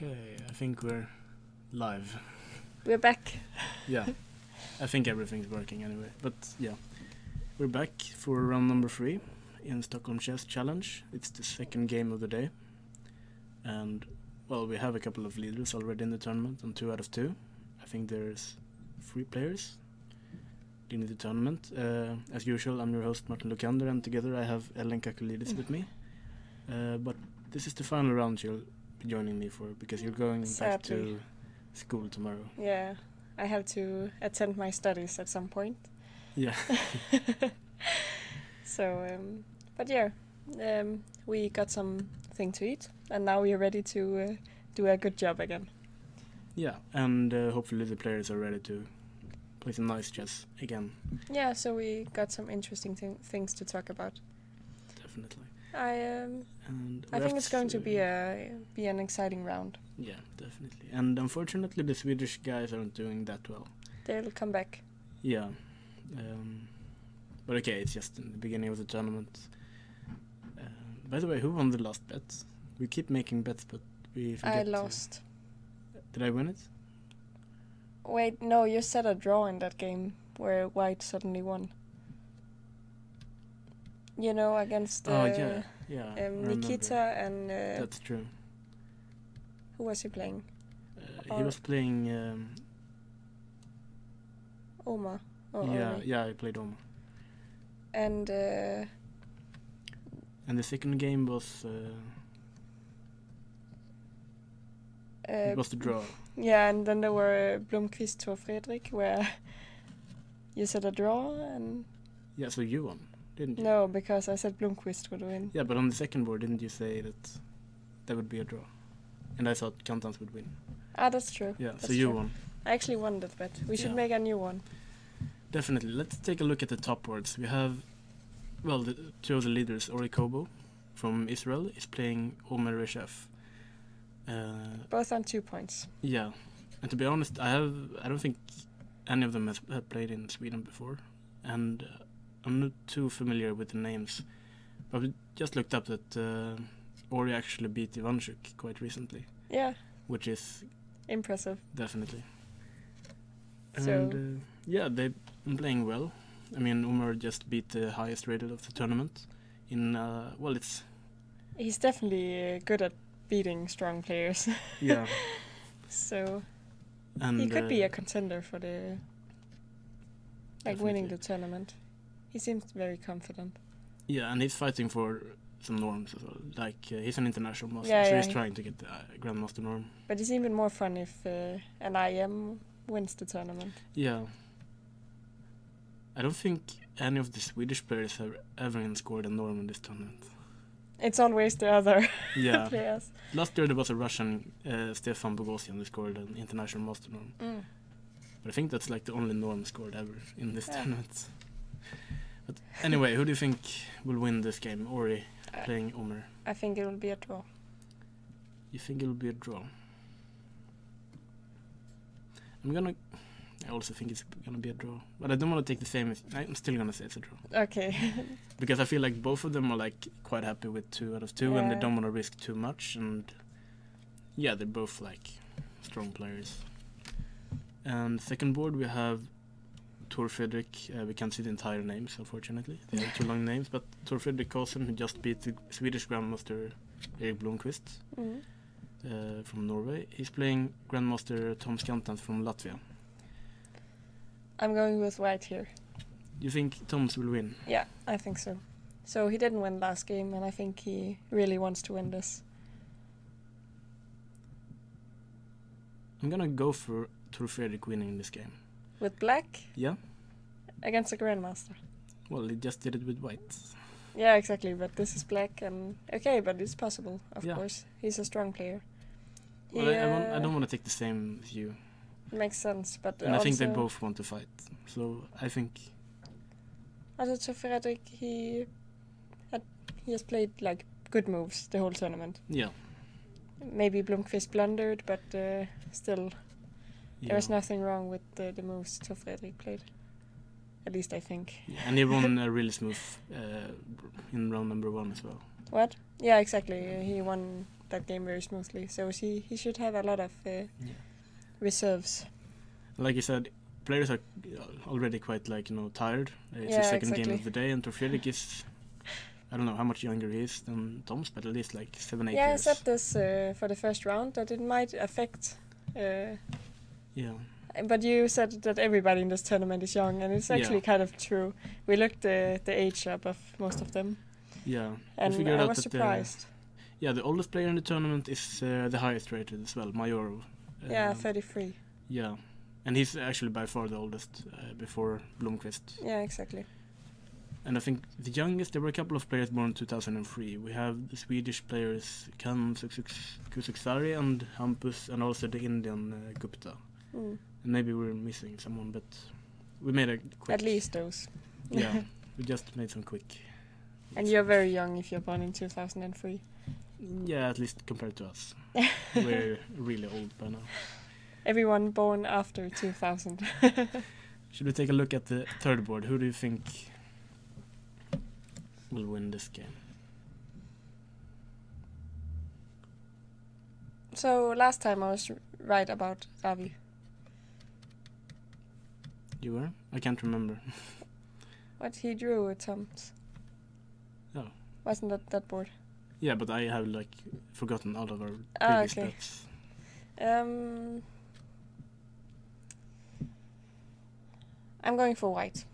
Okay, I think we're live. We're back. Yeah, I think everything's working anyway. But yeah, we're back for round number 3 in Stockholm Chess Challenge. It's the second game of the day. And, well, we have a couple of leaders already in the tournament on 2 out of 2. I think there's 3 players in the tournament. As usual, I'm your host, Martin Lukander, and together I have Ellen Kakulidis with me. But this is the final round you'll be joining me for, because you're going back to school tomorrow. Yeah, I have to attend my studies at some point. Yeah. So, but yeah, we got something to eat, and now we're ready to do a good job again. Yeah, and hopefully the players are ready to play some nice chess again. Yeah, so we got some interesting things to talk about. Definitely. I think it's going to be an exciting round. Yeah, definitely. And unfortunately, the Swedish guys aren't doing that well. They'll come back. Yeah. But okay, it's just in the beginning of the tournament. By the way, who won the last bet? We keep making bets, but we forget. I lost. Did I win it? Wait, no, you said a draw in that game where White suddenly won. You know, against yeah. Nikita and... That's true. Who was he playing? He was playing... Oma. Yeah, he played Oma. And the second game was... it was the draw. Yeah, and then there were Blomqvist to Fredrik, where you said a draw, and... Yeah, so you won, didn't you? No, because I said Blomqvist would win. Yeah, but on the second board, didn't you say that would be a draw? And I thought Kantans would win. Ah, that's true. Yeah, that's so you true. won. I actually won that bet. We should make a new one. Definitely. Let's take a look at the top boards. We have, well, two of the leaders. Ori Kobo from Israel is playing Omer Reshev. Both on 2 points. Yeah, and to be honest, I don't think any of them have played in Sweden before, and I'm not too familiar with the names. But we just looked up that Ori actually beat Ivanchuk quite recently. Yeah. Which is impressive. Definitely. So and yeah, they've been playing well. I mean, Omer just beat the highest rated of the tournament. He's definitely good at beating strong players. Yeah. So and he could be a contender for the winning definitely. the tournament. He seems very confident. Yeah, and he's fighting for some norms as well. Like he's an international master, so he's trying to get the grandmaster norm. But it's even more fun if an IM wins the tournament. Yeah. I don't think any of the Swedish players have ever scored a norm in this tournament. It's always the other Yeah. players. Last year there was a Russian, Stefan Bogosian, who scored an international master norm. Mm. But I think that's like the only norm scored ever in this tournament. But anyway, who do you think will win this game? Ori playing Omer. I think it will be a draw. You think it will be a draw? I also think it's gonna be a draw, but I don't want to take the same. I'm still gonna say it's a draw. Okay. Because I feel like both of them are like quite happy with 2 out of 2, and they don't want to risk too much. And yeah, they're both like strong players. And second board we have Tor Fredrik. We can't see the entire names, unfortunately. They have 2 long names, but Tor Fredrik Karlsson, who just beat the Swedish Grandmaster Erik Blomqvist from Norway. He's playing Grandmaster Tom Skantans from Latvia. I'm going with White here. You think Toms will win? Yeah, I think so. So he didn't win last game, and I think he really wants to win this. I'm gonna go for Tor Fredrik winning this game. With black? Yeah. Against the Grandmaster. Well, he just did it with white. Yeah, exactly, but this is black, and okay, but it's possible, of course. He's a strong player. Well, I don't want to take the same view. Makes sense, but and I think they both want to fight. So I think... Also, Fredrik, he has played like good moves the whole tournament. Yeah. Maybe Blomqvist blundered, but still, there's nothing wrong with the moves Tor Fredrik played. At least I think. Yeah, and he won really smooth in round number 1 as well. What? Yeah, exactly. He won that game very smoothly. So he should have a lot of reserves. Like you said, players are already quite tired. It's the second game of the day, and Tor Fredrik is, I don't know how much younger he is than Toms, but at least like 7-8 years. Yeah, I said this for the first round that it might affect. Yeah. But you said that everybody in this tournament is young, and it's actually kind of true. We looked the age up of most of them. Yeah. And I was surprised. The oldest player in the tournament is the highest rated as well, Majorov. 33. Yeah. And he's actually by far the oldest before Blomqvist. Yeah, exactly. And I think the youngest, there were a couple of players born in 2003. We have the Swedish players Kan Kusuksari and Hampus, and also the Indian Gupta. And maybe we're missing someone, but we made a quick... At least those. Yeah, we just made some quick... And you're very young if you're born in 2003. Yeah, at least compared to us. We're really old by now. Everyone born after 2000. Should we take a look at the third board? Who do you think will win this game? So last time I was right about Ravi. You were? I can't remember. What he drew at Tom's. Oh. Wasn't that board? Yeah, but I have forgotten all of our previous okay. bets. I'm going for white.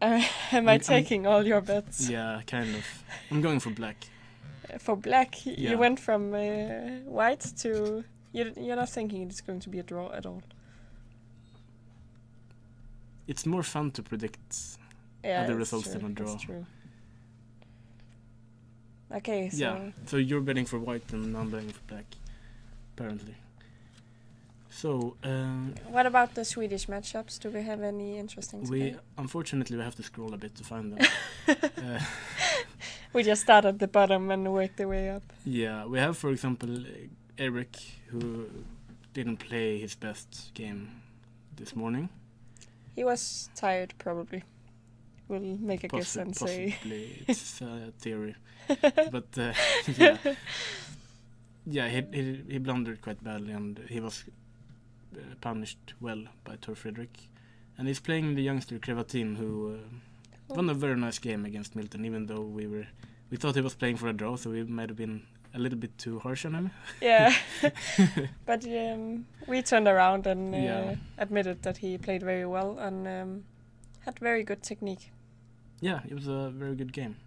Am I taking all your bets? Yeah, kind of. I'm going for black. For black, Yeah. you went from white to... You're not thinking it's going to be a draw at all. It's more fun to predict other results than a draw. That's true. Okay, so... Yeah, so you're betting for white and I'm betting for black, apparently. So... what about the Swedish matchups? Do we have any interesting today? Unfortunately, we have to scroll a bit to find them. We just start at the bottom and work the way up. Yeah, we have, for example, Eric, who didn't play his best game this morning. He was tired, probably. We'll make a guess and say... Possibly, it's a theory. But, yeah. Yeah, he blundered quite badly and he was punished well by Tor Fredrik. And he's playing the youngster Krevatin, who won a very nice game against Milton, even though we thought he was playing for a draw, so we might have been a little bit too harsh on him. Yeah, but we turned around and admitted that he played very well and had very good technique. Yeah, it was a very good game.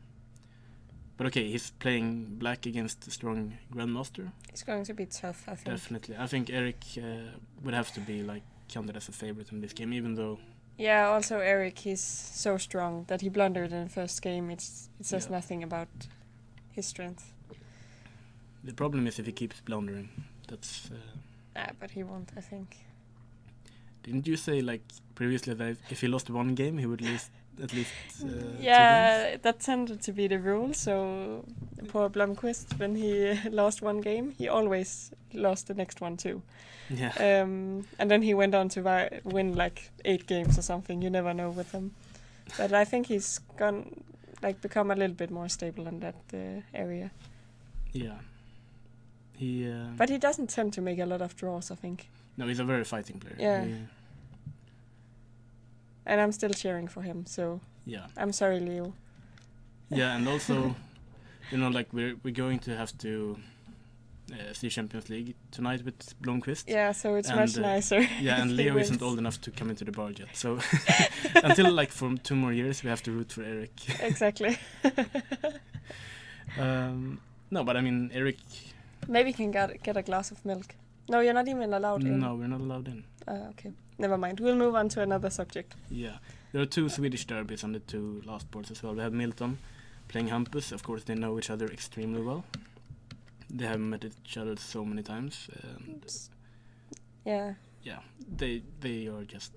But okay, he's playing black against a strong grandmaster. It's going to be tough, I think. Definitely. I think Eric would have to be counted as a favorite in this game, even though... Yeah, also Eric, he's so strong that he blundered in the first game. It says nothing about his strength. The problem is if he keeps blundering. That's... but he won't, I think. Didn't you say, previously that if he lost one game, he would lose at least 2 games? That tended to be the rule, so poor Blomqvist, when he lost one game, he always lost the next one too. Yeah. And then he went on to win 8 games or something, you never know with him. But I think he's gone, become a little bit more stable in that area. Yeah. But he doesn't tend to make a lot of draws, I think. No, he's a very fighting player. Yeah. And I'm still cheering for him, so... Yeah. I'm sorry, Leo. Yeah, and also, we're going to have to see Champions League tonight with Blomqvist. Yeah, so it's much nicer. Yeah, and Leo isn't old enough to come into the bar yet, so until for 2 more years we have to root for Eric. Exactly. No, but I mean, Eric... Maybe you can get a glass of milk. No, you're not even allowed in. No, we're not allowed in. Okay, never mind. We'll move on to another subject. Yeah, there are 2 Swedish derbies on the 2 last boards as well. We have Milton playing Hampus. Of course, they know each other extremely well. They have met each other so many times. And yeah, they are just...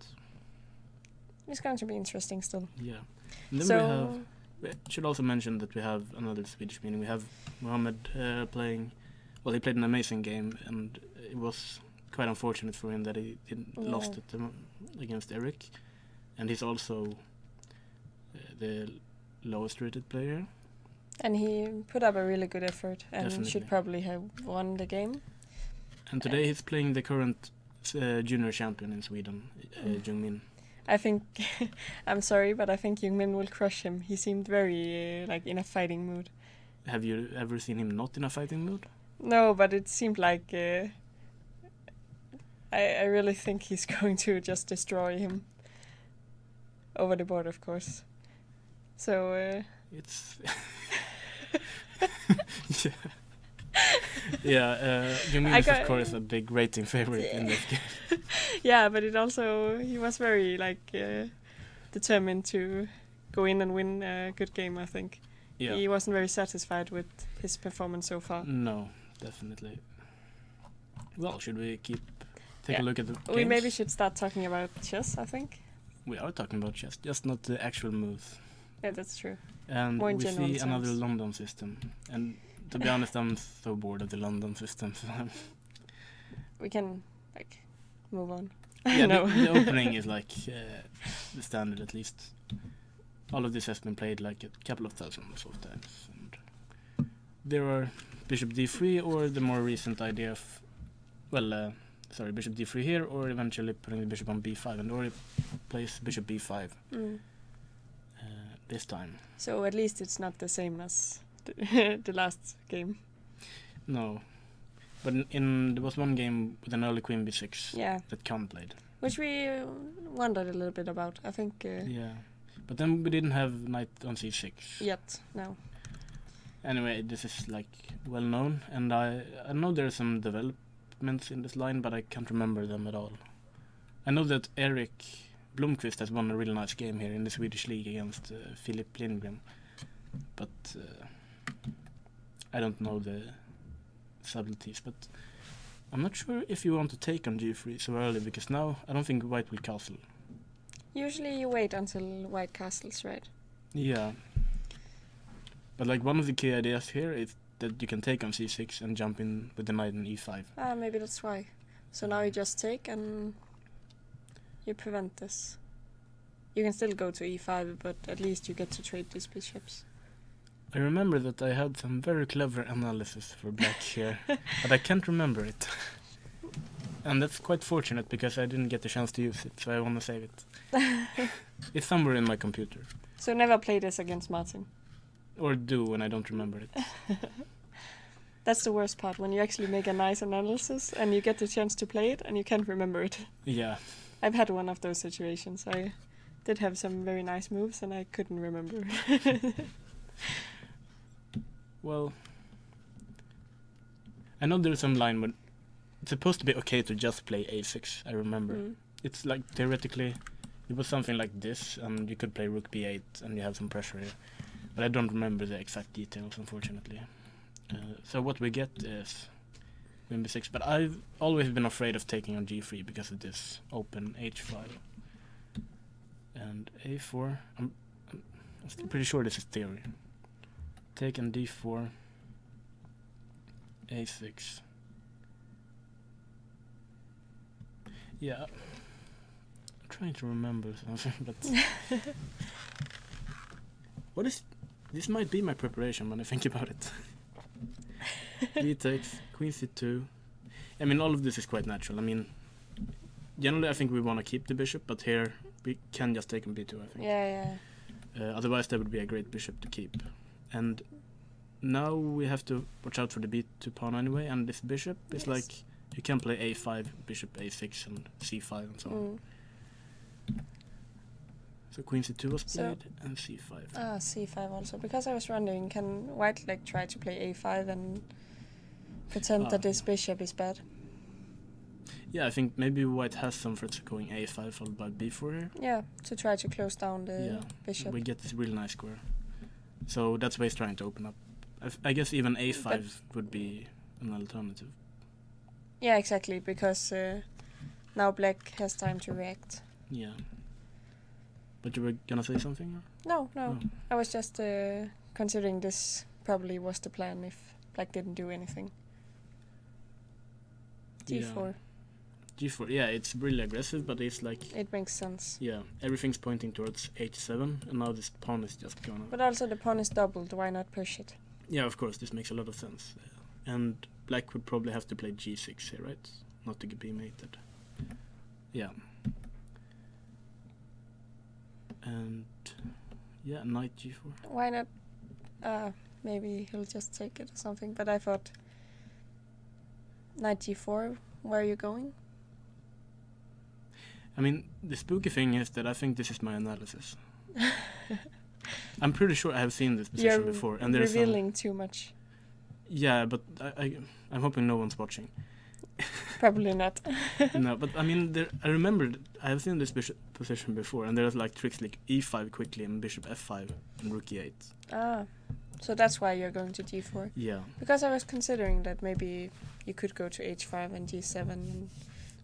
It's going to be interesting still. Yeah. And then we should also mention that we have another Swedish meeting. We have Mohammed playing... Well, he played an amazing game, and it was quite unfortunate for him that he lost it against Eric. And he's also the lowest rated player. And he put up a really good effort and Definitely. should probably have won the game. And today he's playing the current junior champion in Sweden, Jung Min. I think, I'm sorry, but I think Jung-min will crush him. He seemed very like in a fighting mood. Have you ever seen him not in a fighting mood? No, but it seemed like I really think he's going to just destroy him over the board, of course. So It's yeah. Yeah, Jung Min is of course a big rating favorite in this game. yeah, but he was very like determined to go in and win a good game. I think Yeah. he wasn't very satisfied with his performance so far. No, definitely. Well, should we take a look at the We games? maybe should start talking about chess. I think. We are talking about chess, just not the actual moves. Yeah, that's true. And More in we general see another terms. London system. And to be honest, I'm so bored of the London system. So We can like move on. yeah, No. the opening is like the standard at least. All of this has been played like a couple of thousands of times. And there are bishop d3 or the more recent idea of, bishop d3 here, or eventually putting the bishop on b5, and Ori plays bishop b5 this time. So at least it's not the same as the last game. No, but there was one game with an early queen b6 Yeah, that Khan played. which we wondered a little bit about. I think Yeah, but then we didn't have knight on c6 yet. No. Anyway, this is like well known, and I know there are some developments in this line, but I can't remember them at all. I know that Erik Blomqvist has won a really nice game here in the Swedish league against Philip Lindgren, but I don't know the subtleties. But I'm not sure if you want to take on g3 so early, because now I don't think white will castle. Usually you wait until white castles, right? Yeah. But like one of the key ideas here is that you can take on c6 and jump in with the knight in e5. Maybe that's why. So now you just take and you prevent this. You can still go to e5, but at least you get to trade these bishops. I remember that I had some very clever analysis for black here, but I can't remember it. And that's quite fortunate, because I didn't get the chance to use it, so I want to save it. It's somewhere in my computer. So never play this against Martin. Or do when I don't remember it. That's the worst part, when you actually make a nice analysis and you get the chance to play it and you can't remember it. Yeah. I've had one of those situations. I did have some very nice moves and I couldn't remember. Well, I know there's some line when it's supposed to be okay to just play a6, I remember. It's like theoretically it was something like this, and you could play rook b8 and you have some pressure here. But I don't remember the exact details, unfortunately. So what we get is queen b6, but I've always been afraid of taking on g3 because of this open h5. And a4, I'm still pretty sure this is theory. Take on d4, a6. Yeah, I'm trying to remember something, but what is this? Might be my preparation when I think about it. D takes, queen c2. I mean, all of this is quite natural. I mean, generally I think we want to keep the bishop, but here we can just take on b2, I think. Yeah. Otherwise that would be a great bishop to keep. And now we have to watch out for the b2 pawn anyway, and this bishop is like, you can play a5, bishop a6, and c5 and so on. So queen c2 was played, and c5. C5 also, because I was wondering, can white like try to play a5 and pretend that this bishop is bad? Yeah, I think maybe white has some threats going a5 followed by b4 here. Yeah, to try to close down the bishop. We get this really nice square. So that's why he's trying to open up. I guess even a5 would be an alternative. Yeah, exactly, because now black has time to react. Yeah. But you were gonna say something? Or? No. I was just considering this probably was the plan if black didn't do anything. d4. G4, yeah, it's really aggressive, but it's like, It makes sense. yeah, everything's pointing towards H7, and now this pawn is just gonna... But also the pawn is doubled, why not push it? Yeah, of course, this makes a lot of sense. And black would probably have to play G6 here, right? Not to be mated. Yeah. And, yeah, knight G4. Why not? Maybe he'll just take it or something, but I thought knight G4, where are you going? I mean, the spooky thing is that I think this is my analysis. I'm pretty sure I have seen this position before, and there's revealing too much. Yeah, but I'm hoping no one's watching. Probably not. No, but I mean, I remember I have seen this position before, and there's like tricks like e5 quickly and bishop f5 and rook e8. Ah, so that's why you're going to g4. Yeah. Because I was considering that maybe you could go to h5 and g7 and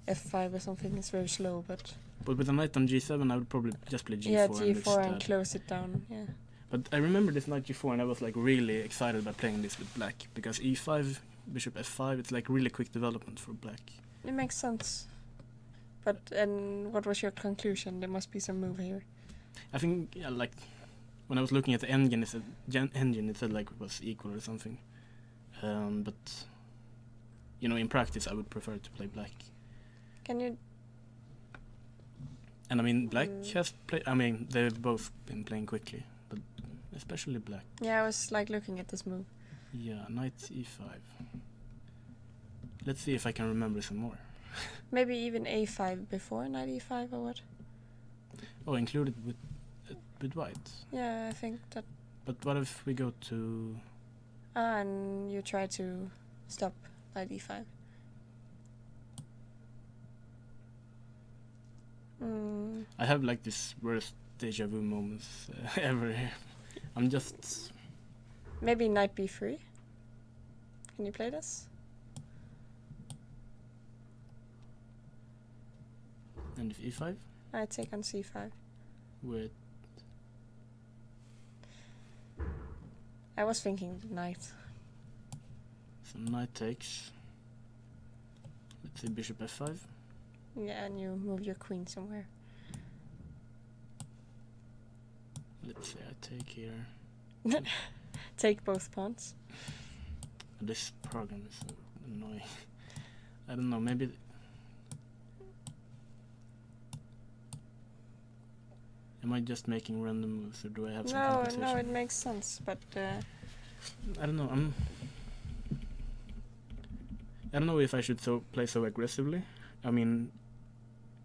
f5 or something. It's very slow, but with a knight on g7, I would probably just play g4. Yeah, g4 and close it down. Yeah. But I remember this knight g4, and I was like really excited about playing this with black because e5, bishop f5, it's like really quick development for black. It makes sense. But and what was your conclusion? There must be some move here. I think like when I was looking at the engine, it said like it was equal or something. But you know, in practice, I would prefer to play black. Can you? And I mean, black has played. I mean, they've both been playing quickly, but especially black. Yeah, I was like looking at this move. Yeah, knight e5. Let's see if I can remember some more. Maybe even a5 before knight e5 or what? Oh, included with white. Yeah, I think that. But what if we go to? And you try to stop knight e5. I have like this worst deja vu moments ever here. I'm just... Maybe knight b3. Can you play this? And if e5? I take on c5. With... I was thinking knight. So knight takes... Let's say bishop f5. Yeah, and you move your queen somewhere. Let's say I take here. Take both pawns. This program is so annoying. I don't know, maybe... Am I just making random moves, or do I have some compensation? No, it makes sense, but... I don't know, I don't know if I should play so aggressively. I mean...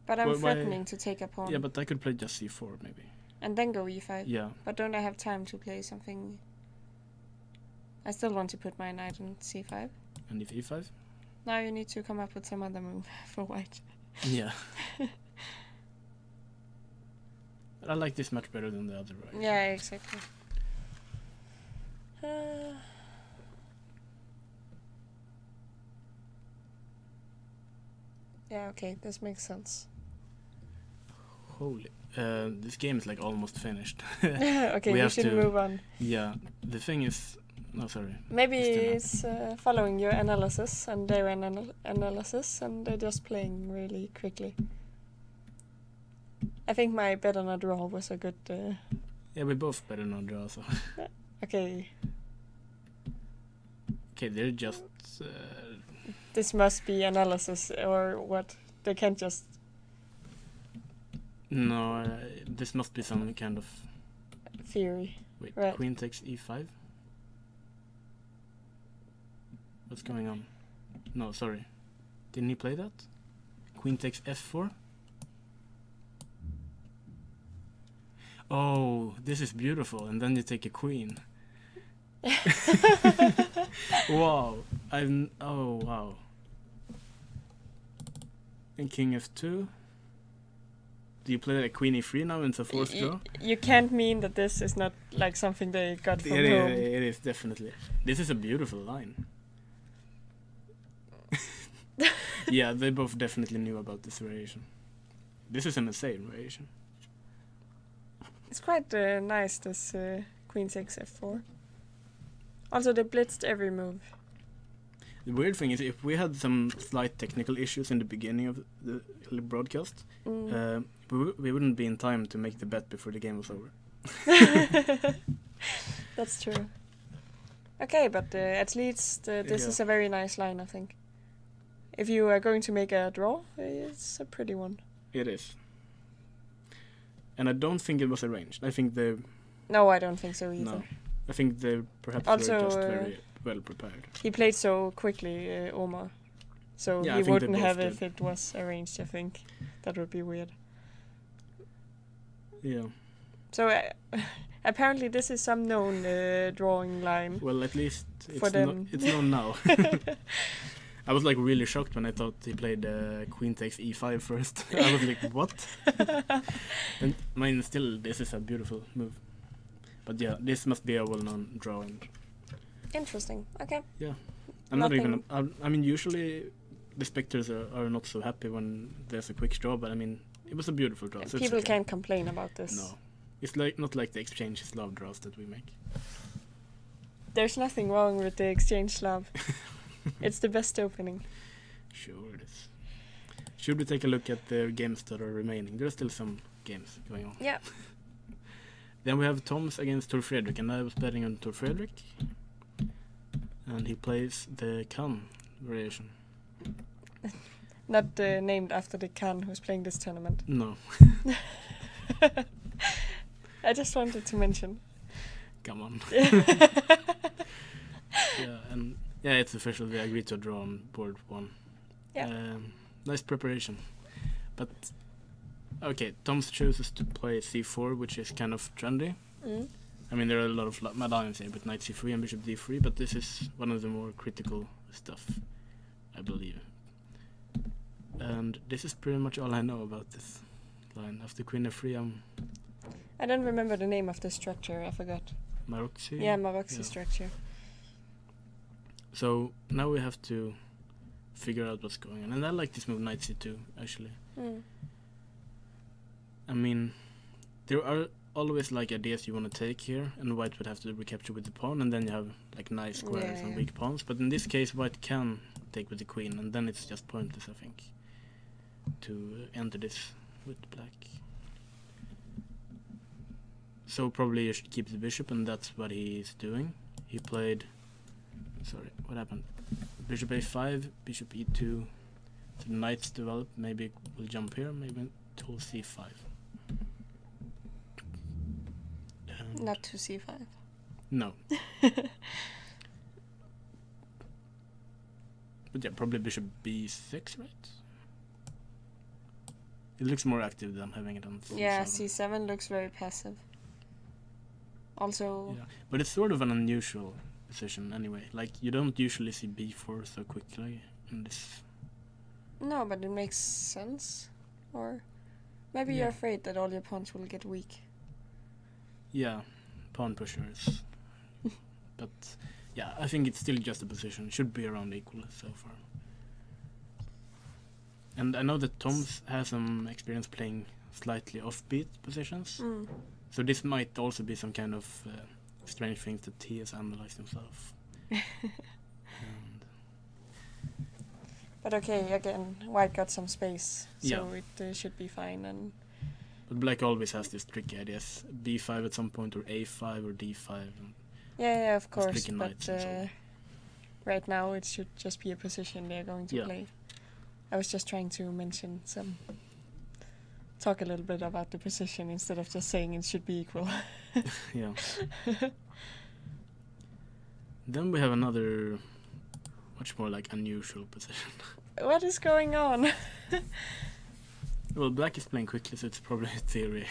But I'm threatening to take a pawn. Yeah, but I could play just c4, maybe. And then go e5. Yeah. But don't I have time to play something... I still want to put my knight on c5. And if e5? Now you need to come up with some other move for white. Yeah. I like this much better than the other, right? Yeah, exactly. Yeah, okay, this makes sense. Holy... this game is like almost finished. Okay, we should move on. Yeah, the thing is... No, sorry. Maybe it's following your analysis and their analysis, and they're just playing really quickly. I think my bet on a draw was a good... Yeah, we both bet on a draw, so... Okay. Okay, they're just... This must be analysis, or what? They can't just... No, this must be some kind of... Theory. Wait, right. Queen takes e5? What's going on? No, sorry. Didn't he play that? Queen takes f4? Oh, this is beautiful. And then you take a queen. Wow. Oh, wow. And king f2. Do you play like queen e3 now into forced draw? You can't mean that this is not like something they got from home. It is, definitely. This is a beautiful line. Yeah, they both definitely knew about this variation. This is an insane variation. It's quite nice, this queen takes f4. Also, they blitzed every move. The weird thing is, if we had some slight technical issues in the beginning of the broadcast, we wouldn't be in time to make the bet before the game was over. That's true. Okay, but at least this is a very nice line, I think. If you are going to make a draw, it's a pretty one. It is. And I don't think it was arranged. I think they... No, I don't think so either. No. I think they perhaps Also, were just very well prepared. He played so quickly, Omar. So Yeah, he I think they wouldn't both have did. if it was arranged, I think. That would be weird. Yeah. So apparently this is some known drawing line. Well, at least For them. it's known now. I was like really shocked when I thought he played queen takes e5 first. I was like, what? And I mean, still, this is a beautiful move. But yeah, this must be a well-known drawing. Interesting. Okay. Yeah. I'm not even... I mean, usually the spectators are not so happy when there's a quick draw, but I mean, it was a beautiful draw. So People it's okay. can't complain about this. No. It's like not like the exchange Slav draws that we make. There's nothing wrong with the exchange Slav. It's the best opening. Sure it is. Should we take a look at the games that are remaining? There are still some games going on. Yeah. Then we have Toms against Tor Fredrik, and I was betting on Tor Fredrik. And he plays the Khan variation. Not named after the Khan who's playing this tournament. No. I just wanted to mention. Come on. Yeah, it's official. They agreed to draw on board 1. Yeah. Nice preparation. But, okay, Toms chooses to play c4, which is kind of trendy. I mean, there are a lot of medallions here with knight c3 and bishop d3, but this is one of the more critical stuff, I believe. And this is pretty much all I know about this line. After queen f3, I don't remember the name of the structure, I forgot. Maroczy? Yeah, Maroczy structure. So now we have to figure out what's going on. And I like this move, knight c2, actually. I mean, there are always like ideas you want to take here, and white would have to recapture with the pawn, and then you have like nice squares and weak pawns. But in this case, white can take with the queen, and then it's just pointless, I think, to enter this with black. So probably you should keep the bishop, and that's what he's doing. He played... Sorry, what happened? Bishop a5, bishop e2. So the knights develop. Maybe we'll jump here, maybe to c5. Not to c5. No. But yeah, probably bishop b6, right? It looks more active than having it on c7. Yeah, c7 looks very passive. Also... Yeah, but it's sort of an unusual position anyway. Like, you don't usually see b4 so quickly in this. No, but it makes sense. Or maybe you're afraid that all your pawns will get weak. Yeah, pawn pushers. But yeah, I think it's still just a position. It should be around equal so far. And I know that Toms has some experience playing slightly offbeat positions. So this might also be some kind of strange things that he has analyzed himself. But okay, again, white got some space, so it should be fine. And but black always has these tricky ideas: b5 at some point, or a5, or d5. And yeah, of course. But so. Right now, it should just be a position they're going to play. I was just trying to mention talk a little bit about the position instead of just saying it should be equal. Yeah. Then we have another much more like unusual position. What is going on? Well, black is playing quickly, so it's probably a theory.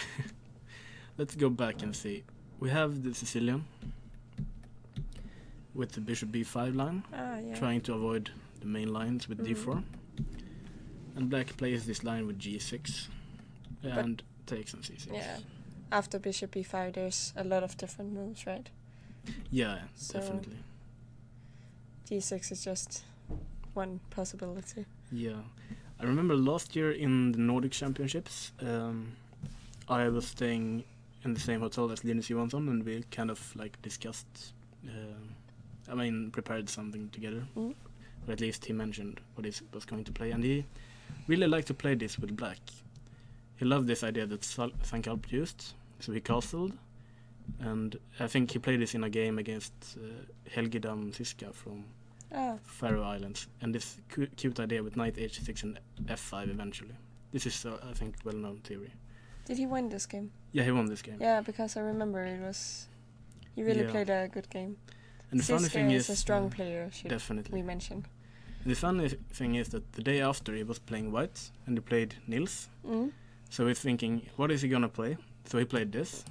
Let's go back and see. We have the Sicilian with the bishop b5 line, trying to avoid the main lines with d4. And black plays this line with g6 and takes on c6. Yeah. After bishop b5, there's a lot of different moves, right? Yeah, so definitely. g6 is just one possibility. Yeah. I remember last year in the Nordic Championships, I was staying in the same hotel as Linus Johansson, and we kind of like discussed, prepared something together. or at least he mentioned what he was going to play, and he really liked to play this with black. He loved this idea that St. Alp used, so he castled, and I think he played this in a game against Helgidam Siska from Faroe Islands, and this cute idea with knight h6 and f5 eventually. This is, I think, well-known theory. Did he win this game? Yeah, he won this game. Yeah, because I remember he really played a good game. And the funny thing is a strong player, definitely. We mentioned. And the funny thing is that the day after he was playing white, and he played Nils. Mm. So he's thinking, what is he gonna play? So he played this,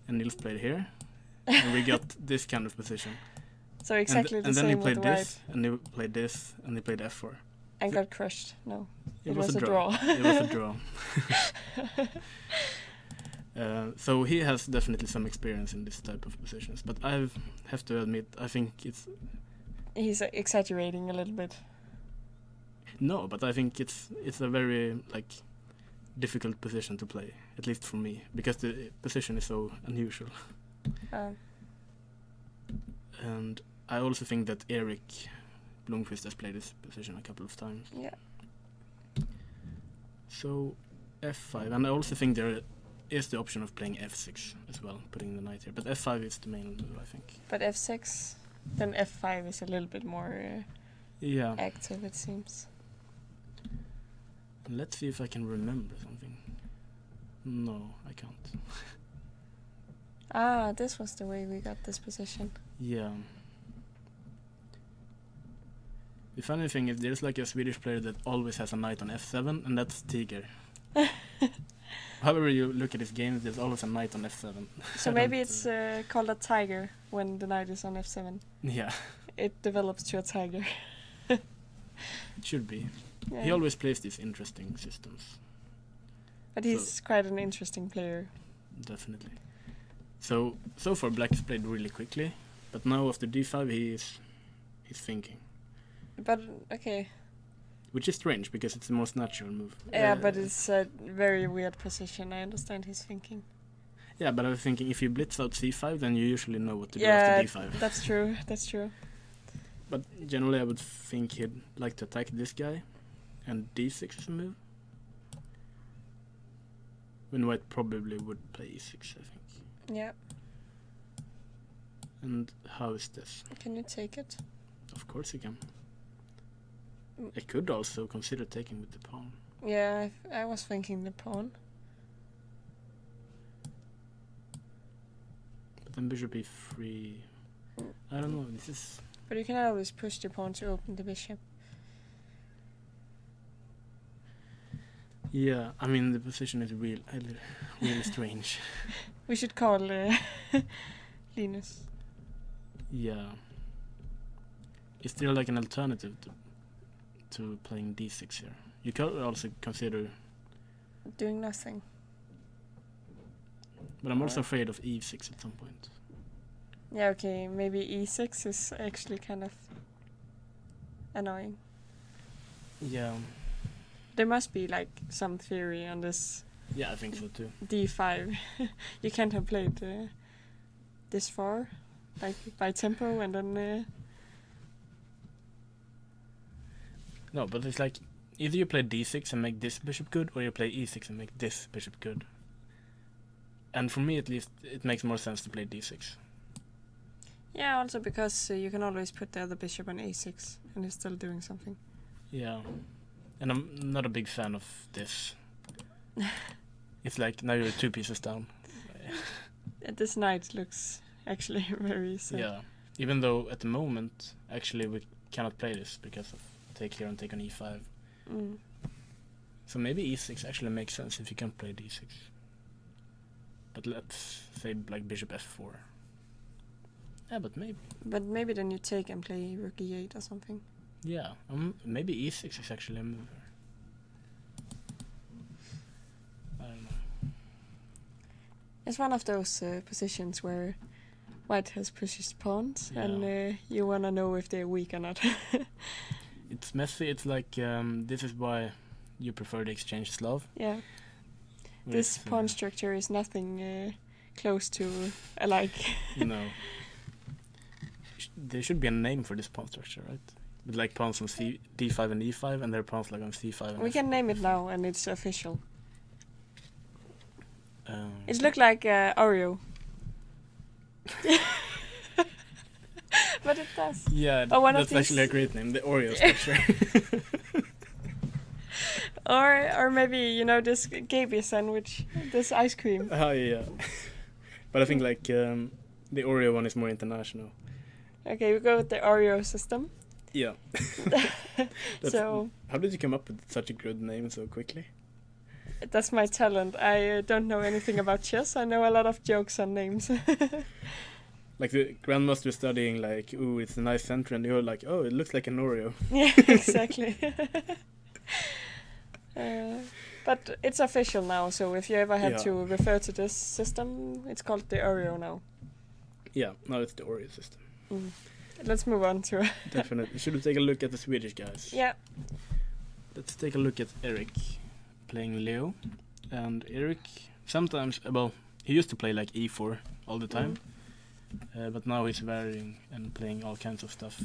and Nils played here, and we got this kind of position. So exactly the and then same he played with this, and he played this, and he played f4. And got crushed. No, it was a draw. It was a draw. So he has definitely some experience in this type of positions, but I have to admit, I think he's exaggerating a little bit. No, but I think it's a very difficult position to play, at least for me, because the position is so unusual. And I also think that Erik Blomqvist has played this position a couple of times. Yeah. So f5, and I also think there is the option of playing f6 as well, putting the knight here. But f5 is the main move, I think. But f6, then f5 is a little bit more active, it seems. Let's see if I can remember something. No, I can't. This was the way we got this position. Yeah. The funny thing is there's a Swedish player that always has a knight on f7, and that's Tiger. However you look at his games, there's always a knight on f7. So maybe it's called a tiger when the knight is on f7. Yeah. It develops to a tiger. It should be. Yeah. He always plays these interesting systems. But he's quite an interesting player. Definitely. So far Black has played really quickly, but now after d5 he's thinking. But, okay. Which is strange, because it's the most natural move. Yeah, but it's a very weird position. I understand his thinking. Yeah, but I was thinking if you blitz out c5, then you usually know what to do after d5. That's true, that's true. But generally I would think he'd like to attack this guy, and d6 is a move. When white probably would play e6, I think. Yeah. And how is this? Can you take it? Of course you can. I could also consider taking with the pawn. Yeah, I was thinking the pawn. But then bishop e3. I don't know, this is... But you can always push the pawn to open the bishop. Yeah, I mean the position is really strange. We should call Linus. Yeah. Is there an alternative to playing d6 here? You could also consider doing nothing. But I'm also afraid of e6 at some point. Yeah, okay, maybe e6 is actually kind of annoying. Yeah. There must be some theory on this. Yeah, I think so too. d5. You can't have played this far, by tempo, and then... No, but it's either you play d6 and make this bishop good, or you play e6 and make this bishop good. And for me at least, it makes more sense to play d6. Yeah, also because you can always put the other bishop on a6 and it's still doing something. Yeah. And I'm not a big fan of this. It's now you're 2 pieces down. This knight looks actually very sad. Yeah. Even though at the moment, actually we cannot play this because of take here and take on e5. Mm. So maybe e6 actually makes sense if you can play d6. But let's say bishop f4. Yeah, but maybe. But maybe then you take and play rook e8 or something. Yeah, maybe e6 is actually a move. I don't know. It's one of those positions where white has pushed pawns, and you want to know if they're weak or not. It's messy. It's this is why you prefer the exchange Slav. Yeah. This pawn structure is nothing close to alike. No. there should be a name for this pawn structure, right? With like pawns on d5 and e5, and their pawns like on c5 and We f5. can name it now, and it's official. Um, It looks like Oreo. But it does. Yeah, Or one of that's actually a these- great name, the Oreo structure. Or maybe, you know, this Gaby sandwich, this ice cream. Oh yeah. But I think like the Oreo one is more international. Okay, we go with the Oreo system. Yeah. So How did you come up with such a good name so quickly? that's my talent. I don't know anything about chess. I know a lot of jokes and names. Like the grandmaster studying like, ooh, it's a nice center, and you're like, oh, it looks like an Oreo. Yeah, exactly. But it's official now, so if you ever had Yeah. to refer to this system, it's called the Oreo now. Yeah, now it's the Oreo system. Mm. Let's move on to... Definitely. Should we take a look at the Swedish guys? Yeah. Let's take a look at Eric playing Leo. And Eric sometimes, well, he used to play like e4 all the time. But now he's varying and playing all kinds of stuff.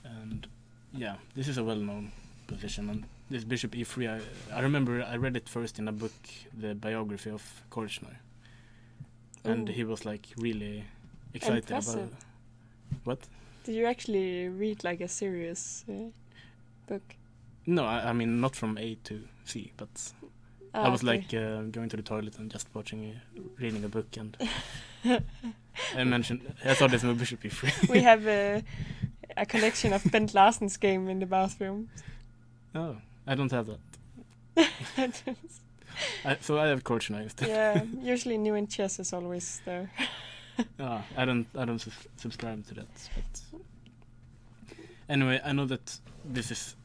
And yeah, this is a well-known position. And this bishop e3, I remember I read it first in a book, the biography of Korchnoi. And Ooh. he was like really excited about Impressive. it. What? Did you actually read like a serious book? No, I mean not from A to C, but I was like going to the toilet and just reading a book, and I saw this movie bishop e3. We have a collection of Bent Larsen's game in the bathroom. Oh, I don't have that. So I have Korchnoi instead. Yeah, usually New in Chess is always there. I don't subscribe to that. But anyway, I know that this is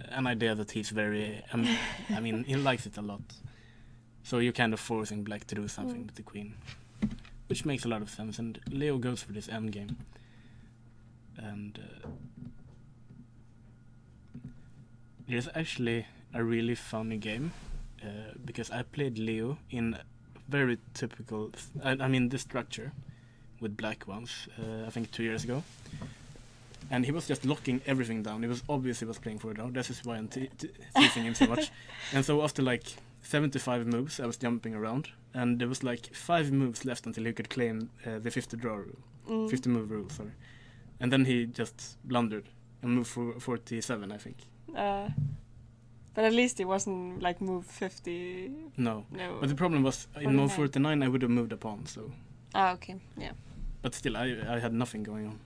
an idea that he's very. I mean, he likes it a lot. So you're kind of forcing black to do something with the queen, which makes a lot of sense. And Leo goes for this endgame. And there's actually a really funny game because I played Leo in very typical. I mean, this structure with black once. I think 2 years ago. And he was just locking everything down. He was obviously playing for it now. This is why I'm teasing him so much. And so after like 75 moves, I was jumping around, and there was like 5 moves left until he could claim the 50 draw rule, 50 move rule. Sorry. And then he just blundered and moved for 47, I think. But at least it wasn't like move 50. No. No. But the problem was in move 49, I would have moved a pawn. So. Okay. Yeah. But still, I had nothing going on.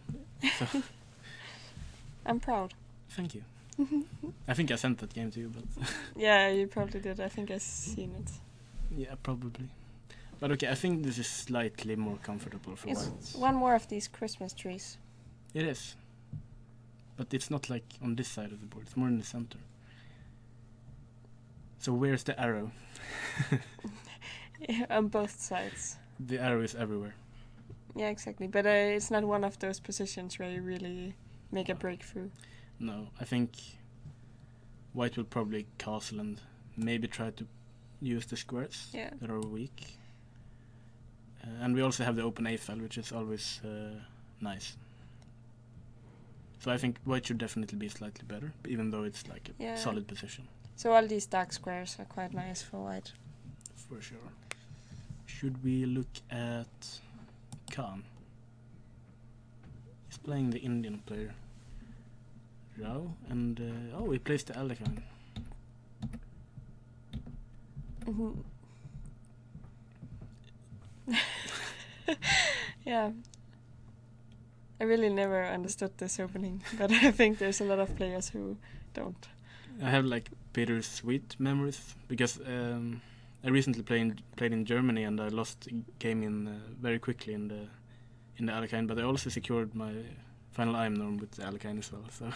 So. I'm proud. Thank you. I think I sent that game to you, but Yeah, you probably did. I think I've seen it. yeah, probably. But okay, I think this is slightly more comfortable for It's white. one more of these Christmas trees. It is. But it's not like on this side of the board, it's more in the center. So where's the arrow? On both sides. The arrow is everywhere. Yeah, exactly. But it's not one of those positions where you really make a breakthrough. No, I think white will probably castle and maybe try to use the squares that are weak. And we also have the open A file, which is always nice. So I think white should definitely be slightly better, even though it's like a solid position. So all these dark squares are quite nice for white. For sure. Should we look at Khan? He's playing the Indian player Rao, and he plays the Alekhine. Yeah. I really never understood this opening, but I think there's a lot of players who don't. I have like bittersweet memories because I recently played in Germany, and I lost a game in very quickly in the Alekhine, but I also secured my final IM norm with the Alekhine as well.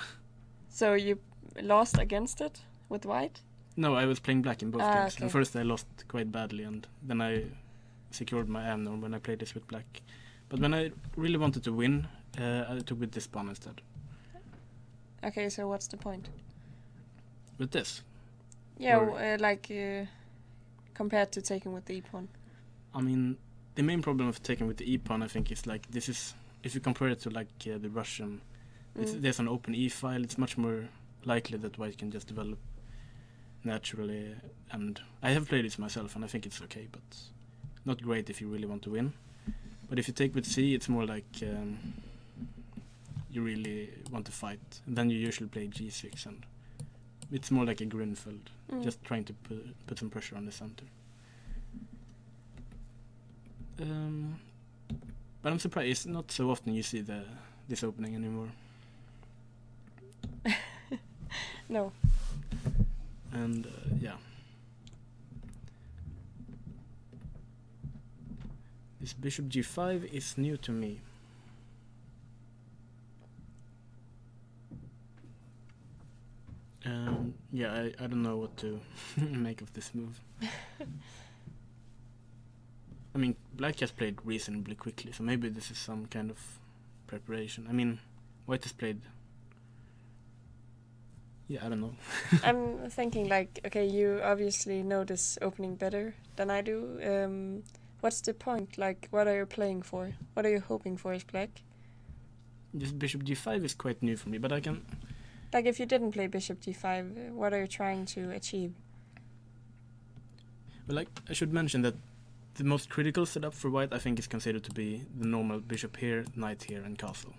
So you lost against it with white? No, I was playing black in both games. Okay. And first I lost quite badly, and then I secured my IM norm when I played this with black. But when I really wanted to win, I took with this pawn instead. Okay, so what's the point? With this? Yeah, compared to taking with the e-pawn. I mean, the main problem of taking with the e-pawn, I think, is like this is if you compare it to like the Russian, there's an open E file. It's much more likely that white can just develop naturally. And I have played this myself, and I think it's okay, but not great if you really want to win. But if you take with C, it's more like you really want to fight, and then you usually play G6, and it's more like a Grunfeld, just trying to put some pressure on the center. But I'm surprised it's not so often you see this opening anymore. No. And yeah, this bishop G5 is new to me. Yeah, I don't know what to make of this move. I mean, black has played reasonably quickly, so maybe this is some kind of preparation. I mean, white has played... Yeah, I don't know. I'm thinking like, okay, you obviously know this opening better than I do. What's the point? Like, what are you playing for? What are you hoping for as black? This bishop G5 is quite new for me, but I can... Like, if you didn't play bishop G5, what are you trying to achieve? Well, like, I should mention that the most critical setup for white, I think, is considered to be the normal bishop here, knight here, and castle.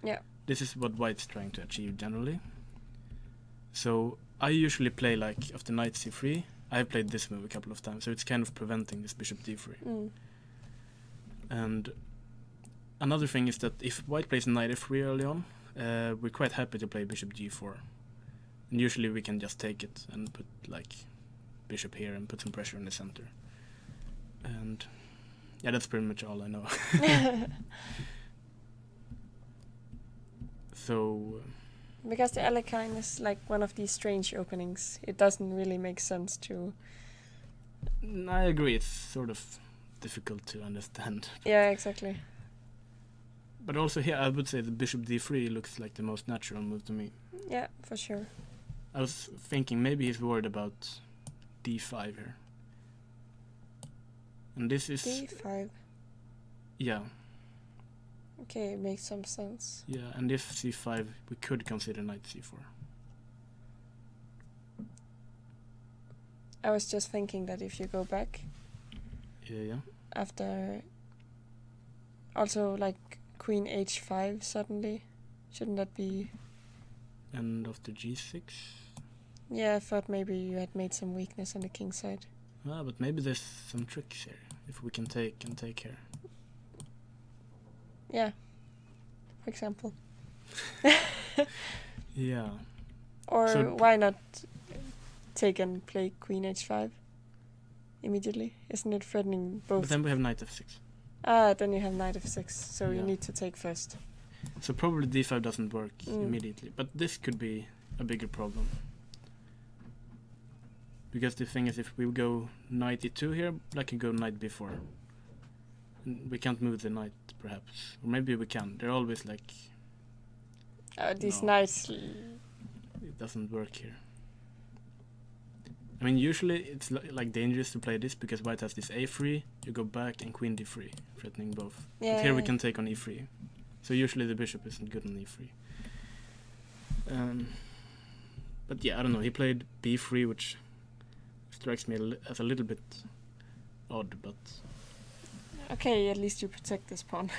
Yeah. This is what white's trying to achieve generally. So I usually play like after knight c3. I have played this move a couple of times, so it's kind of preventing this bishop d3. And another thing is that if white plays knight f3 early on, we're quite happy to play bishop g4. And usually we can just take it and put like bishop here and put some pressure in the center. And yeah, that's pretty much all I know. So... Because the Alekhine is like one of these strange openings. It doesn't really make sense to... I agree, it's sort of difficult to understand. Yeah, exactly. But also here I would say the bishop d3 looks like the most natural move to me. Yeah, for sure. I was thinking maybe he's worried about d5 here. And this is... d5? Yeah. Okay, it makes some sense. Yeah, and if c5, we could consider knight c4. I was just thinking that if you go back... Yeah. After... Also, like, queen h5 suddenly. Shouldn't that be... And after g6? Yeah, I thought maybe you had made some weakness on the king side. Ah, but maybe there's some tricks here. If we can take and take here. Yeah, for example. Yeah. Or So why not take and play queen h5 immediately? Isn't it threatening both? But then we have knight f6. Ah, then you have knight f6, so Yeah. you need to take first. So probably d5 doesn't work immediately. But this could be a bigger problem. Because the thing is, if we go knight e2 here, black can go knight b4. And we can't move the knight, perhaps. Or maybe we can. They're always like... These No. knights... It doesn't work here. I mean, usually it's like dangerous to play this because white has this a3, you go back, and queen d3, threatening both. Yeah, But here we yeah. can take on e3. So usually the bishop isn't good on e3. But yeah, I don't know. He played b3, which strikes me as a little bit odd, but... Okay, at least you protect this pawn.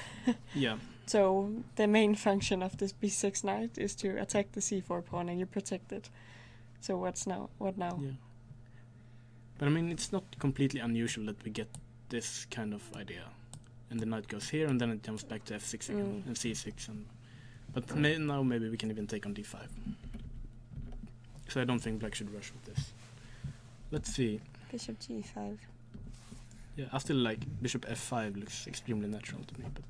Yeah. So the main function of this b6 knight is to attack the c4 pawn, and you protect it. So what now? Yeah. But I mean, it's not completely unusual that we get this kind of idea. And the knight goes here, and then it comes back to f6 again, and c6. But now maybe we can even take on d5. So I don't think black should rush with this. Let's see. Bishop g5. Yeah, I still like bishop f5 looks extremely natural to me, but...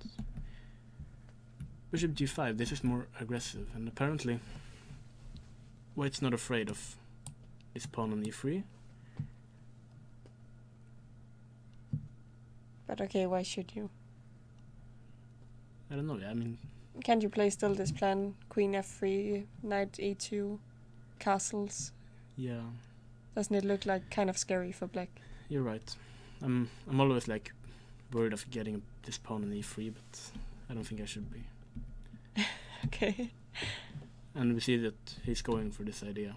Bishop g5, this is more aggressive, and apparently white's not afraid of his pawn on e3. But okay, why should you? I don't know, I mean... Can't you play still this plan? Queen f3, knight a2, castles? Yeah, Doesn't it look like kind of scary for black? you're right. I'm always like worried of getting this pawn on e3, but I don't think I should be. Okay. And we see that he's going for this idea.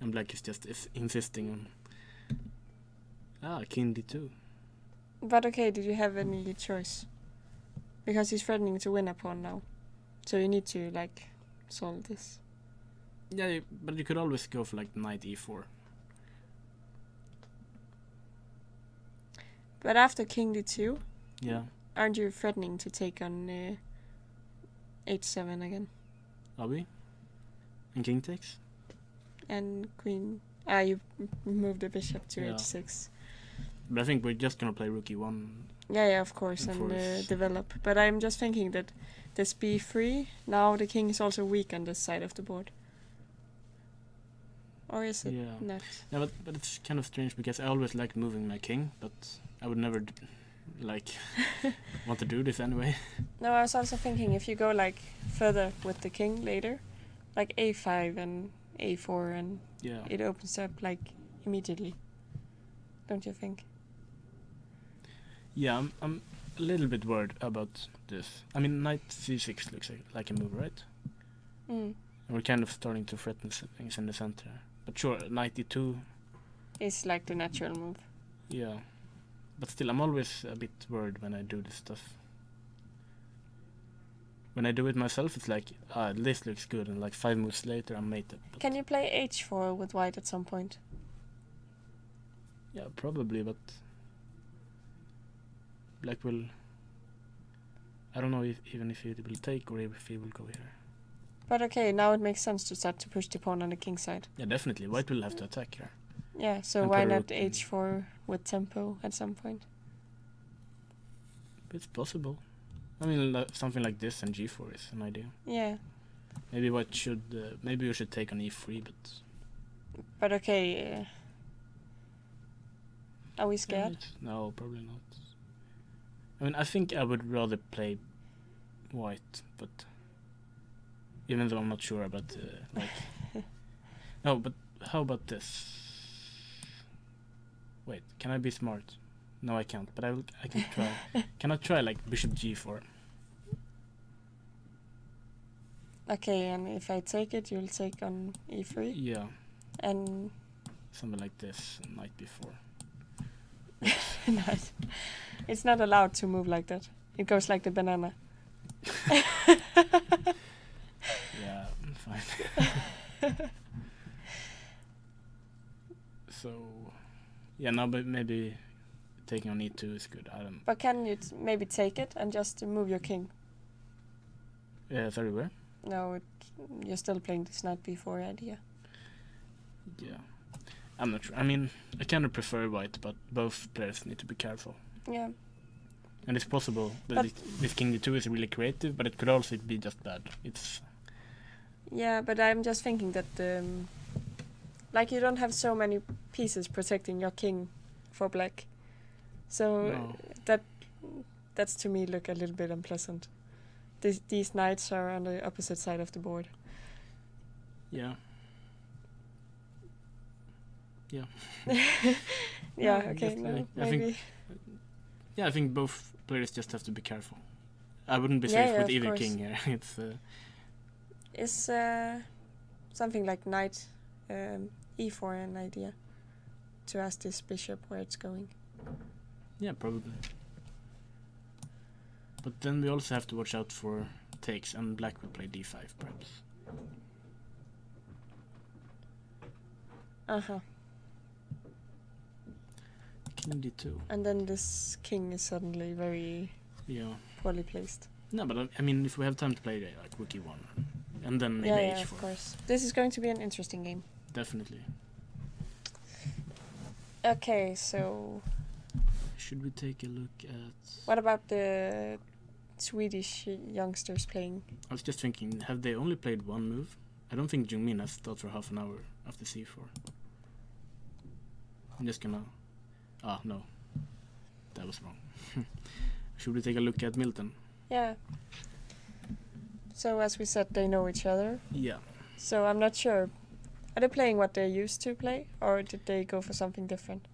And black is just insisting on... king d2. But okay, did you have any choice? Because he's threatening to win a pawn now. So you need to, like, solve this. Yeah, but you could always go for, like, knight e4. But after king d2, Yeah. aren't you threatening to take on h7 again? Are we? And king takes? And queen... you moved the bishop to Yeah. h6. But I think we're just gonna play rook e1. Yeah, of course, And and force. develop. But I'm just thinking that this b3, now the king is also weak on this side of the board. Or is it Yeah. not? Yeah, but it's kind of strange because I always liked moving my king, but I would never want to do this anyway. No, I was also thinking if you go like further with the king later, like a5 and a4, and Yeah. it opens up like immediately. Don't you think? Yeah, I'm a little bit worried about this. I mean, knight c6 looks like a move, right? Mm. And we're kind of starting to threaten things in the center. But sure, knight e2, It's like the natural move. yeah. But still, I'm always a bit worried when I do this stuff. When I do it myself, it's like, this looks good, and like 5 moves later, I'm mated. But Can you play h4 with white at some point? yeah, probably, but black will... I don't know even if he will take or if he will go here. But okay, now it makes sense to start to push the pawn on the king side. Yeah, definitely. White will have to attack here. Yeah, so And why put a not rook in. h4 with tempo at some point? It's possible. I mean, something like this and g4 is an idea. Yeah, Maybe white should... maybe we should take on e3, but... but okay. Are we scared? No, probably not. I mean, I think I would rather play white, but... Even though I'm not sure about, like... No, but how about this? Wait, can I be smart? No, I can't, but I can try. Can I try, like, bishop g4? Okay, and if I take it, you'll take on e3, Yeah, and something like this, and knight b4. nice. It's not allowed to move like that. It goes like the banana. Yeah, fine. So, yeah, now but maybe taking on e2 is good. I don't... But can you maybe take it and just move your king? Sorry, where? No, you're still playing this knight b4 idea. Yeah. I'm not sure. I mean, I kind of prefer white, but both players need to be careful. Yeah, And it's possible that But- this king d2 is really creative, but it could also be just bad. It's... yeah, but I'm just thinking that like you don't have so many pieces protecting your king for black, so No. that's to me look a little bit unpleasant. These knights are on the opposite side of the board. Yeah. Yeah. Yeah, Yeah, okay, just no, like- I think- maybe. Yeah, I think both players just have to be careful. I wouldn't be Yeah, safe yeah, with of either course. king here. It's... Is something like knight e4 an idea to ask this bishop where it's going? Yeah, probably. But then we also have to watch out for takes, and black will play d5 perhaps. Uh-huh. King d2. And then this king is suddenly very Yeah. poorly placed. No, but I mean, if we have time to play like rook e1, and then maybe Yeah, h4. of course. This is going to be an interesting game. Definitely. Okay, so Should we take a look at... what about the Swedish youngsters playing? I was just thinking, have they only played one move? I don't think Jungmin has thought for half an hour after c4. I'm just gonna... Ah, no. That was wrong. Should we take a look at Milton? Yeah. So as we said, they know each other. Yeah. So I'm not sure. Are they playing what they used to play, or did they go for something different?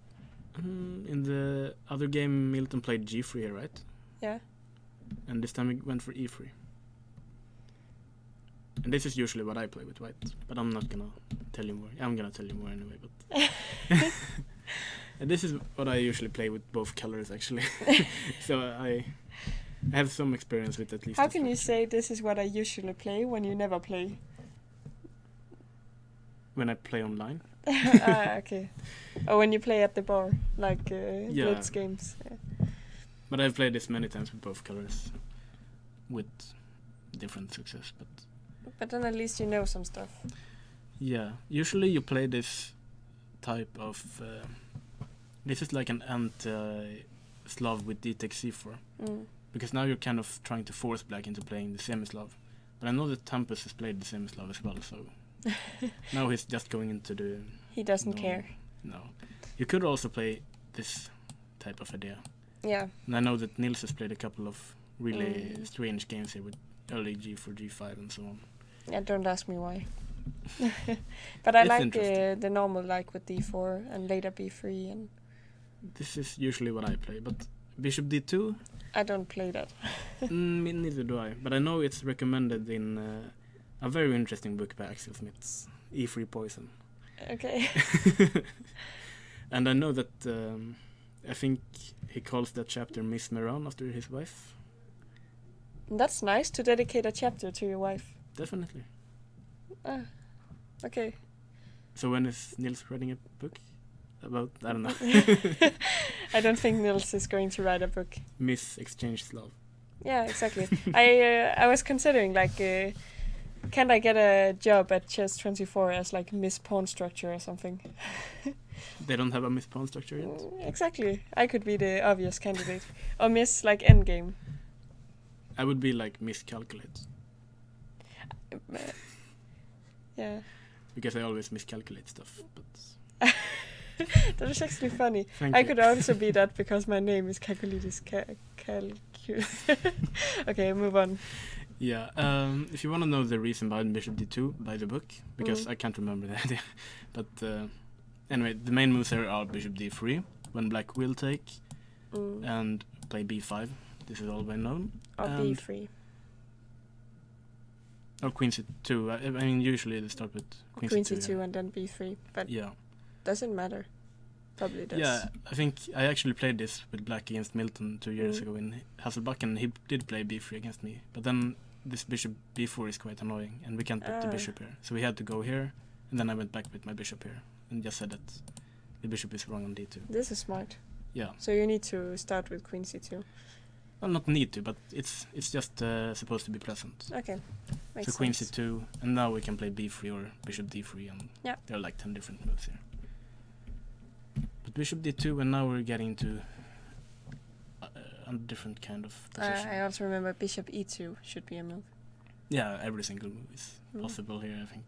In the other game, Milton played g3 here, right? Yeah. And this time we went for e3. And this is usually what I play with white, but I'm not gonna tell you more. I'm gonna tell you more anyway, but... And this is what I usually play with both colors, actually. So I have some experience with at least... How can you say this is what I usually play when you never play? When I play online. Okay. Or when you play at the bar, like Blitz games. Yeah. But I've played this many times with both colors, with different success. But then at least you know some stuff. Yeah, usually you play this type of... this is like an anti-Slav with d takes c4. Because now you're kind of trying to force black into playing the semi-Slav. But I know that Tempest has played the semi-Slav as well, so... Now he's just going into the... He doesn't care. No. You could also play this type of idea. Yeah. And I know that Nils has played a couple of really strange games here with early g4, g5 and so on. Yeah, don't ask me why. But I like the normal, like with d4 and later b3 and... This is usually what I play, but bishop d2... I don't play that. Neither do I, but I know it's recommended in a very interesting book by Axel Smith's E3 Poison. Okay. And I know that I think he calls that chapter Miss Meran after his wife. That's nice to dedicate a chapter to your wife. Definitely. Okay. So when is Nils writing a book? About, I don't know. I don't think Nils is going to write a book. Miss Exchange Slav. Yeah, exactly. I was considering, like, can I get a job at Chess24 as, like, Miss Pawn Structure or something? They don't have a Miss Pawn Structure yet? Exactly. I could be the obvious candidate. Or Miss, like, Endgame. I would be, like, Miscalculate. Yeah. Because I always miscalculate stuff, but... That is actually funny. Thank I you. could also be that because my name is Calculidis Okay, move on. Yeah, if you want to know the reason behind Bishop d2, buy the book, because I can't remember the idea. But anyway, the main moves here are Bishop d3, when black will take, and play b5. This is all well known. Or b3. Or queen c2. I mean, usually they start with queen c2 yeah. and then b3, but yeah. Doesn't matter. Probably does. Yeah, I think I actually played this with black against Milton 2 years ago in Hasselback, and he did play b3 against me. But then this bishop b4 is quite annoying, and we can't put the bishop here. So we had to go here, and then I went back with my bishop here, and just said that the bishop is wrong on d2. This is smart. Yeah. So you need to start with queen c2. Well, not need to, but it's just supposed to be present. Okay. Makes so queen sense. c2, and now we can play b3 or bishop d3, and there are like 10 different moves here. But bishop d2, and now we're getting to a different kind of position. I also remember bishop e2 should be a move. Yeah, every single move is possible here, I think.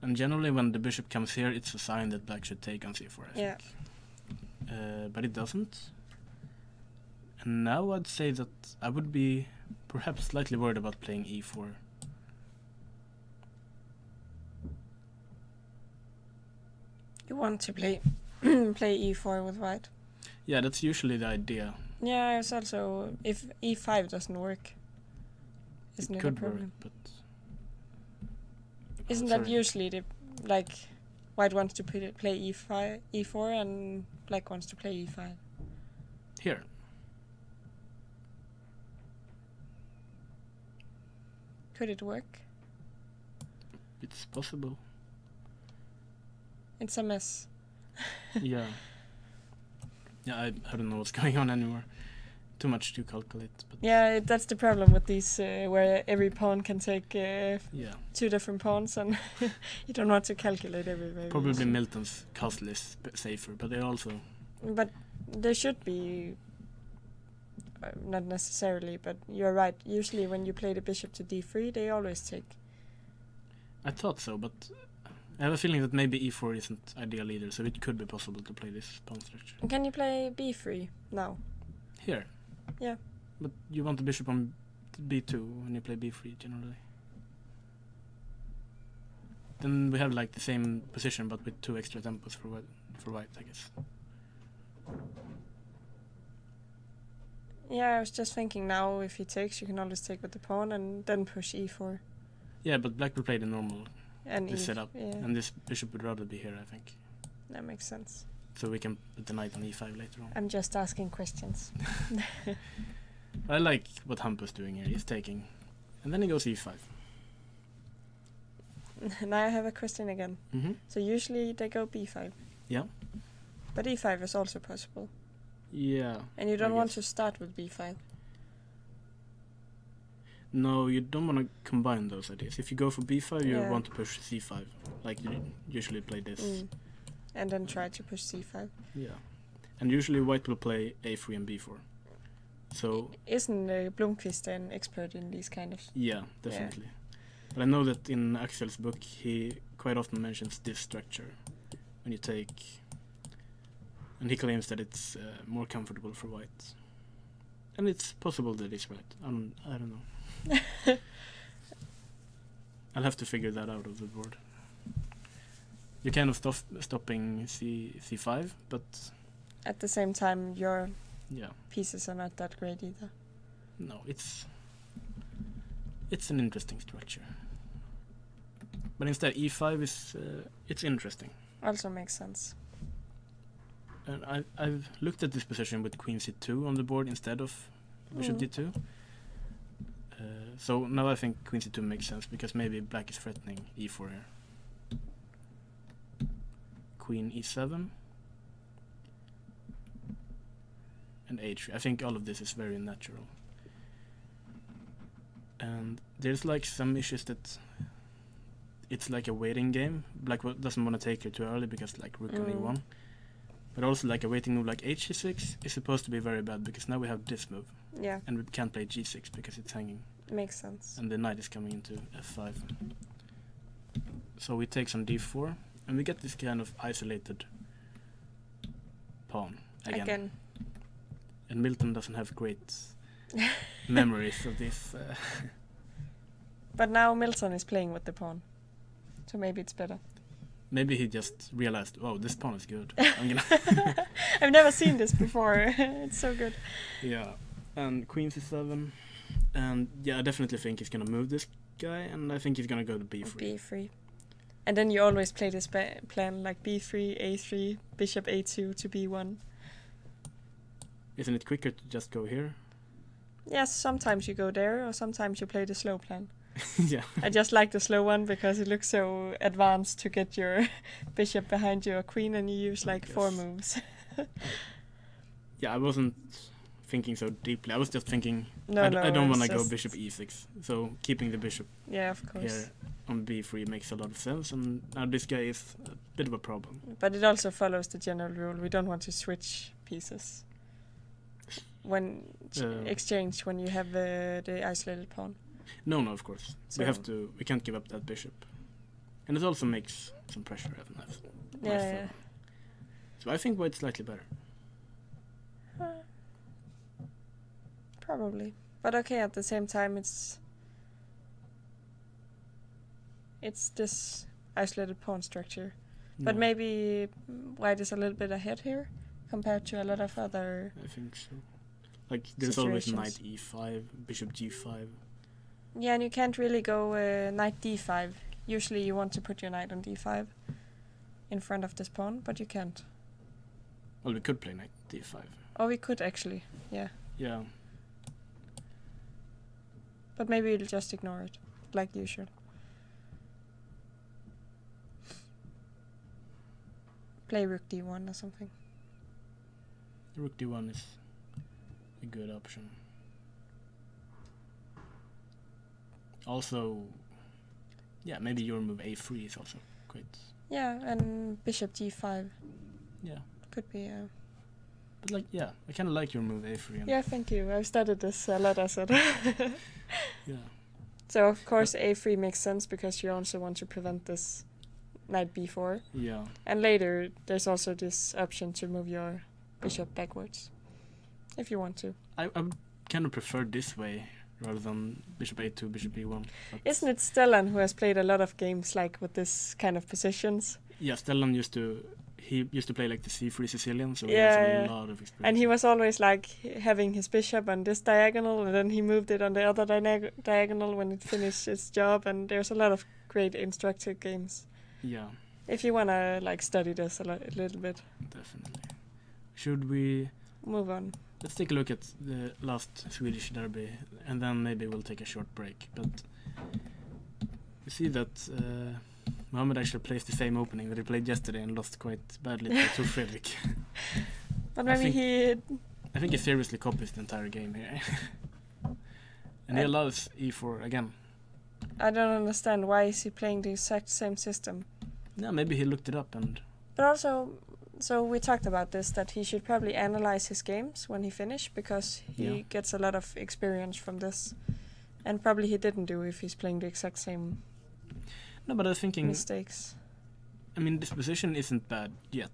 And generally when the bishop comes here, it's a sign that black should take on c4, I think. But it doesn't. And now I'd say that I would be perhaps slightly worried about playing e4. You want to play play e4 with white? Yeah, that's usually the idea. Yeah, it's also if e5 doesn't work, isn't it a could problem? work, but isn't that usually the like white wants to play e4 and black wants to play e5? Here. Could it work? It's possible. It's a mess. Yeah. Yeah, I don't know what's going on anymore. Too much to calculate. But yeah, that's the problem with these, where every pawn can take two different pawns, and you don't want to calculate every variation. Probably Milton's castle is safer, but they also... But there should be... not necessarily, but you're right. Usually when you play the bishop to d3, they always take. I thought so, but I have a feeling that maybe e4 isn't ideal either, so it could be possible to play this pawn structure. Can you play b3 now? Here? Yeah. But you want the bishop on b2 when you play b3 generally. Then we have like the same position but with 2 extra tempos for white, I guess. Yeah, I was just thinking now if he takes, you can always take with the pawn and then push e4. Yeah, but black will play the normal And this setup. Yeah. And this bishop would rather be here, I think. That makes sense. So we can put the knight on e5 later on. I'm just asking questions. I like what Hampus doing here. He's taking. And then he goes e5. Now I have a question again. Mm-hmm. So usually they go b5. Yeah. But e5 is also possible. Yeah. And you don't I want guess. to start with b5. No, you don't want to combine those ideas. If you go for b5, you Yeah. want to push c5. Like you usually play this. And then try to push c5. Yeah. And usually white will play a3 and b4. So Isn't Blomqvist an expert in these kind of... yeah, definitely. But I know that in Axel's book he quite often mentions this structure when you take, and he claims that it's more comfortable for white. And it's possible that he's right. I don't know. I'll have to figure that out of the board. You're kind of stopping c5, but At the same time, your yeah, pieces are not that great either. no, it's an interesting structure. But instead, e5 is it's interesting. Also makes sense. And I've looked at this position with queen c2 on the board instead of bishop d2. So now I think queen c2 makes sense because maybe black is threatening e4 here. Queen e7 and h3. I think all of this is very natural. And there's like some issues that it's like a waiting game. Black doesn't want to take it too early because like rook on e1. But also like a waiting move like h6 is supposed to be very bad because now we have this move. Yeah, And we can't play g6 because it's hanging. makes sense. And the knight is coming into f5. So we take some d4 and we get this kind of isolated pawn again. And Milton doesn't have great memories of this. But now Milton is playing with the pawn. So maybe it's better. Maybe he just realized, oh, this pawn is good. I'm gonna I've never seen this before. It's so good. Yeah, and queen c7. And yeah, I definitely think he's gonna move this guy, and I think he's gonna go to b3. b3. And then you always play this plan like b3, a3, bishop a2 to b1. Isn't it quicker to just go here? Yes, sometimes you go there, or sometimes you play the slow plan. Yeah. I just like the slow one because it looks so advanced to get your bishop behind your queen, and you use like 4 moves. Yeah, I wasn't thinking so deeply. I was just thinking, No, I don't want to it's go just- bishop e6. So keeping the bishop Yeah, of course. here on b3 makes a lot of sense. And now this guy is a bit of a problem. But it also follows the general rule. We don't want to switch pieces when exchange when you have the isolated pawn. No, of course. So- We can't give up that bishop. And it also makes some pressure, Yeah. So I think white's slightly better. Probably. But okay, at the same time it's this isolated pawn structure. But No, maybe white is a little bit ahead here compared to a lot of other... I think so. Like, there's always situations. knight e5, bishop g5. Yeah, and you can't really go knight d5. Usually you want to put your knight on d5 in front of this pawn, but you can't. Well, we could play knight d5. Or we could actually, yeah. Yeah. But maybe we'll just ignore it, like usual. Play rook d1 or something. Rook d1 is a good option. Also, yeah, maybe your move a3 is also great. Yeah, and bishop g5 Yeah. could be... But like, yeah, I kind of like your move a3. And Yeah, thank you. I've studied this a lot, I said. yeah. So, of course, a3 makes sense because you also want to prevent this knight b4. Yeah. And later, there's also this option to move your bishop backwards, if you want to. I would kind of prefer this way rather than bishop a2, bishop b1. But Isn't it Stellan who has played a lot of games like with this kind of positions? yeah, Stellan he used to play like the C3 Sicilian, so he Yeah, has a yeah. lot of experience. And he was always like having his bishop on this diagonal, and then he moved it on the other diagonal when it finished its job. And there's a lot of great instructor games. Yeah, If you wanna like study this a little bit, definitely. Should we move on? let's take a look at the last Swedish derby, and then maybe we'll take a short break. But we see that Mohammed actually plays the same opening that he played yesterday and lost quite badly to Tor Fredrik. But maybe I think he seriously copies the entire game here. And he allows e4 again. I don't understand why is he playing the exact same system. Yeah, maybe he looked it up and... But also, so we talked about this, that he should probably analyze his games when he finished, because he gets a lot of experience from this. And probably he didn't do if he's playing the exact same No, but I was thinking... mistakes. I mean, this position isn't bad yet.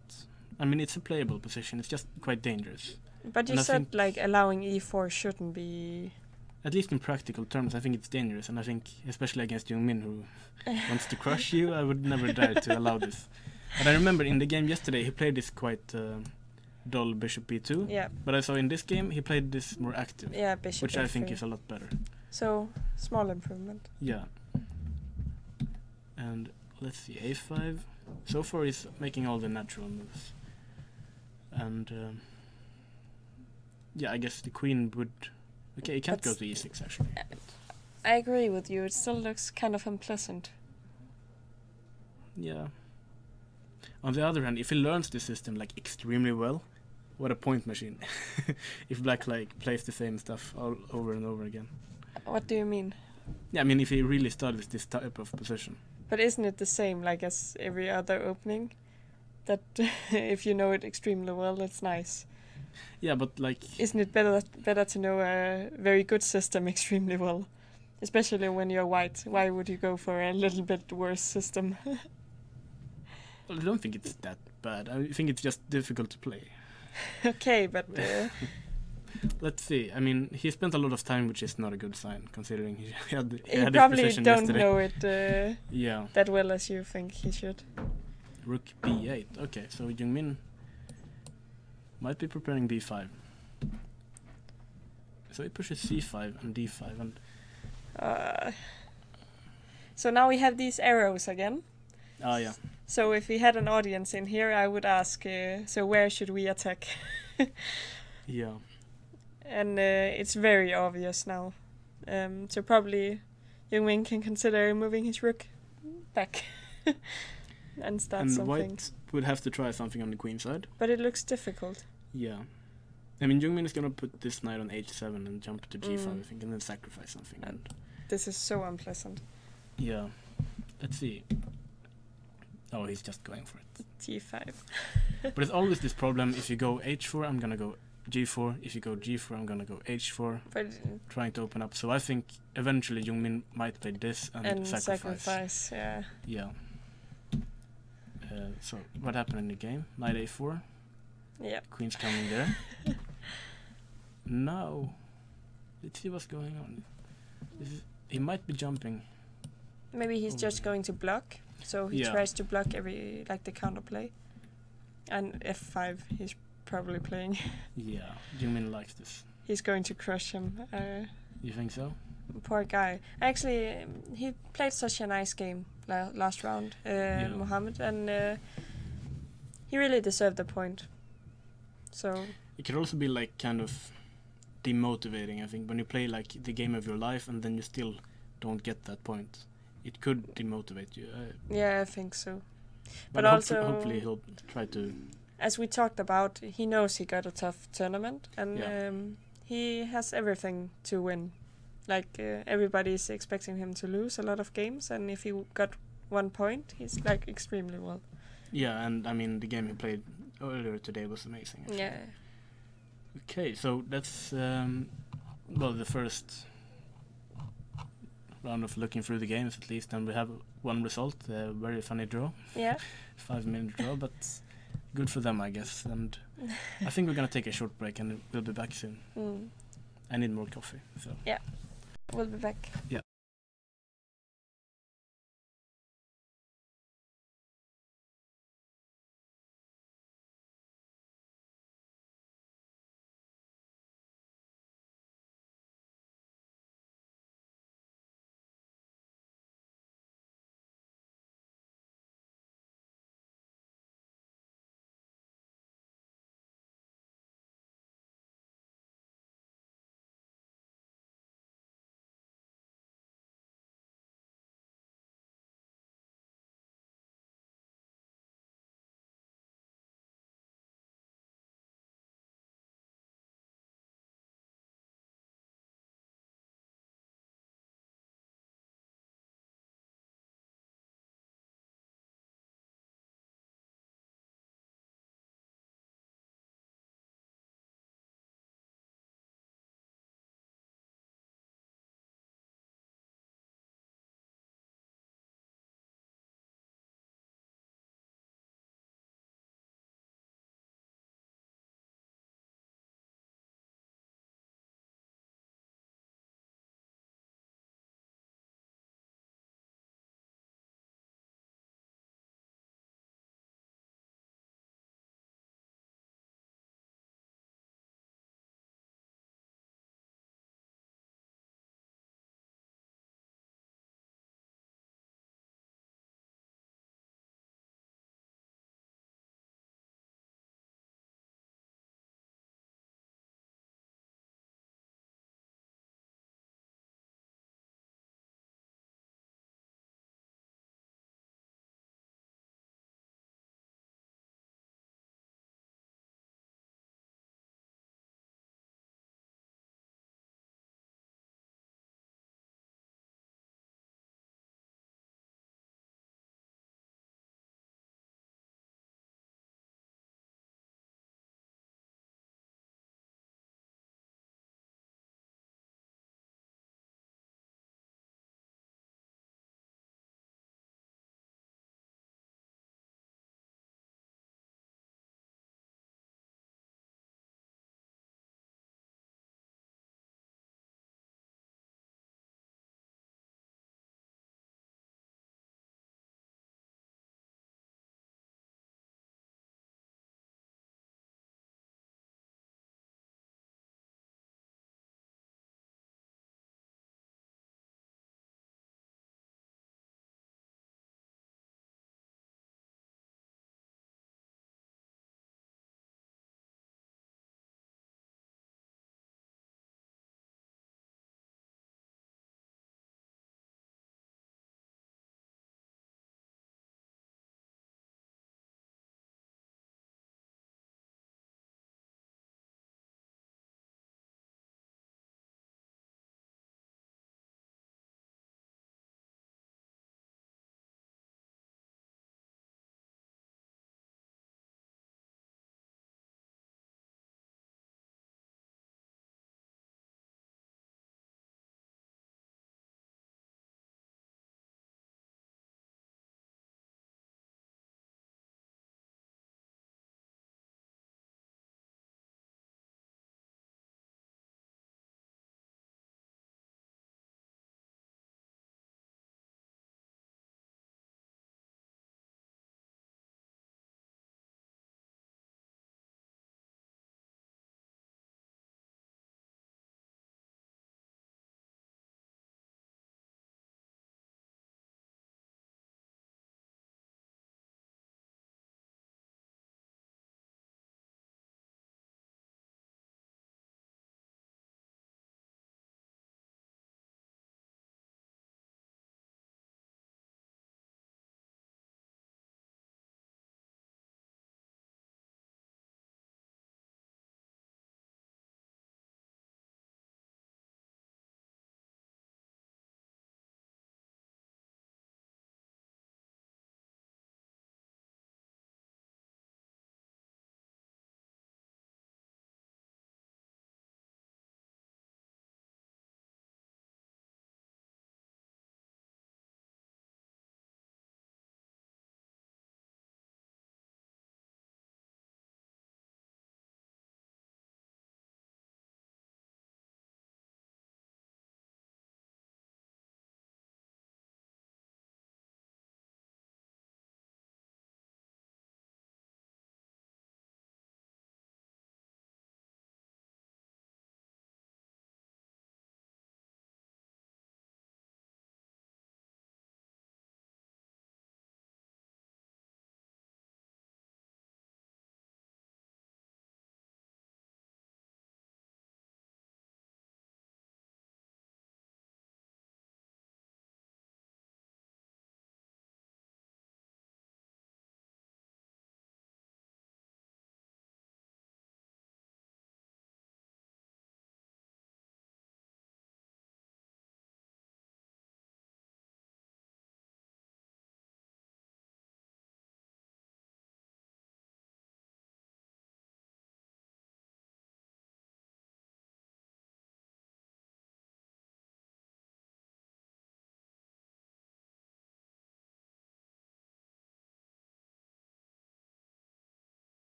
I mean, it's a playable position, it's just quite dangerous. But you said, like, allowing e4 shouldn't be... At least in practical terms, I think it's dangerous, and I think, especially against Jung Min, who wants to crush you, I would never dare to allow this. But I remember in the game yesterday, he played this quite dull bishop b2. Yeah. But I saw in this game, he played this more active. Yeah, bishop which f3. I think is a lot better. So, small improvement. Yeah. And let's see, a5. So far he's making all the natural moves. And yeah, I guess the queen would... Okay, he can't go to e6 actually. I agree with you, it still looks kind of unpleasant. Yeah. On the other hand, if he learns the system like extremely well, what a point machine. If black like plays the same stuff all over and over again. What do you mean? Yeah, I mean if he really studies this type of position. But isn't it the same like as every other opening? That if you know it extremely well, it's nice. Yeah, but like... Isn't it better to know a very good system extremely well? Especially when you're white. Why would you go for a little bit worse system? Well, I don't think it's that bad. I think it's just difficult to play. Okay, but... Let's see. I mean, he spent a lot of time, which is not a good sign, considering he had he his probably position don't yesterday. know it Yeah. that well as you think he should. Rook b8. Okay, so Jung Min might be preparing b5. So he pushes c5 and d5 and... So now we have these arrows again. Oh, yeah. So if we had an audience in here, I would ask, so where should we attack? Yeah. And it's very obvious now. So probably Jung Min can consider moving his rook back and start And something. white would have to try something on the queen side. But it looks difficult. Yeah. I mean, Jung Min is gonna put this knight on h7 and jump to g5, I think, and then sacrifice something. And This is so unpleasant. yeah. Let's see. Oh, he's just going for it. T5. But it's always this problem. If you go h4, I'm gonna go g4. If you go g4, I'm gonna go h4. But Trying to open up. So I think eventually Jung Min might play this and sacrifice. Yeah. Yeah. So what happened in the game? Knight a4. Yeah. Queen's coming there. No. Let's see what's going on. He might be jumping. Maybe he's just going to block. So he tries to block every, like the counterplay. And f5 he's probably playing. Yeah, Jung Min likes this. He's going to crush him. You think so? Poor guy. Actually, he played such a nice game last round, Mohammed, and he really deserved the point. So it could also be like kind of demotivating, I think, when you play like the game of your life and then you still don't get that point. It could demotivate you. Yeah, I think so. But also, hopefully he'll try to... As we talked about, he knows he got a tough tournament, and he has everything to win. Like, everybody's expecting him to lose a lot of games, and if he got 1 point, he's like extremely well. Yeah, and I mean, the game he played earlier today was amazing, actually. Yeah. Okay, so that's, well, the first round of looking through the games, at least, and we have one result, a very funny draw. Yeah. 5-minute draw, but good for them, I guess. And I think we're gonna take a short break, and we'll be back soon. I need more coffee, so... Yeah, we'll be back. Yeah.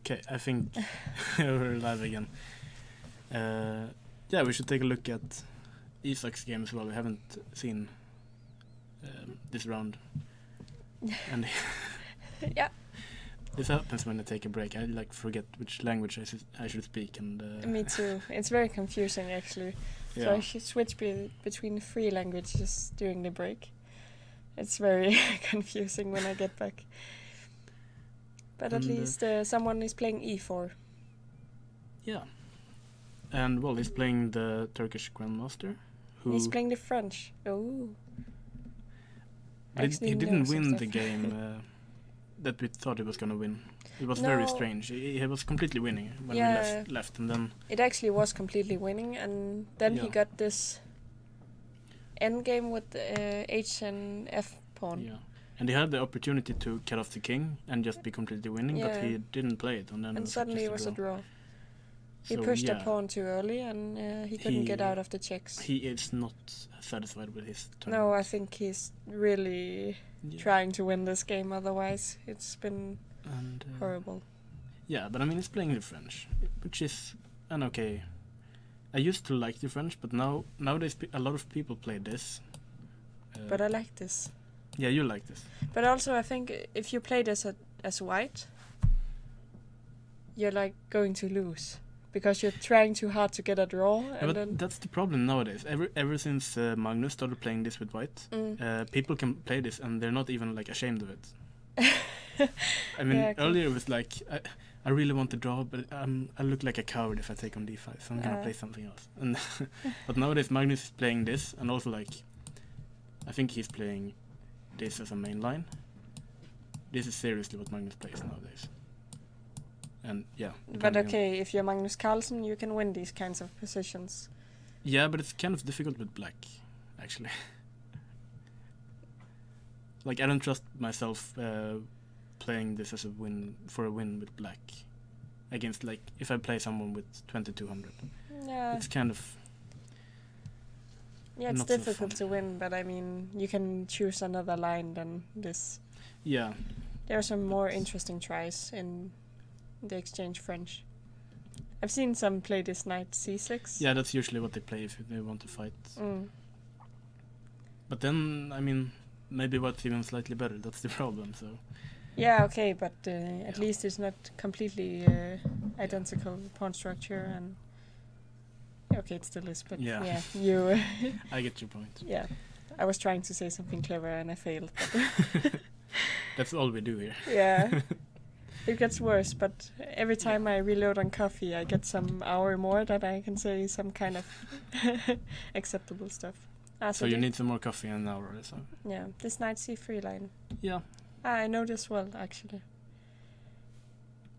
Okay, I think we're live again. Yeah, we should take a look at Isaac's game as well. We haven't seen this round. And yeah. This happens when I take a break. I forget which language I should speak. And Me too. It's very confusing actually. Yeah. So I should switch between 3 languages during the break. It's very confusing when I get back. But at least someone is playing e4. Yeah. And well, he's playing the Turkish Grandmaster. He's playing the French. Oh. But he didn't win the game that we thought he was going to win. It was very strange. He was completely winning when we left, and then... It actually was completely winning, and then he got this endgame with H and F pawn. Yeah. And he had the opportunity to cut off the king and just be completely winning, but he didn't play it. And suddenly it was a draw. He pushed the pawn too early, and he couldn't get out of the checks. He is not satisfied with his turn. No, I think he's really trying to win this game, otherwise it's been horrible. Yeah, but I mean, he's playing the French, which is an okay... I used to like the French, but nowadays a lot of people play this. But I like this. Yeah, you like this. But also I think if you play this as white, you're going to lose. Because you're trying too hard to get a draw. And but that's the problem nowadays. Ever since Magnus started playing this with white, people can play this and they're not even ashamed of it. I mean, earlier it was I really want to draw, but I look like a coward if I take on d5, so I'm gonna play something else. And but nowadays Magnus is playing this, and also I think he's playing this as a main line. This is seriously what Magnus plays nowadays. And yeah. But okay, if you're Magnus Carlsen, you can win these kinds of positions. Yeah, but it's kind of difficult with black, actually. I don't trust myself playing this as a win with black against if I play someone with 2200. Yeah. It's kind of. Yeah, it's difficult to win, but I mean, you can choose another line than this. Yeah. There are some more interesting tries in the exchange French. I've seen some play this knight c6. Yeah, that's usually what they play if they want to fight. But then, I mean, maybe what's even slightly better, that's the problem, so... Yeah, okay, but at least it's not completely identical pawn structure, and... Okay, it still is, but yeah you... I get your point. Yeah, I was trying to say something clever and I failed. That's all we do here. Yeah. It gets worse, but every time I reload on coffee, I get some hour more that I can say some kind of acceptable stuff. So you need some more coffee in an hour or so. Yeah, this knight c3 line. Yeah. I know this well, actually.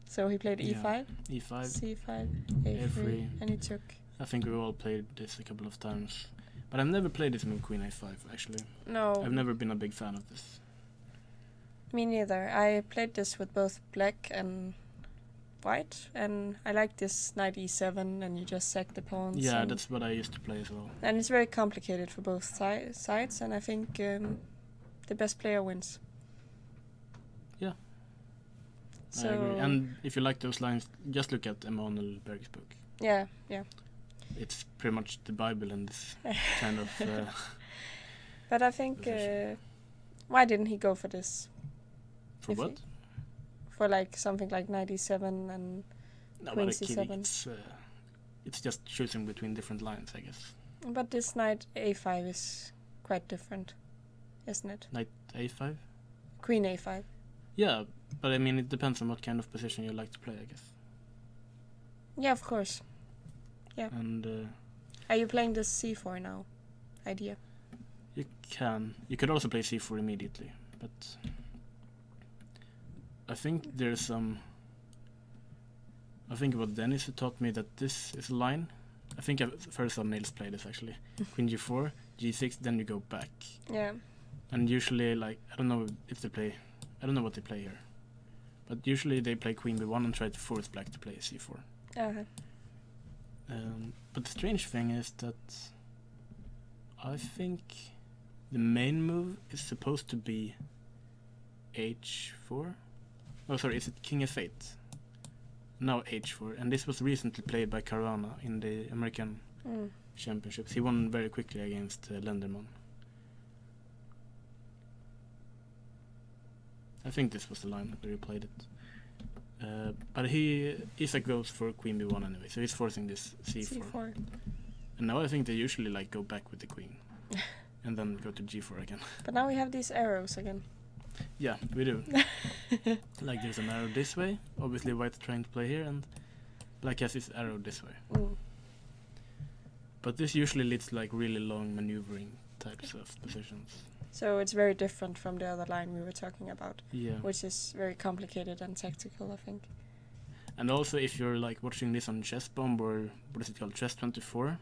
So he played e5, e5, c5, a3, and he took. I think we all played this a couple of times. But I've never played this move, queen a5, actually. No. I've never been a big fan of this. Me neither. I played this with both black and white, and I like this knight e7, and you just sack the pawns. Yeah, that's what I used to play as well. And it's very complicated for both sides, and I think the best player wins. Yeah, so I agree. And if you like those lines, just look at Emanuel Berg's book. Yeah. It's pretty much the Bible in this kind of... But I think... why didn't he go for this? For what? For something like knight e7 and queen c7. It's just choosing between different lines, I guess. But this knight a5 is quite different, isn't it? Knight a5? Queen a5. Yeah, but I mean, it depends on what kind of position you like to play, I guess. Yeah, of course. Yeah. And are you playing this c4 now? Idea. You can. You could also play c4 immediately, but I think there's some... I think about Dennis who taught me that this is a line. I think I first saw Nils play this, actually. Queen g4, g6, then you go back. Yeah. And usually, I don't know if they play... I don't know what they play here. But usually they play queen b1 and try to force black to play c4. Uh-huh. But the strange thing is that I think the main move is supposed to be h4. Oh, sorry, is it king f8? Now h4, and this was recently played by Caruana in the American championships. He won very quickly against Lenderman. I think this was the line that he played it. But Isak goes for queen b1 anyway, so he's forcing this c4. And now I think they usually like go back with the queen and then go to g4 again. But now we have these arrows again. Yeah, we do. Like there's an arrow this way, obviously white's trying to play here, and black has his arrow this way. But this usually leads to like really long maneuvering types of positions. So it's very different from the other line we were talking about. Yeah. Which is very complicated and tactical, I think. And also if you're like watching this on Chess Bomb or what is it called, Chess 24,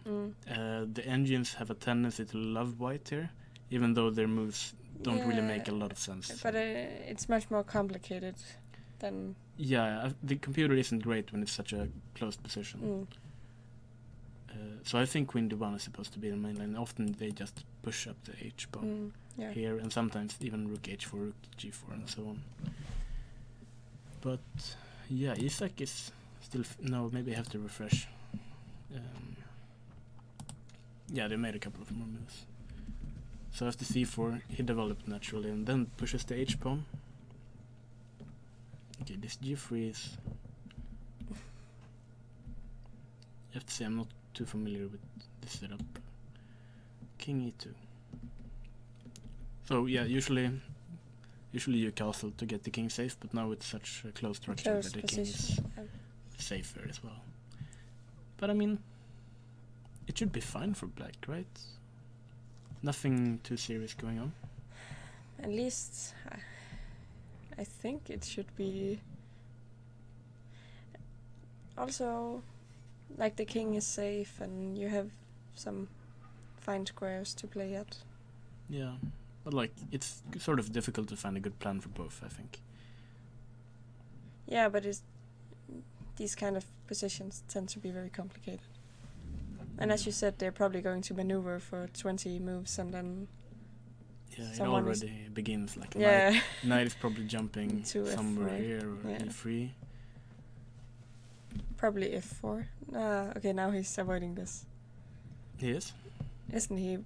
the engines have a tendency to love white here, even though their moves don't really make a lot of sense. But it's much more complicated than... Yeah, the computer isn't great when it's such a closed position. So I think queen d1 is supposed to be the main line. Often they just push up the h-pawn here, and sometimes even rook h4, rook g4, and so on. But yeah, Isak is still... no, maybe I have to refresh. Yeah, they made a couple of more moves. So after c4, he developed naturally and then pushes the h-pawn. Okay, this g3 is... I have to say I'm not too familiar with this setup. King e2. So yeah, usually you castle to get the king safe, but now it's such a close structure that the king is safer as well. But I mean, it should be fine for black, right? Nothing too serious going on. At least I think it should be. Also, like the king is safe and you have some fine squares to play at. Yeah, but like it's sort of difficult to find a good plan for both, I think. Yeah, but these kind of positions tend to be very complicated. And as you said, they're probably going to maneuver for 20 moves and then... Yeah, it already begins like knight is probably jumping to somewhere F4. here or e3. Probably f4. Okay, now he's avoiding this. He is? Isn't he?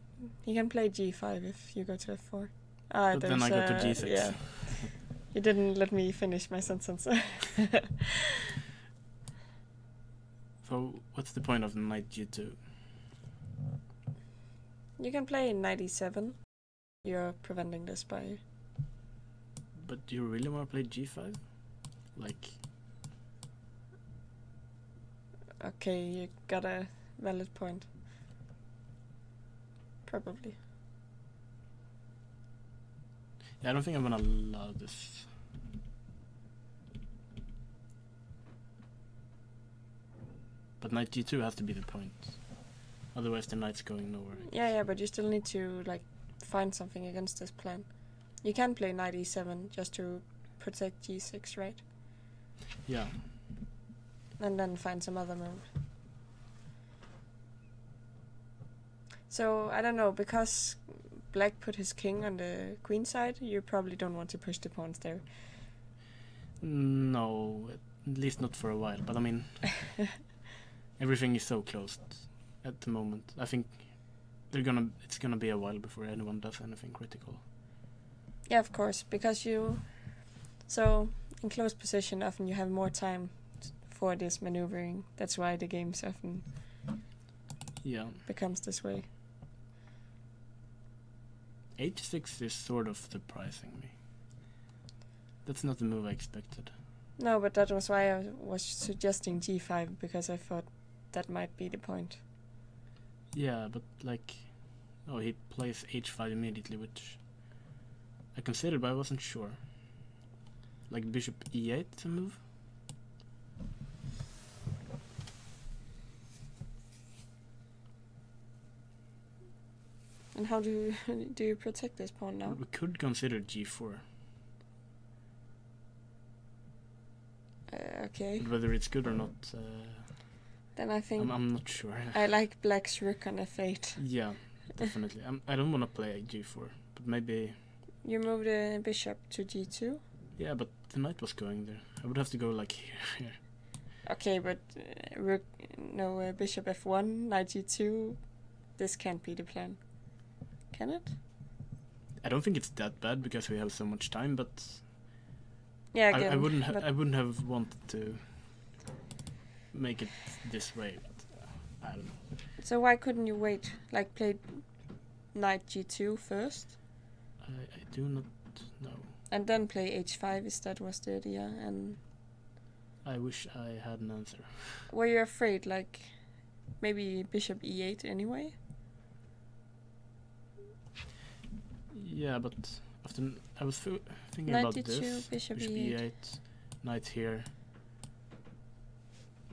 He can play g5 if you go to f4. But then I go to g6. Yeah. You didn't let me finish my sentence. So, what's the point of knight g2? You can play knight e7. You're preventing this by... But do you really want to play g5? Like... Okay, you got a valid point. Probably. Yeah, I don't think I'm gonna allow this. But knight g2 has to be the point. Otherwise the knight's going nowhere. Yeah, but you still need to like find something against this plan. You can play knight e7 just to protect g6, right? Yeah. And then find some other move. So, I don't know, because black put his king on the queen side, you probably don't want to push the pawns there. No, at least not for a while, but I mean... everything is so closed at the moment. I think it's gonna be a while before anyone does anything critical. Yeah, of course, because so in close position often you have more time for this maneuvering. That's why the games often becomes this way. h6 is sort of surprising me. That's not the move I expected. No, but that was why I was suggesting g5, because I thought that might be the point. Yeah, but like... oh, he plays h5 immediately, which I considered, but I wasn't sure. Like bishop e8 to move? And how do you protect this pawn now? We could consider g4. Okay. But whether it's good or not... then I think... I'm not sure. I like black's rook on f8. Yeah, definitely. I don't want to play g4, but maybe... You move the bishop to g2? Yeah, but the knight was going there. I would have to go like here. Okay, but rook, no, bishop f1, knight g2. This can't be the plan, can it? I don't think it's that bad because we have so much time, but Yeah, again, I wouldn't have wanted to make it this way. But, I don't know. So why couldn't you wait? Like play knight g2 first, I do not know. and then play h5 if that was the idea. And I wish I had an answer. were you afraid, like maybe bishop e8 anyway? Yeah, but often I was thinking Knight about d2, this. bishop e8, e8. knight here.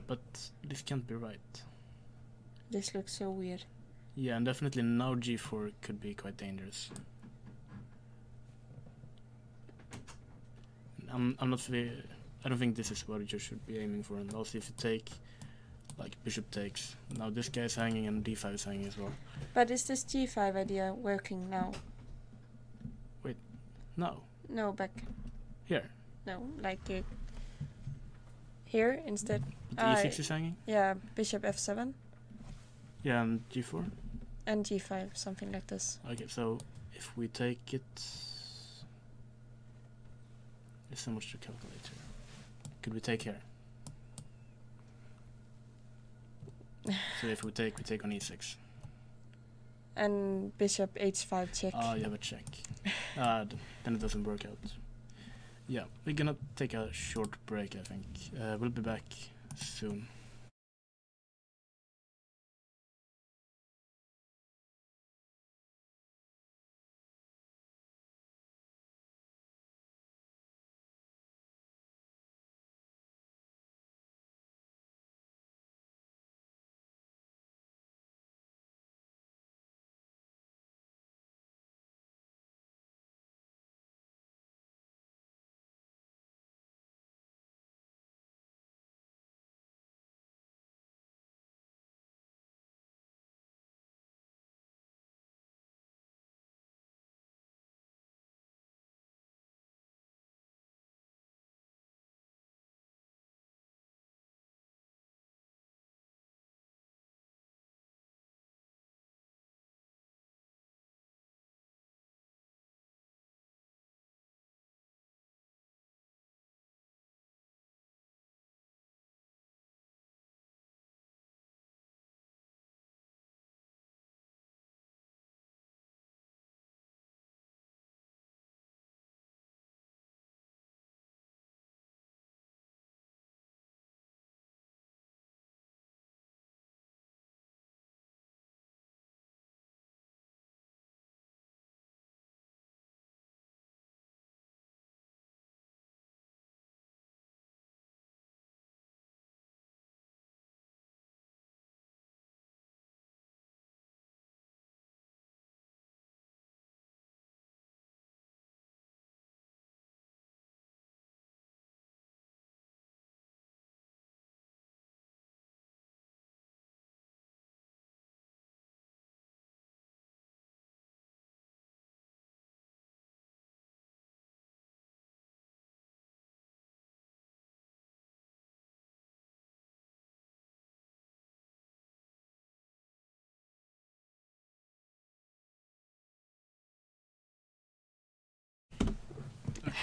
But this can't be right. This looks so weird. Yeah, and definitely now g4 could be quite dangerous. I'm not I don't think this is what you should be aiming for. And also if you take, like bishop takes, now this guy is hanging and d5 is hanging as well. But is this g5 idea working now? No, No, back. here. No, like here instead. But e6 is hanging. Yeah, bishop f7 Yeah, and g4. and g5, something like this. Okay, so if we take it, there's so much to calculate here. Could we take here? So if we take on e6. And bishop h5 check. You have a check. Then it doesn't work out. Yeah, we're gonna take a short break, I think. We'll be back soon.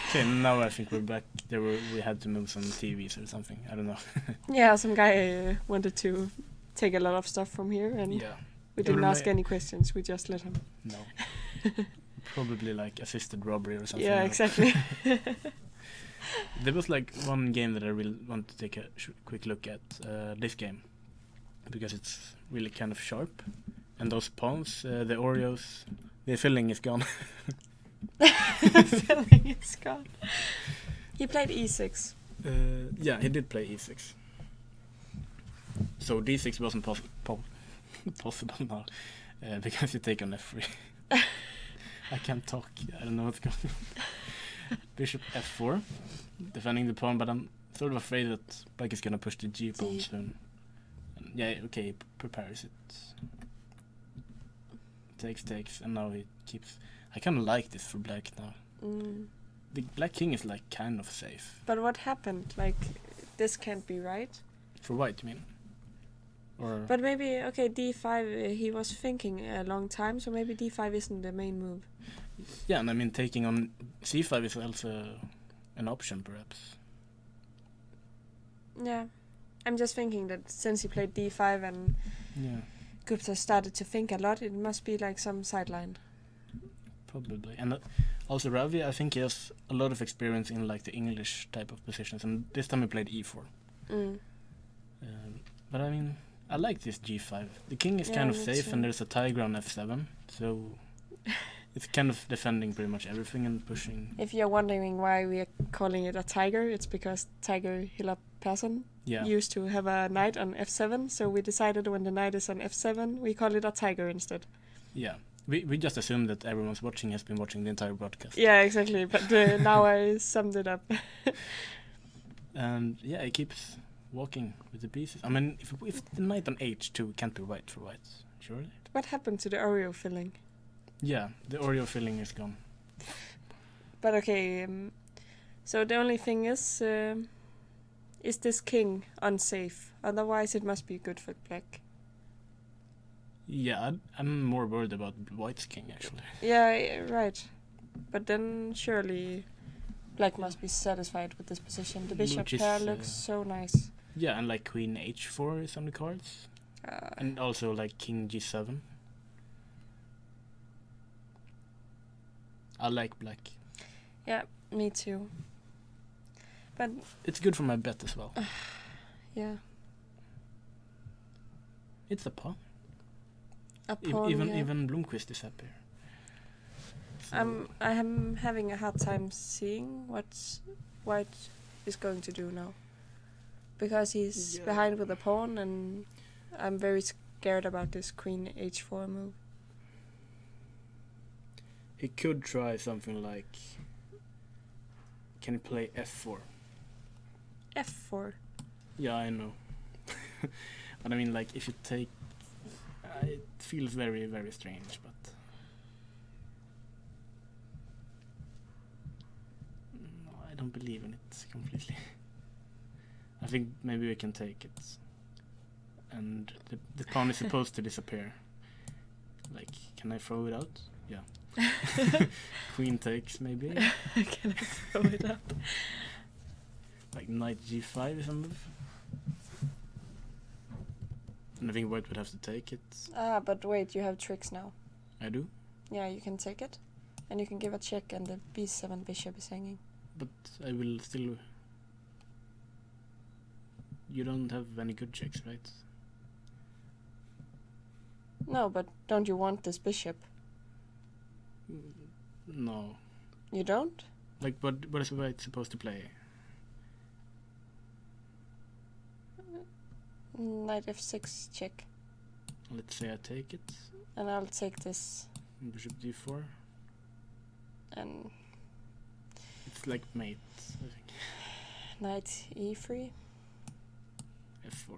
Okay, now I think we're back. We had to move some TVs or something. I don't know. Yeah, some guy wanted to take a lot of stuff from here, and Yeah. we didn't ask any questions. We just let him. No. Probably like assisted robbery or something. Yeah, exactly. There was like one game that I really want to take a quick look at. This game, because it's really kind of sharp, and those pawns, the Oreos, the filling is gone. Filling is gone. He played e6. Yeah, he did play e6. So d6 wasn't possible now, because you take on f3. I can't talk. I don't know what's going on. Bishop f4, defending the pawn, but I'm sort of afraid that Black is gonna push the g pawn soon. And yeah, okay, he prepares it. Takes, and now he keeps. I kind of like this for Black now. The Black king is like kind of safe. But what happened? Like, this can't be right. For white, you mean? Or But maybe, okay, d5, he was thinking a long time, so maybe d5 isn't the main move. yeah, and I mean taking on c5 is also an option, perhaps. Yeah. I'm just thinking that since he played d5 and Yeah, Gupta started to think a lot, it must be like some sideline. probably. And also Ravi, I think he has a lot of experience in like the English type of positions, and this time he played e4. Mm. But I mean, I like this g5. The king is Yeah, kind of me safe, too. and there's a tiger on f7, so it's kind of defending pretty much everything and pushing. If you're wondering why we are calling it a tiger, it's because Tiger Hilla Persson Yeah, used to have a knight on f7, so we decided when the knight is on f7, we call it a tiger instead. yeah. We just assumed that everyone's watching has been watching the entire broadcast. Yeah, exactly, but now I summed it up. And yeah, he keeps walking with the pieces. I mean, if the knight on h2 can't be white for whites, surely? What happened to the Oreo filling? Yeah, the Oreo filling is gone. But okay, so the only thing is this king unsafe? Otherwise it must be good for black. Yeah, I'm more worried about white's king, actually. Yeah, right. But then surely black must be satisfied with this position. The bishop Which is, pair looks so nice. Yeah, and like queen h4 is on the cards. And also like king g7. I like black. Yeah, me too. But It's good for my bet as well. yeah, It's a pawn. a pawn. Yeah. Even Blomqvist is happy. So, I am having a hard time seeing what white is going to do now, because he's Yeah. behind with a pawn, and I'm very scared about this queen h4 move. he could try something like, can he play f4? f4. Yeah, I know. But I mean, like, if you take... it feels very, very strange, but... No, I don't believe in it completely. I think maybe we can take it. And the pawn is supposed to disappear. Like, can I throw it out? Yeah. Queen takes, maybe. Can I throw it up? Like knight g5 is a move. And I think white would have to take it. But wait, you have tricks now. I do. Yeah, you can take it, and you can give a check, and the b7 bishop is hanging. But I will still... You don't have any good checks, right? No, but don't you want this bishop? No. You don't? Like, what is white supposed to play? Knight f6 check. Let's say I take it. And I'll take this, Bishop d4. and It's like mate, I think. knight e3. f4.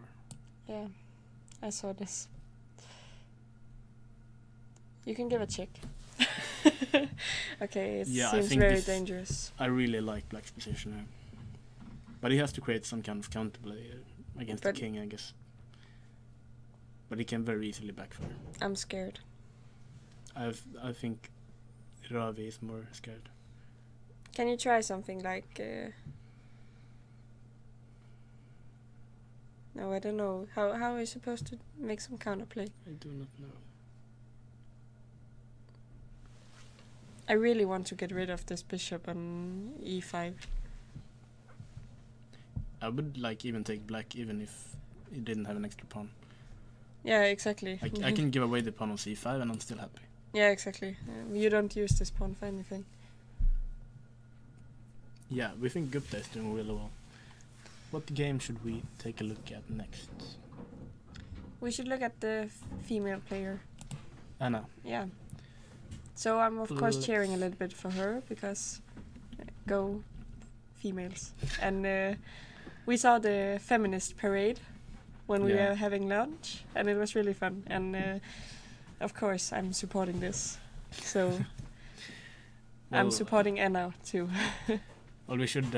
Yeah, I saw this. You can give a check. Okay, it Yeah, I seems think very this- dangerous. I really like black's position here. But he has to create some kind of counterplay against But- the king, I guess. But he can very easily backfire. I'm scared. I think Ravi is more scared. Can you try something like... No, I don't know. How are you supposed to make some counterplay? I do not know. I really want to get rid of this bishop on e5. I would like even take black even if he didn't have an extra pawn. Yeah, exactly. I can give away the pawn on c5 and I'm still happy. Yeah, exactly. You don't use this pawn for anything. Yeah, we think Gupta is doing really well. What game should we take a look at next? We should look at the female player. Anna. Yeah. So I'm of course Let's- cheering a little bit for her because go females. And we saw the feminist parade when we Yeah. were having lunch, and it was really fun. And of course I'm supporting this. So Well, I'm supporting Anna too. Well, we should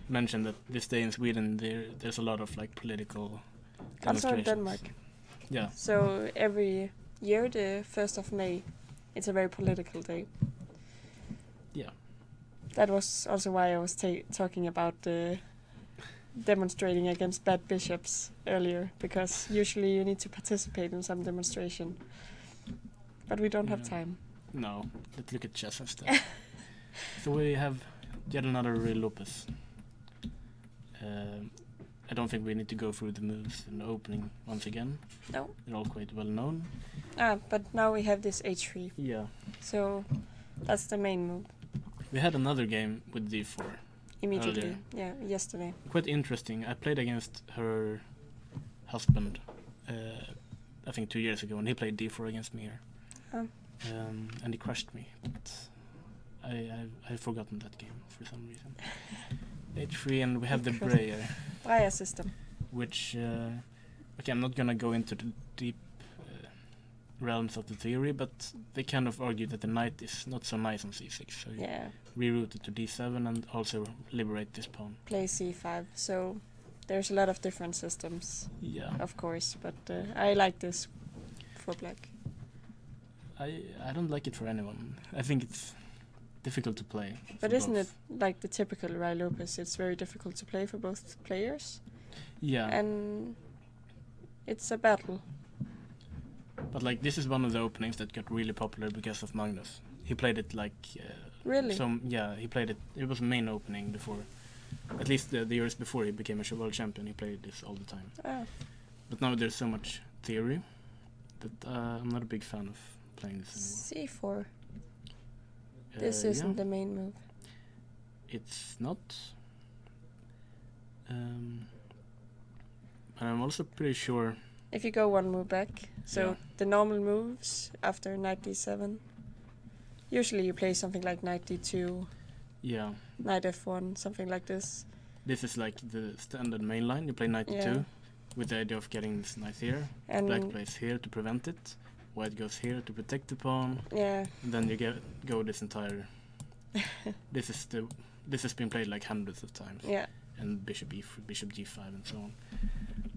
mention that this day in Sweden there's a lot of like political Also in demonstrations. Denmark. Yeah. So every year, the 1st of May, it's a very political day. Yeah. That was also why I was talking about demonstrating against bad bishops earlier, because usually you need to participate in some demonstration. But we don't have time. No, let's look at chess instead. So we have yet another real opus. I don't think we need to go through the moves in the opening once again. No. They're all quite well known. But now we have this h3. Yeah. So that's the main move. We had another game with d4. Immediately. Earlier. Yeah, yesterday. Quite interesting. I played against her husband, I think 2 years ago, and he played d4 against me here. And he crushed me. But I've forgotten that game for some reason. h3, and we have the Breyer system. Which, okay, I'm not gonna go into the deep realms of the theory, but they kind of argue that the knight is not so nice on c6, so you reroute it to d7 and also liberate this pawn. Play c5, so there's a lot of different systems, of course, but I like this for black. I don't like it for anyone. I think it's difficult to play. But isn't it like the typical Rai Lopez? It's very difficult to play for both players. Yeah. And it's a battle. But like this is one of the openings that got really popular because of Magnus. He played it like really. He played it. It was a main opening before, at least the years before he became a world champion. He played this all the time. Oh. But now there's so much theory that I'm not a big fan of playing this c4. anymore. This isn't the main move. It's not. But I'm also pretty sure. If you go one move back, so the normal moves after knight d7, usually you play something like knight d2, knight f1, something like this. This is like the standard main line. You play knight d2 with the idea of getting this knight here. And black plays here to prevent it. White goes here to protect the pawn. Yeah. And then you go this entire. This has been played like hundreds of times. Yeah. And bishop e3, bishop g5, and so on.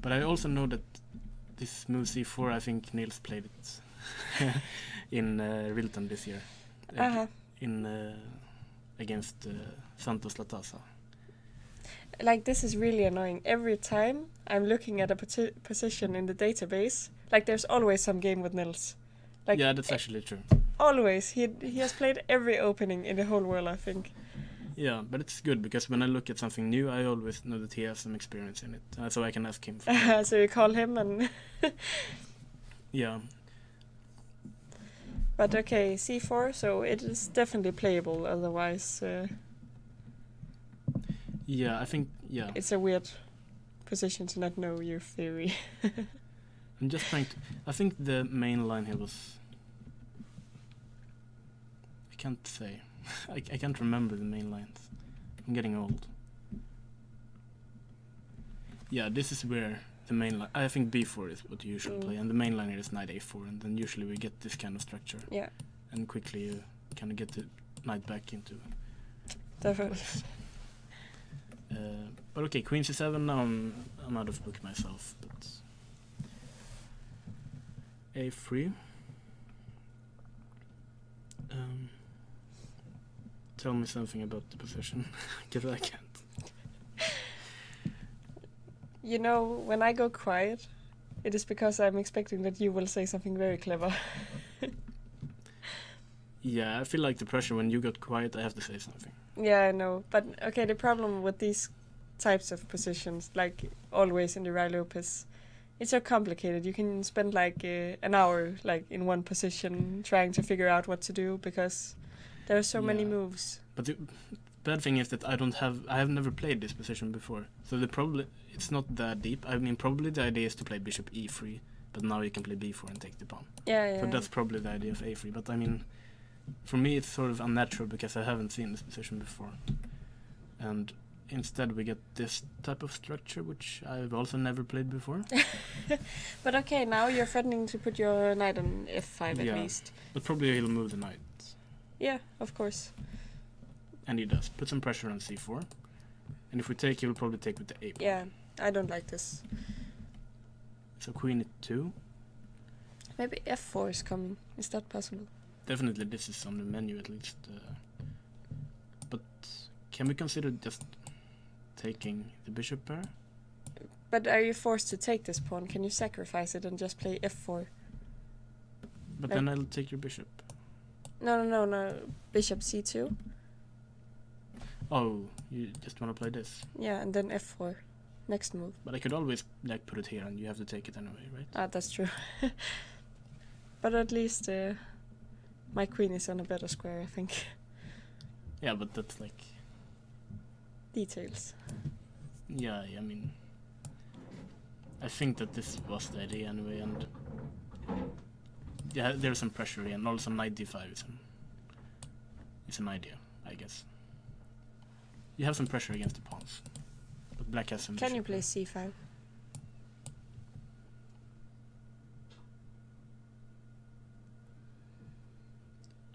But I also know that this move c4, I think Niels played it in Rilton this year. Against Santos Latasa. Like, this is really annoying. Every time I'm looking at a position in the database, like, there's always some game with Niels. Like, yeah, that's actually true. Always. He has played every opening in the whole world, I think. Yeah, but it's good, because when I look at something new, I always know that he has some experience in it. So I can ask him for so you call him and... Yeah. But okay, c4, so it is definitely playable, otherwise... Yeah, I think, it's a weird position to not know your theory. I'm just trying to... I think the main line here was... I can't say. I can't remember the main lines. I'm getting old. Yeah, this is where the main line... I think b4 is what you usually play, and the main line here is knight a4, and then usually we get this kind of structure. Yeah. And quickly you kind of get the knight back into... Definitely. But okay, queen c7, now I'm out of book myself, but... a3. Tell me something about the position, because I can't. You know, when I go quiet, it is because I'm expecting that you will say something very clever. Yeah, I feel like the pressure when you got quiet, I have to say something. Yeah, I know. But, okay, the problem with these types of positions, like always in the Rai Lopez, it's so complicated. You can spend like an hour like in one position trying to figure out what to do, because there are so many moves. But the bad thing is that I have never played this position before. So it's not that deep. I mean, probably the idea is to play bishop e3, but now you can play b4 and take the pawn. Yeah. So that's probably the idea of a3. But I mean, for me it's sort of unnatural because I haven't seen this position before. And instead we get this type of structure, which I've also never played before. But okay, now you're threatening to put your knight on f5 at least. But probably he'll move the knight. Yeah, of course. And he does. Put some pressure on c4. And if we take, he will probably take with the a pawn. Yeah, I don't like this. So queen e2. Maybe f4 is coming. Is that possible? Definitely this is on the menu at least. But can we consider just taking the bishop pair? But are you forced to take this pawn? Can you sacrifice it and just play f4? But Like- then I'll take your bishop. No. Bishop c2. Oh, you just want to play this? Yeah, and then f4. Next move. But I could always like put it here and you have to take it anyway, right? Ah, that's true. But at least my queen is on a better square, I think. Yeah, but that's like... Details. Yeah, I mean... I think that this was the idea anyway, and... Yeah, there's some pressure here, and also knight d5 is an idea, I guess. You have some pressure against the pawns, but black has some... Can you play c5?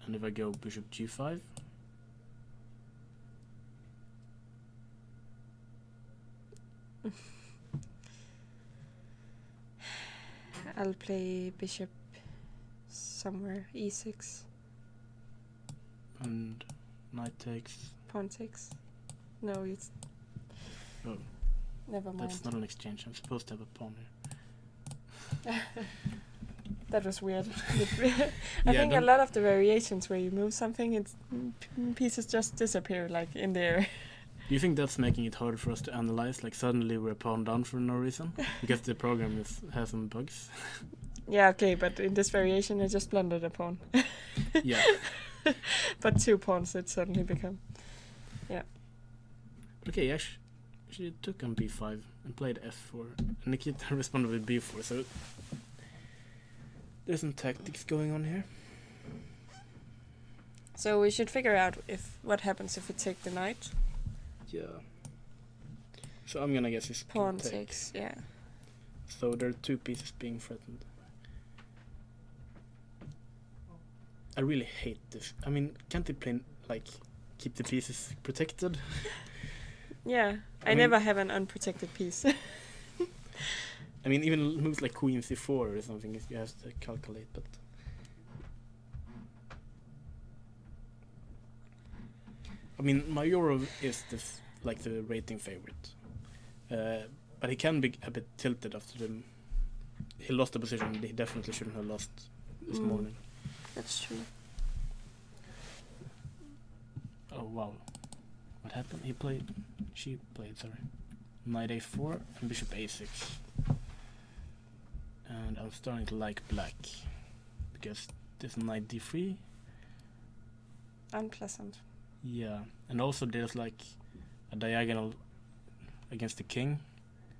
And if I go bishop g5... I'll play bishop somewhere, e6, and knight takes... pawn takes. No, it's... Oh, Never mind. that's not an exchange, I'm supposed to have a pawn here. That was weird. I Yeah, think a don't- lot of the variations where you move something, it's pieces just disappear like in the air. Do you think that's making it harder for us to analyze? Like suddenly we're a pawn down for no reason? Because the program has some bugs? Yeah, okay, but in this variation I just blundered a pawn. Yeah. But 2 pawns it suddenly become. Okay, actually took on b5 and played f4. Nikita responded with b4, so there's some tactics going on here. So we should figure out what happens if we take the knight. Yeah. So I'm gonna guess it's Pawn take. takes, yeah. So there are 2 pieces being threatened. I really hate this. I mean, can't they play, like, keep the pieces protected? Yeah, I mean- never have an unprotected piece. I mean, even moves like queen c4 or something, you have to calculate, but... I mean, Majorov is like the rating favorite. But he can be a bit tilted after he lost the position he definitely shouldn't have lost this morning. That's true. Oh wow. What happened? She played, sorry. Knight a4 and bishop a6. And I'm starting to like black. Because this knight d3. Unpleasant. Yeah. And also there's like a diagonal against the king,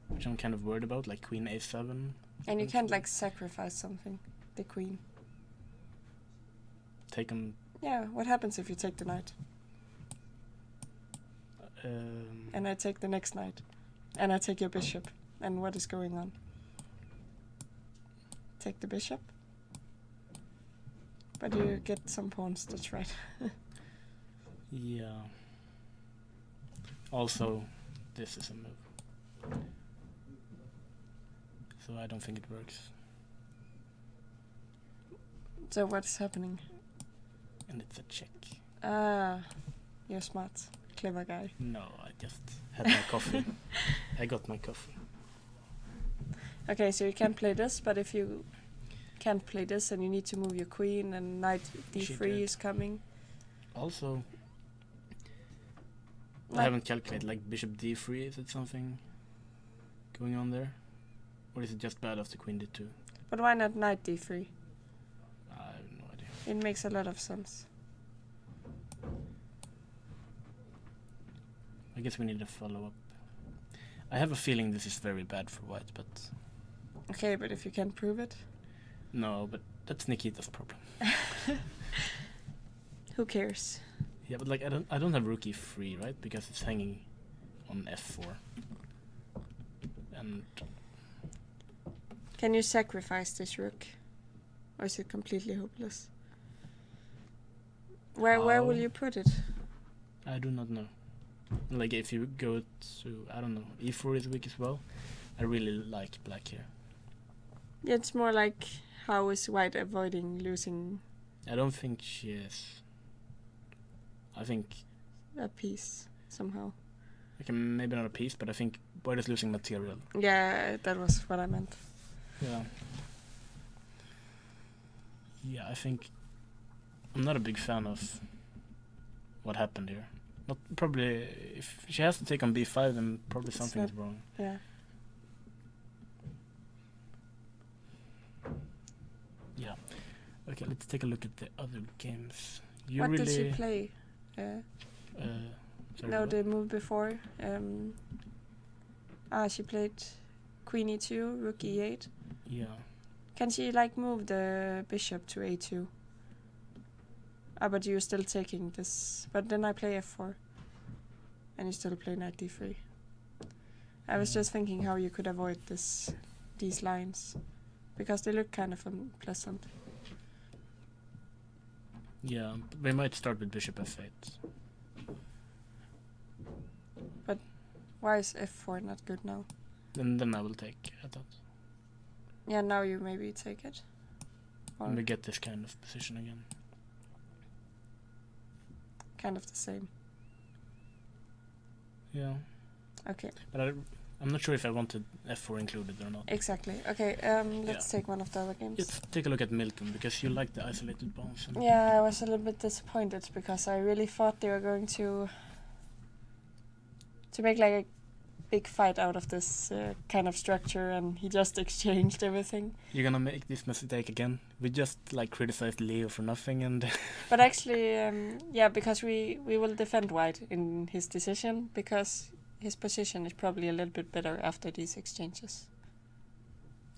which I'm kind of worried about, like queen a7. And you can't like sacrifice something, the queen. Take on... Yeah, what happens if you take the knight? And I take the next knight. And I take your bishop. And what is going on? Take the bishop. But you get some pawns, that's right. Yeah. Also, this is a move. So I don't think it works. So what's happening? And it's a check. Ah, you're smart. Clever guy. No, I just had my coffee. I got my coffee. Okay, so you can play this, but if you can't play this and you need to move your queen and knight She d3 did. is coming. Also, I Like- haven't calculated, like bishop d3, is it something going on there? Or is it just bad after queen d2? But why not knight d3? I have no idea. It makes a lot of sense. I guess we need to follow up. I have a feeling this is very bad for white, but Okay, but if you can't prove it, no, but that's Nikita's problem. who cares? Yeah, but like I don't have rook e3, right? Because it's hanging on f4. And Can you sacrifice this rook? Or is it completely hopeless? Where will Oh. you put it? I do not know. Like if you go to, I don't know, e4 is weak as well. I really like black here. Yeah, it's more like how is white avoiding losing I don't think she is. I think a piece somehow. okay, maybe not a piece, but I think white is losing material. Yeah, that was what I meant. Yeah. Yeah, I think I'm not a big fan of what happened here. Not probably if she has to take on b5, then probably something is wrong. Yeah. Yeah. Okay, let's take a look at the other games. You What really did she play? sorry, No, what? the move before. She played queen e2, rook e8. Yeah. Can she like move the bishop to a2? But you're still taking this. But then I play f4. And you still play knight d3. I was just thinking how you could avoid these lines. Because they look kind of unpleasant. Yeah, we might start with bishop f8. But why is f4 not good now? And then I will take at that. Yeah, now you maybe take it. And we get this kind of position again. Kind of the same. Yeah. Okay. But I'm not sure if I wanted f4 included or not. Exactly. Okay, let's take one of the other games. Let's take a look at Milton, because you like the isolated pawns. Yeah, I was a little bit disappointed because I really thought they were going to make like a big fight out of this kind of structure, and he just exchanged everything. You're gonna make this mistake again? We just like criticized Leo for nothing, and But actually, yeah, because we will defend white in his decision, because his position is probably a little bit better after these exchanges.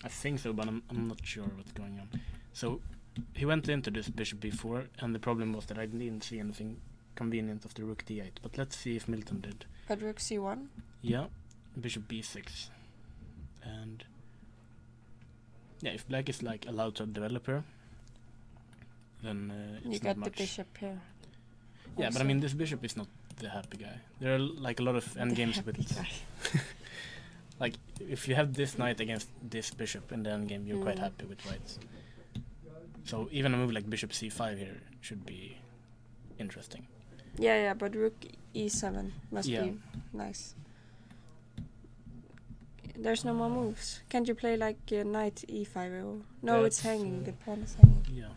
I think so, but I'm not sure what's going on. So he went into this bishop b4, and the problem was that I didn't see anything convenient of the rook d8. But let's see if Milton did. But rook c1? Yeah, bishop b6. And yeah, if black is like allowed to develop here, then it's You not got much. the bishop here. Yeah, but I also. mean, this bishop is not the happy guy. There are like a lot of endgames with like if you have this knight against this bishop in the endgame, you're quite happy with white. So even a move like bishop c5 here should be interesting. Yeah, but rook e7 must be nice. There's no more moves. Can't you play like knight e5? Or no, it's hanging. The pawn is hanging. Yeah.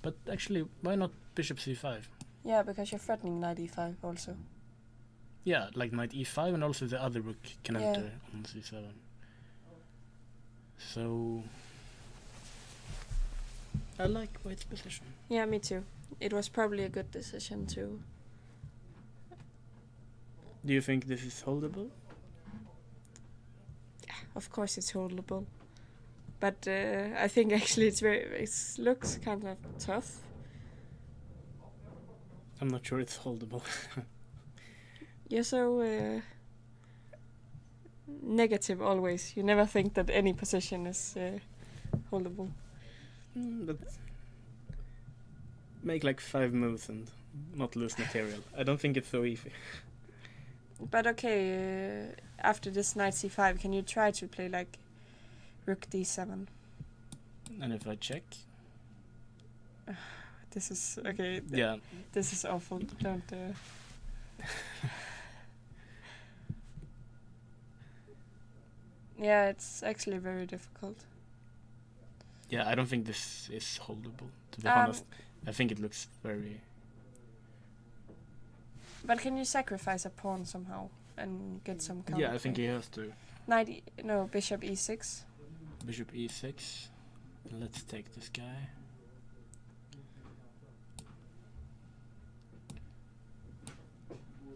But actually, why not bishop c5? Yeah, because you're threatening knight e5 also. Yeah, like knight e5, and also the other rook can enter on c7. So I like white's position. Yeah, me too. It was probably a good decision too. Do you think this is holdable? Yeah, of course it's holdable. But I think actually it looks kind of tough. I'm not sure it's holdable. You're so negative always. You never think that any position is holdable. But make like 5 moves and not lose material. I don't think it's so easy. But okay, after this knight c5, can you try to play like rook d7? And if I check? This is okay. Yeah. This is awful. Don't. Yeah, it's actually very difficult. Yeah, I don't think this is holdable, to be honest. I think it looks very... But can you sacrifice a pawn somehow and get some counter? Yeah, I think he has to. Bishop e6. Bishop e6. Let's take this guy.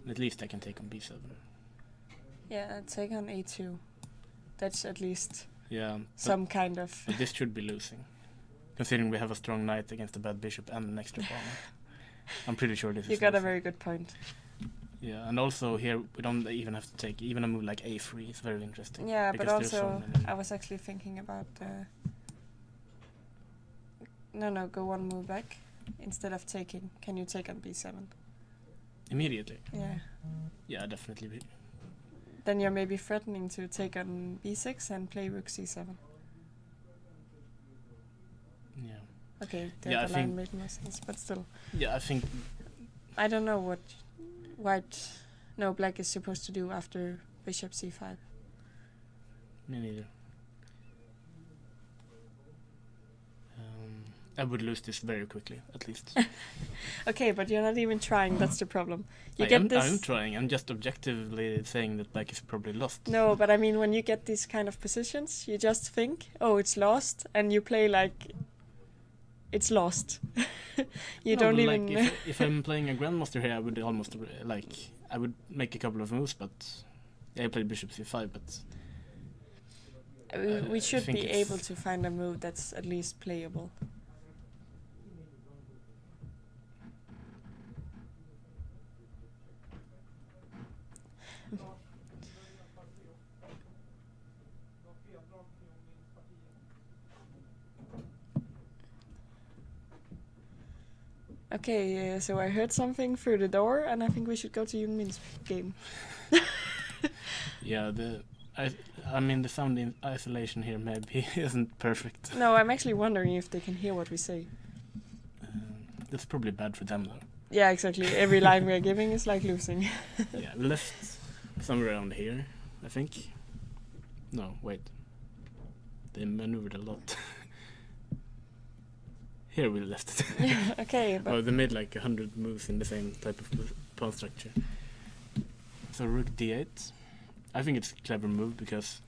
At least I can take on b7. Yeah, take on a2. That's at least some kind of... But this should be losing, considering we have a strong knight against a bad bishop and an extra pawn. I'm pretty sure this is... You got a very good point. Yeah, and also here we don't even have to take even a move like a3. It's very interesting. Yeah, but also I was actually thinking about go one move back instead of taking. Can you take on b7? Immediately. Yeah. Yeah, definitely. Then you're maybe threatening to take on b6 and play rook c7. Yeah. Okay, the Yeah, I other line think- made more sense, but still. Yeah, I think. I don't know what black is supposed to do after bishop c5. Me neither. I would lose this very quickly, at least. Okay, but you're not even trying. That's the problem. You I get am, this. I'm trying. I'm just objectively saying that black is probably lost. No, but I mean, when you get these kind of positions, you just think, "Oh, it's lost," and you play like it's lost. You No, don't but even. like if I'm playing a grandmaster here, I would almost I would make a couple of moves, but yeah, I played bishop c5, but We I should think be it's- able to find a move that's at least playable. Okay, so I heard something through the door, and I think we should go to Yoon Min's game. yeah, I mean the sound in isolation here maybe isn't perfect. No, I'm actually wondering if they can hear what we say. That's probably bad for them though. Yeah, exactly. Every line we're giving is like losing. Yeah, we left somewhere around here, I think. No, wait. They maneuvered a lot. Here we left it. Yeah, okay, but Oh, they made like 100 moves in the same type of pawn structure. So rook d8. I think it's a clever move because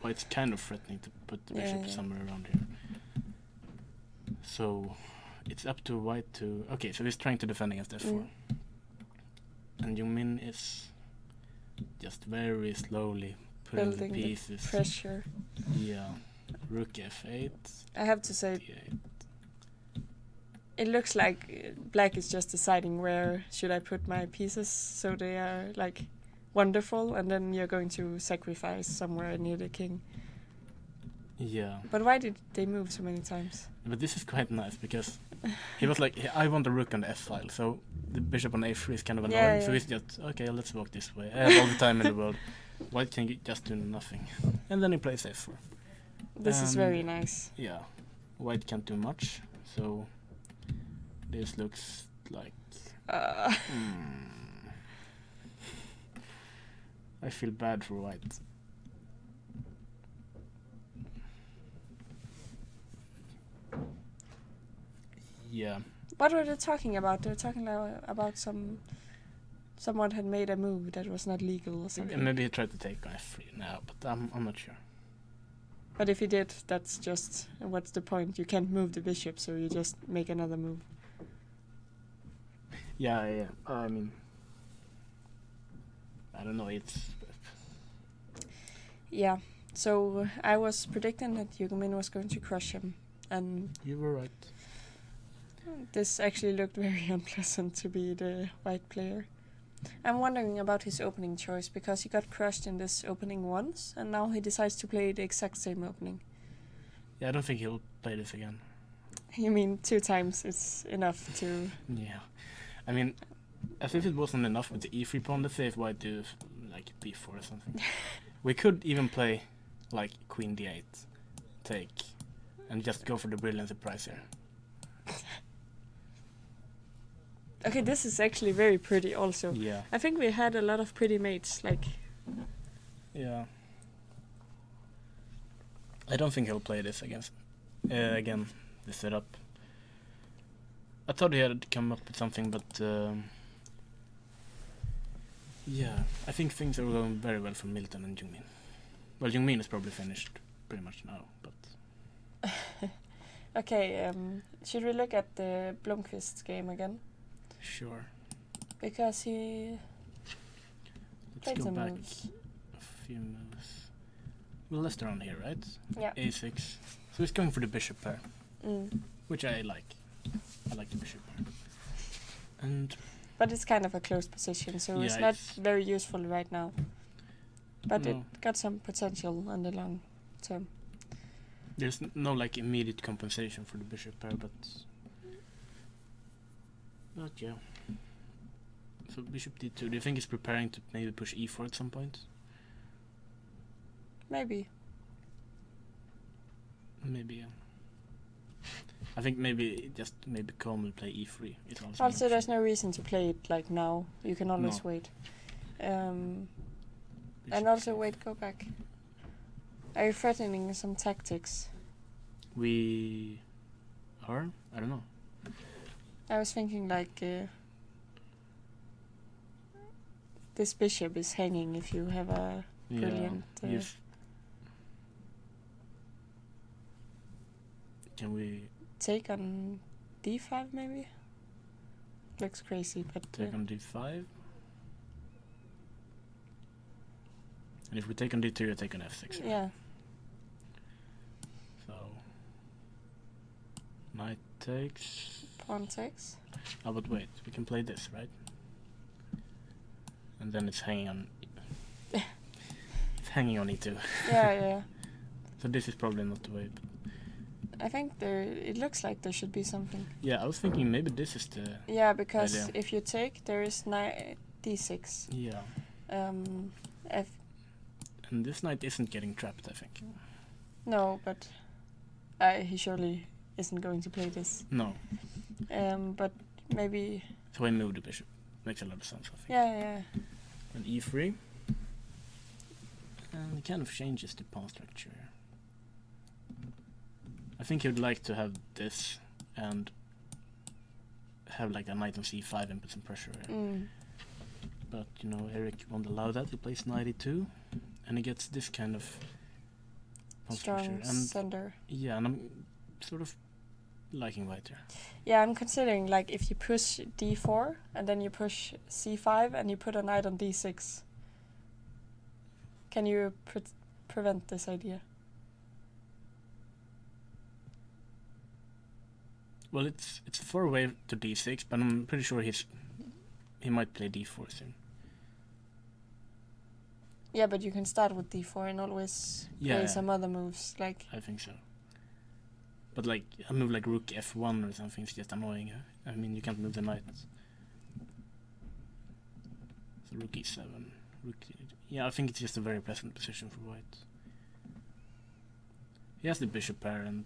white's kind of threatening to put the Yeah, bishop yeah. somewhere around here. So it's up to white to... Okay, so he's trying to defend against f4. And Yoon-min is just very slowly putting building the the pieces. pressure. Yeah. Rook f8, I have to say, d8. it looks like black is just deciding where should I put my pieces so they are like wonderful, and then you're going to sacrifice somewhere near the king. Yeah. But why did they move so many times? But this is quite nice because he was like, I want a rook on the f-file, so the bishop on a3 is kind of annoying, Yeah, so yeah. he's just, okay, let's walk this way. I have all the time in the world. White can just do nothing. And then he plays f4. This is very nice. Yeah. White can't do much, so this looks like... I feel bad for white. Yeah. What were they talking about? They were talking about someone had made a move that was not legal or something. Maybe he tried to take on f3 now, but I'm not sure. But if he did, that's just, what's the point? You can't move the bishop, so you just make another move. Yeah. I mean, I don't know. It's Yeah. So I was predicting that Yoon-min was going to crush him, and you were right. this actually looked very unpleasant to be the white player. I'm wondering about his opening choice, because he got crushed in this opening once, and now he decides to play the exact same opening. Yeah, I don't think he'll play this again. You mean 2 times is enough to... Yeah, I mean, as if it wasn't enough with the e3 pawn. Let's say if white do like b4 or something. We could even play like queen d8, take, and just go for the brilliant surprise here. Okay, this is actually very pretty also. Yeah. I think we had a lot of pretty mates, like... Yeah. I don't think he'll play this again, this setup. I thought he had come up with something, but yeah, I think things are going very well for Milton and Yoon-min. Well, Yoon-min is probably finished pretty much now, but... Okay, should we look at the Blomqvist game again? Sure. Because he... Let's played go some back moves. a few moves. We'll left around here, right? Yeah. a6. So he's going for the bishop pair, Mm. which I like. I like the bishop pair. And But it's kind of a close position, so it's Yeah, not it's- very useful right now. But No. it got some potential on the long term. there's no like immediate compensation for the bishop pair, but yeah. So bishop d2. Do you think he's preparing to maybe push e4 at some point? Maybe. Maybe, yeah. I think maybe calm will play e3. It's also Also, there's no reason to play it like now. You can always No. wait. And also, wait, go back. Are you threatening some tactics? We are? I don't know. I was thinking like this bishop is hanging if you have a brilliant... Yes. Can we take on d5 maybe? Looks crazy, but... take on d5? And if we take on d2, you take on f6. Yeah. So... knight takes... Pawn takes. Oh, but wait, we can play this, right? And then it's hanging on... it's hanging on e2. Yeah. So this is probably not the way, but... I think it looks like there should be something. Yeah, I was thinking maybe this is the... Yeah, because idea. if you take, there is d6. Yeah. And this knight isn't getting trapped, I think. No, but he surely isn't going to play this. No. But maybe... So I move the bishop. Makes a lot of sense, I think. Yeah. And e3. And it kind of changes the pawn structure. I think he would like to have this and have like a knight on c5 and put some pressure here. But, you know, Eric won't allow that. He plays knight e2 and he gets this kind of pawn strong structure. And center. yeah, and I'm sort of liking white here. Yeah, I'm considering like if you push d4 and then you push c5 and you put a knight on d6. Can you prevent this idea? Well, it's far away to d6, but I'm pretty sure he might play d4 soon. Yeah, but you can start with d4 and always play some other moves, like... I think so. But like a move like rook f1 or something is just annoying. I mean, you can't move the knight. So rook e7. Yeah, I think it's just a very pleasant position for white. He has the bishop pair and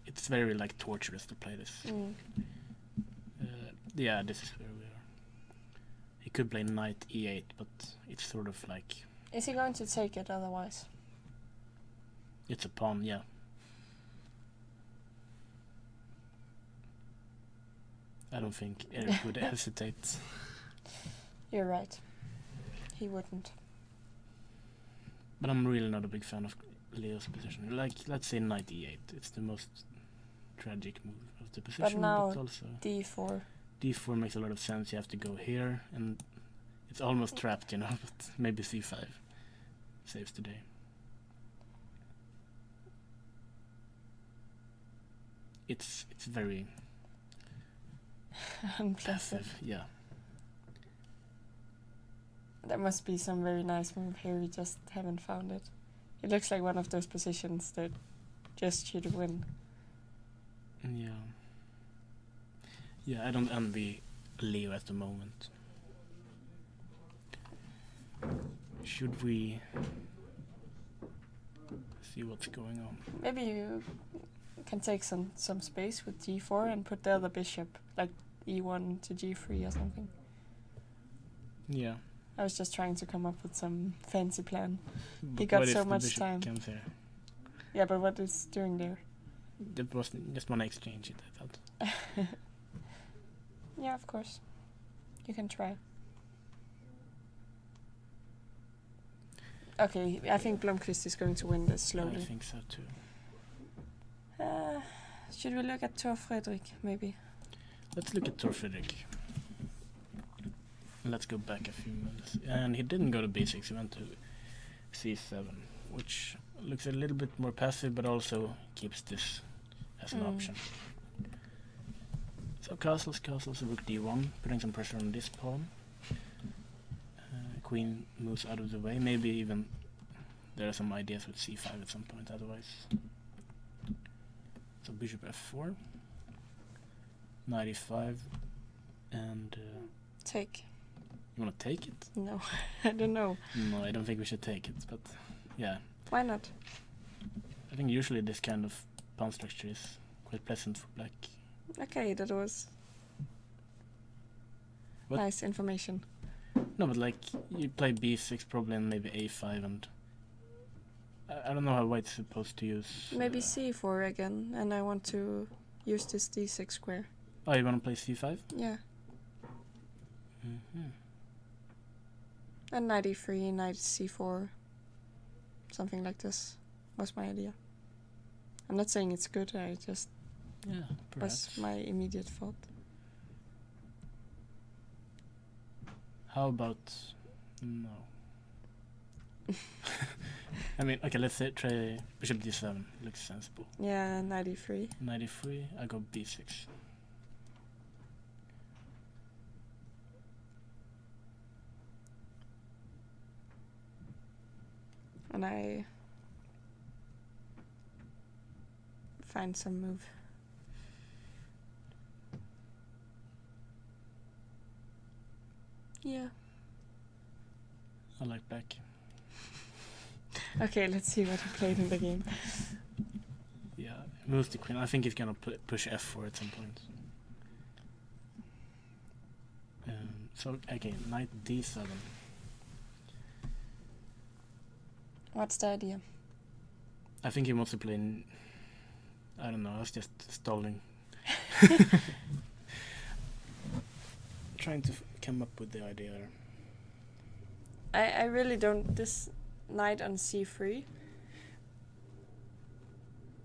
it's very like torturous to play this. Yeah, this is where we are. He could play knight e8, but it's sort of like... Is he going to take it otherwise? It's a pawn, yeah. I don't think Eric would hesitate. You're right. He wouldn't. But I'm really not a big fan of Leo's position. Like, let's say knight e8. It's the most tragic move of the position. But now also d4. d4 makes a lot of sense. You have to go here, and it's almost trapped, you know. But maybe c5 saves the day. It's very passive. Yeah. There must be some very nice move here. We just haven't found it. It looks like one of those positions that just should win. Yeah. Yeah, I don't envy Leo at the moment. Should we see what's going on? Maybe you can take some space with g4 and put the other bishop, like e1 to g3 or something. Yeah. I was just trying to come up with some fancy plan. But He got what if so the much bishop time. comes here? Yeah, but what is doing there? That was just one exchange it, I thought. Yeah, of course. You can try. Okay, I think Blomqvist is going to win this slowly. I think so too. Should we look at Tor Fredrik, maybe? Let's look at Tor Fredrik. Let's go back a few minutes. And he didn't go to b6, he went to c7, which looks a little bit more passive, but also keeps this as an option. So castles, rook d1, putting some pressure on this pawn. Queen moves out of the way, maybe even there are some ideas with c5 at some point otherwise. So bishop f4, knight e5, and take. You want to take it? No, I don't know. No, I don't think we should take it, but yeah. Why not? I think usually this kind of pawn structure is quite pleasant for black. Okay, that was What? nice information. No, but like, you play b6 probably and maybe a5 and... I don't know how white's supposed to use... Maybe c4 again, and I want to use this d6 square. Oh, you want to play c5? Yeah. Mm-hmm. And knight e3, knight c4, something like this was my idea. I'm not saying it's good, I just Yeah, perhaps. was my immediate thought. How about... No. I mean, okay, let's say try bishop d7. Looks sensible. Yeah, knight e3. Knight e3, I go b6. And I find some move. Yeah. I like black. Okay, let's see what he played in the game. Yeah, moves the queen. I think he's gonna push f4 at some point. So, okay, knight d7. What's the idea? I think he wants to play... I don't know, I was just stalling. Trying to come up with the idea. I really don't... This knight on c3.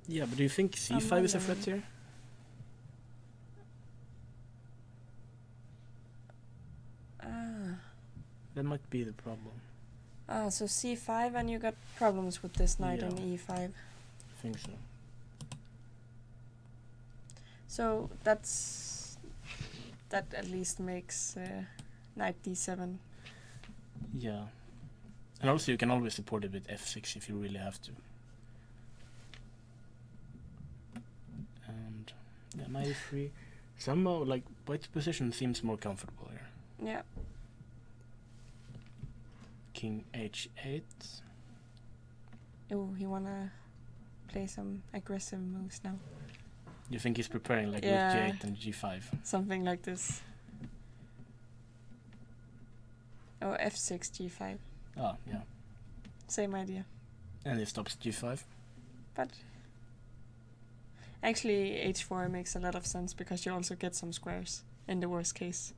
Yeah, but do you think c5 is a threat here? That might be the problem. So c5 and you got problems with this knight on e5. I think so. So that at least makes knight d7. Yeah. And also you can always support it with f6 if you really have to. And yeah, knight e3. Somehow, like, white's position seems more comfortable here. Yeah. King h8. Oh, he wanna play some aggressive moves now. You think he's preparing like Yeah. rook g8 and g5? Something like this. Oh, f6, g5. Ah, yeah. Same idea. And he stops g5. But actually h4 makes a lot of sense because you also get some squares in the worst case.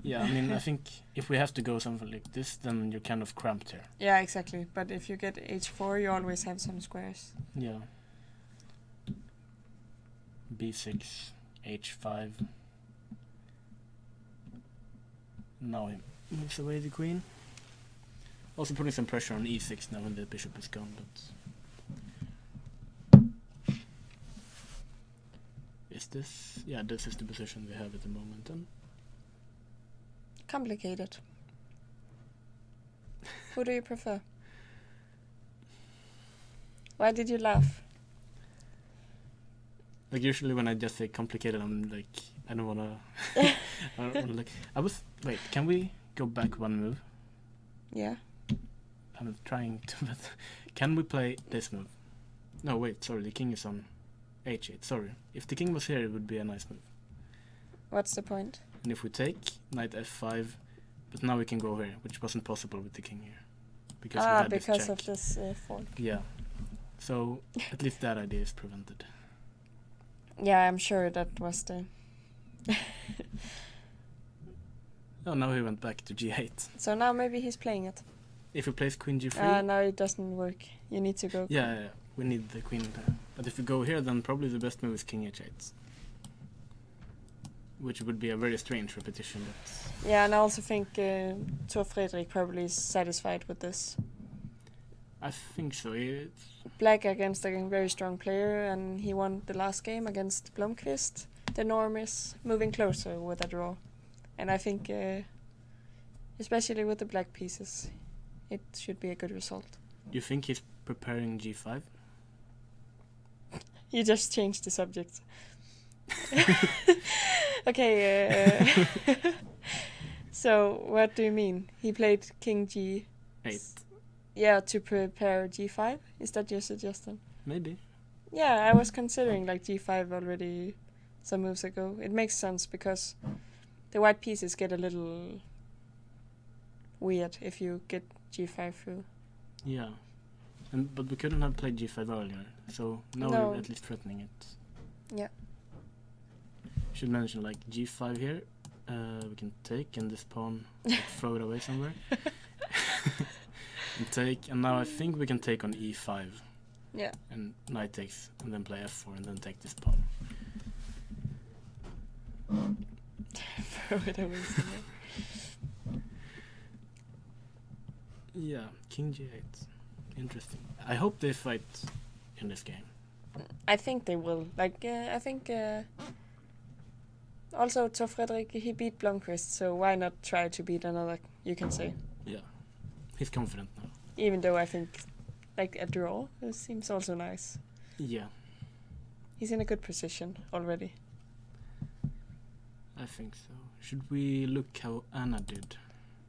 Yeah, I mean, I think if we have to go something like this, then you're kind of cramped here. Yeah, exactly. But if you get h4, you always have some squares. Yeah. b6, h5. Now he moves away the queen. Also putting some pressure on e6 now when the bishop is gone, but... Is this... Yeah, this is the position we have at the moment then. Complicated. Who do you prefer? Why did you laugh? Like usually when I just say complicated, I'm like, I don't wanna... I don't wanna like... Wait, can we go back one move? Yeah. I'm trying to, but can we play this move? No, wait, sorry, the king is on h8, sorry. If the king was here, it would be a nice move. What's the point? And if we take knight f5, but now we can go here, which wasn't possible with the king here. Because we had this because check. of this fork. Yeah. So, at least that idea is prevented. Yeah, I'm sure that was the... Oh, now he went back to g8. So now maybe he's playing it. If he plays queen g3... no, it doesn't work. You need to go... Yeah, we need the queen there. But if we go here, then probably the best move is king h8. Which would be a very strange repetition, but... Yeah, and I also think Thor Fredrik probably is satisfied with this. I think so. It's... Black against a very strong player, and he won the last game against Blomqvist. The norm is moving closer with a draw. And I think, especially with the black pieces, it should be a good result. You think he's preparing g5? You just changed the subject. Okay, So, what do you mean? He played king g... 8. Yeah, to prepare g5? Is that your suggestion? Maybe. Yeah, I was considering like g5 already some moves ago. It makes sense because the white pieces get a little weird if you get g5 through. Yeah. But we couldn't have played g5 earlier, so now No. we're at least threatening it. Yeah. Should mention like g5 here. We can take and this pawn like, throw it away somewhere. And take, and now I think we can take on e5. Yeah. And knight takes, and then play f4, and then take this pawn. Throw it away somewhere. Yeah, king g8. Interesting. I hope they fight in this game. I think they will. Like, I think... also, Tor Fredrik, he beat Blomqvist, so why not try to beat another, you can say. Yeah. He's confident now. Even though I think, like, a draw seems also nice. Yeah. He's in a good position already. I think so. Should we look how Anna did?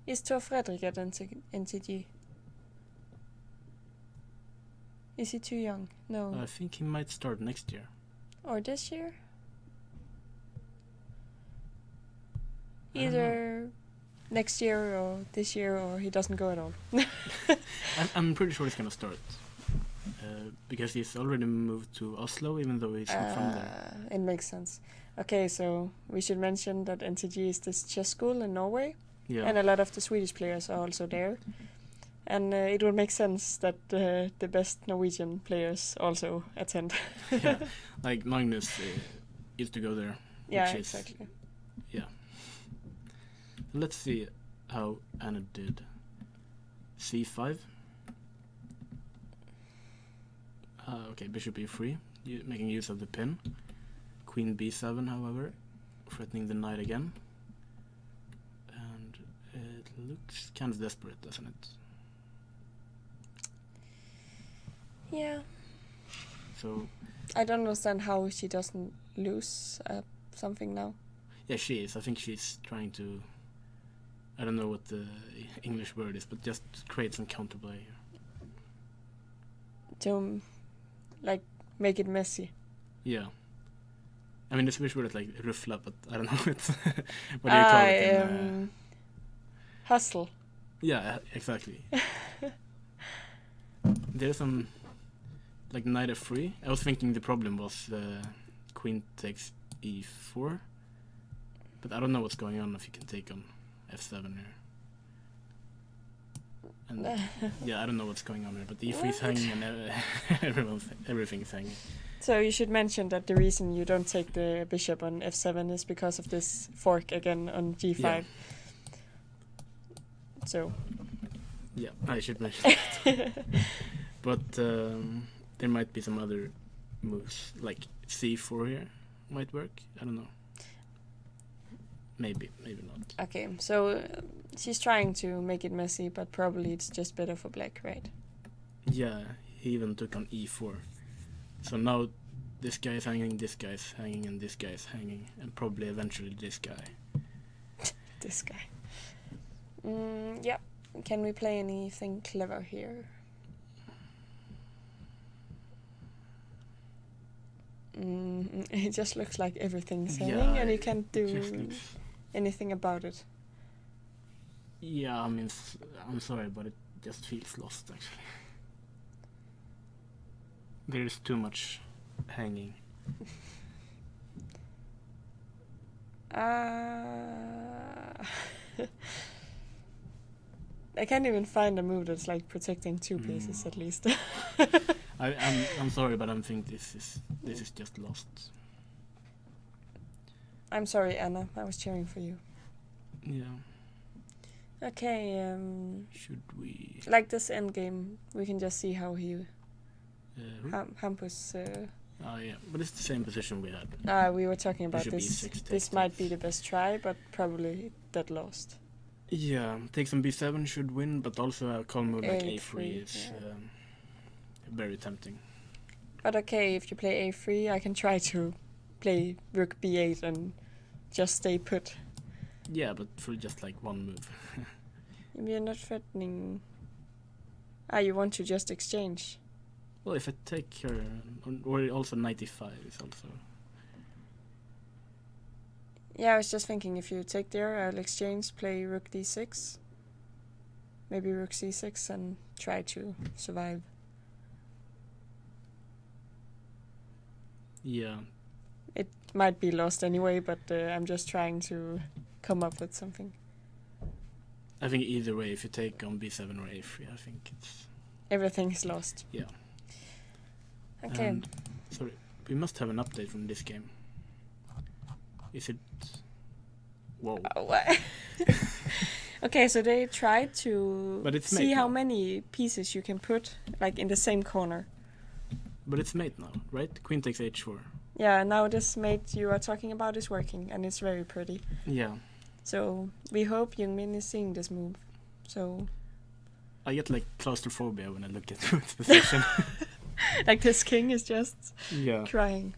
Is Tor Fredrik at NTG? Is he too young? No. I think he might start next year. Or this year? I don't Either next year or this year, or he doesn't go at all. I'm pretty sure he's gonna start. Because he's already moved to Oslo, even though he's not from there. It makes sense. Okay, so we should mention that NTG is this chess school in Norway, Yeah. and a lot of the Swedish players are also there. And it would make sense that the best Norwegian players also attend. Yeah. Like Magnus used to go there. Yeah, which is, exactly. Yeah. Let's see how Anna did. c5. Okay, bishop e3, making use of the pin. Queen b7, however, threatening the knight again. And it looks kind of desperate, doesn't it? Yeah. So... I don't understand how she doesn't lose something now. Yeah, she is. I think she's trying to... I don't know what the English word is, but just create some counterplay. To, like, make it messy. Yeah. I mean, the Swedish word is like ruffla, but I don't know what do you call it? Hustle. Yeah, exactly. There's some... Like knight f3. I was thinking the problem was queen takes e4. But I don't know what's going on if you can take on f7 here. And yeah, I don't know what's going on here, but e3 is hanging and everything's hanging. So you should mention that the reason you don't take the bishop on f7 is because of this fork again on g5. Yeah. So. Yeah, I should mention that. But there might be some other moves, like c4 here might work. I don't know. Maybe not. Okay, so she's trying to make it messy, but probably it's just better for black, right? Yeah, he even took on e4. So now this guy is hanging, this guy is hanging, and this guy is hanging, and probably eventually this guy. This guy. Yeah. Can we play anything clever here? It just looks like everything's hanging, and you can't do anything about it. Yeah, I mean, I'm sorry, but it just feels lost, actually. There's too much hanging. I can't even find a move that's like protecting two pieces at least. I'm sorry, but I think this is just lost. I'm sorry, Anna. I was cheering for you. Yeah. Okay. Should we? Like this endgame, we can just see how he Hampus. Oh yeah, but it's the same position we had. We were talking about Bishop this. E6 This might be the best try, but probably that lost. Yeah, take some b7 should win, but also a call move like a3 is very tempting. But okay, if you play a3, I can try to play rook b8 and just stay put. Yeah, but for just like one move. You're not threatening. You want to just exchange? Well, if I take her, or also 95 is also. Yeah, I was just thinking if you take there, I'll exchange, play rook d6. Maybe rook c6 and try to survive. Yeah. It might be lost anyway, but I'm just trying to come up with something. I think either way, if you take on b7 or a3, I think it's... Everything is lost. Yeah. Okay. And, sorry, we must have an update from this game. Is it... Whoa. What? Okay, so they tried to see how many pieces you can put like in the same corner. But it's mate now, right? Queen takes h4. Yeah, now this mate you are talking about is working, and it's very pretty. Yeah. So we hope Youngmin is seeing this move. So I get like claustrophobia when I look at its position. Like this king is just crying.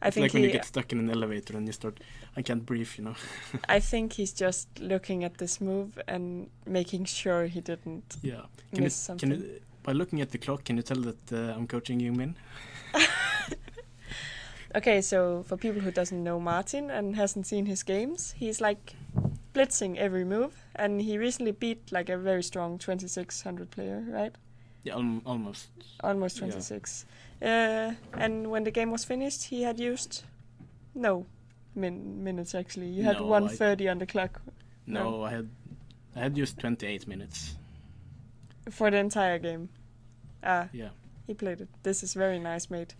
I think like when you get stuck in an elevator and you start, I can't breathe, you know. I think he's just looking at this move and making sure he didn't miss something. By looking at the clock, can you tell that I'm coaching Youngmin? Okay, so for people who doesn't know Martin and hasn't seen his games, he's like blitzing every move, and he recently beat like a very strong 2600 player, right? Yeah, almost. Almost 26. And when the game was finished, he had used minutes actually. You had 1:30 on the clock. No, I had used 28 minutes. For the entire game. Yeah. He played it. This is very nice, mate.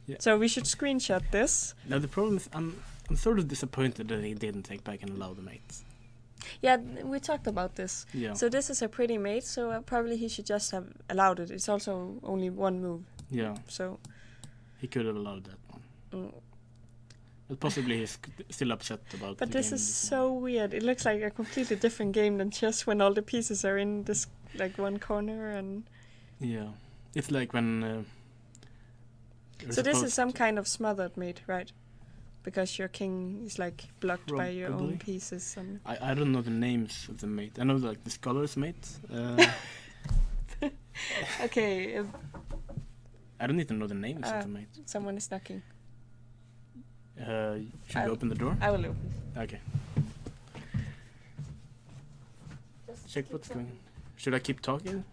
Yeah. So we should screenshot this. Now the problem is I'm sort of disappointed that he didn't take back and allow the mate. Yeah, we talked about this. Yeah. So this is a pretty mate, so probably he should just have allowed it. It's also only one move. Yeah. So he could have allowed that one. But possibly he's still upset about But the this game is so weird. It looks like a completely different game than chess when all the pieces are in this like one corner and... Yeah. It's like when... so this is some kind of smothered mate, right? Because your king is like blocked by your own pieces. And I don't know the names of the mate. I know like the scholar's mate. Okay. I don't need to know the names of the mate. Someone is knocking. Should we open the door? I will open. Okay. Check what's going on. Should I keep talking?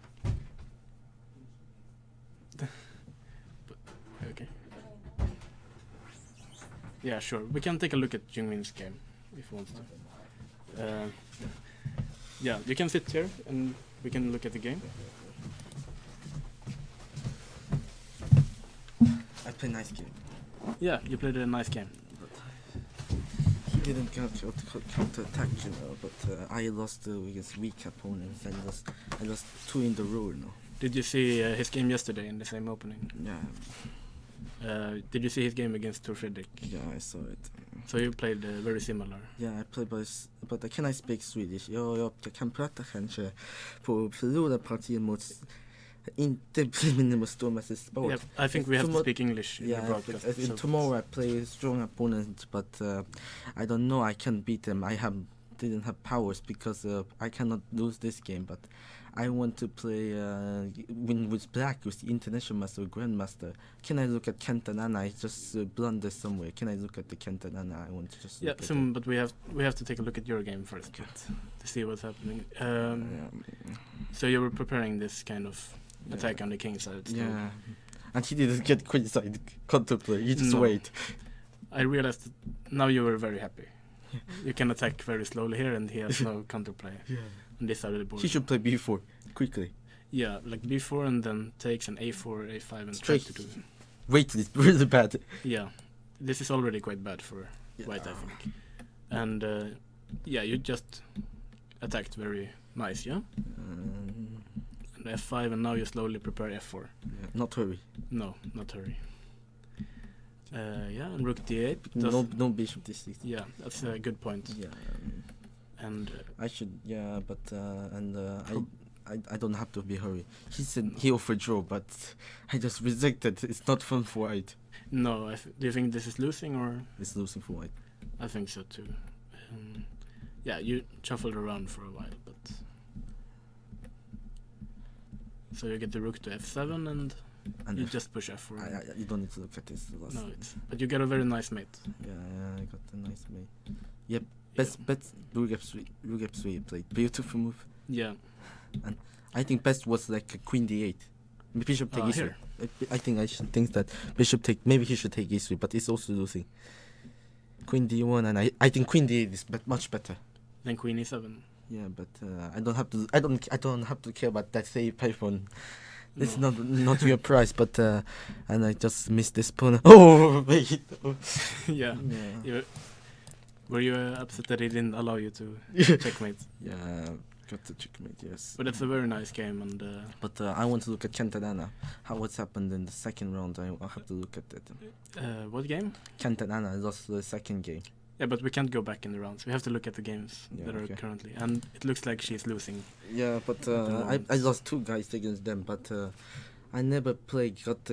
Okay. Yeah, sure. We can take a look at Jungmin's game if you want to. Yeah, you can sit here and we can look at the game. I play nice game. Yeah, you played a nice game. But he didn't counter attack, you know. But I lost against weak opponents. I lost 2 in the row, you know. Did you see his game yesterday in the same opening? Yeah. Did you see his game against Tor Fredrik? Yeah, I saw it. So you played very similar? Yeah, I played but can I speak Swedish? Jag kan prata kanske på förlorade partier mot inte mot stormästare sport. Yeah, I think we have to speak English in the broadcast. So tomorrow I play strong opponents, but I don't know. I can beat them. Didn't have powers because I cannot lose this game. But I want to play win with black with the international master or grandmaster. Can I look at Kent and Anna? I just blunder somewhere. Can I look at the Kent and Anna? I want to just look at but we have to take a look at your game first to see what's happening. So you were preparing this kind of attack on the king side. Yeah, and he didn't get queen side contemplate. He just wait. I realized that now you were very happy. You can attack very slowly here, and he has no counterplay. Yeah. On this side of the board. He should play b4 quickly. Yeah, like b4 and then takes an a4, a5, and try to do. Wait, it's really bad. Yeah, this is already quite bad for white, I think. And yeah, you just attacked very nice, yeah. And f5, and now you slowly prepare f4. Yeah, not hurry. No, not hurry. Yeah, and rook d8. No bishop d6. Yeah, that's a good point. Yeah. And I should, but I don't have to be hurry. He said he offered draw, but I just rejected. It's not fun for white. No, do you think this is losing or? It's losing for white. I think so too. Yeah, you shuffled around for a while, but so you get the rook to f7 and you just push f4. You don't need to look at this. No, but you get a very nice mate. Yeah, I got a nice mate. Yep, best rook f3 played. Beautiful move. Yeah. And I think best was like a queen d8. Bishop take e3. Here. I think I should think that bishop take. Maybe he should take e3, but it's also losing. Queen d1, and I think queen d8 is much better. Then queen e7. Yeah, but I don't have to. I don't have to care about that save pawn. It's not your prize, but and I just missed this pawn. Oh wait. Yeah. Were you upset that he didn't allow you to checkmate? Yeah, got to checkmate. Yes. But it's a very nice game, and. But I want to look at Cantanana. What's happened in the second round? I have to look at that. What game? Cantanana lost the second game. Yeah, but we can't go back in the rounds. We have to look at the games that are currently, and it looks like she's losing. Yeah, but I lost 2 guys against them, but I never got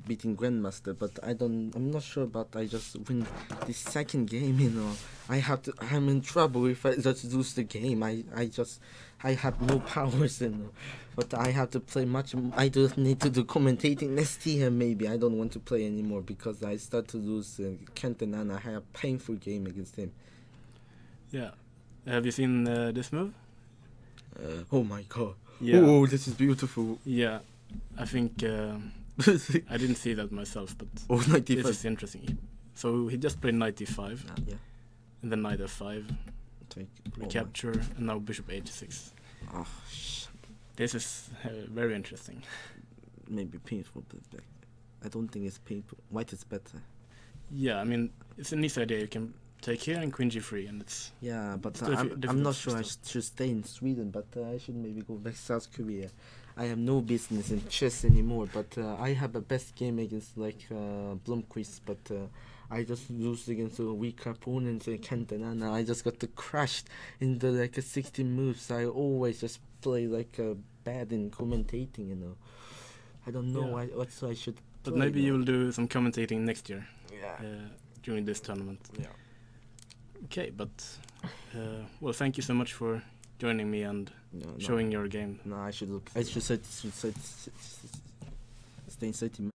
beating Grandmaster, but I'm not sure, but I just win the second game, you know. I'm in trouble if I just lose the game. I have no powers, you know. But I have to play much. I just need to do commentating next year, maybe. I don't want to play anymore because I start to lose Kent and Anna. I had a painful game against him. Yeah. Have you seen this move? Oh my god. Yeah. Oh, this is beautiful. Yeah. I think I didn't see that myself, but this is interesting. So he just played knight e5, and then knight f5, recapture, and now bishop h6. Oh, this is very interesting. Maybe painful, but I don't think it's painful. White is better. Yeah, I mean, it's an easy idea. You can take here and queen g3, and it's... Yeah, but I'm not sure I should stay in Sweden, but I should maybe go back to South Korea. I have no business in chess anymore, but I have a best game against like Blomqvist, but I just lose against a weak opponent, Kent and Anna. I just got crashed in the like 16 moves. I always just play like bad in commentating, you know. I don't know what I should play. But maybe you will do some commentating next year. Yeah. During this tournament. Yeah. Okay, but well, thank you so much for joining me and showing your game. No, I should look. I should stay in 30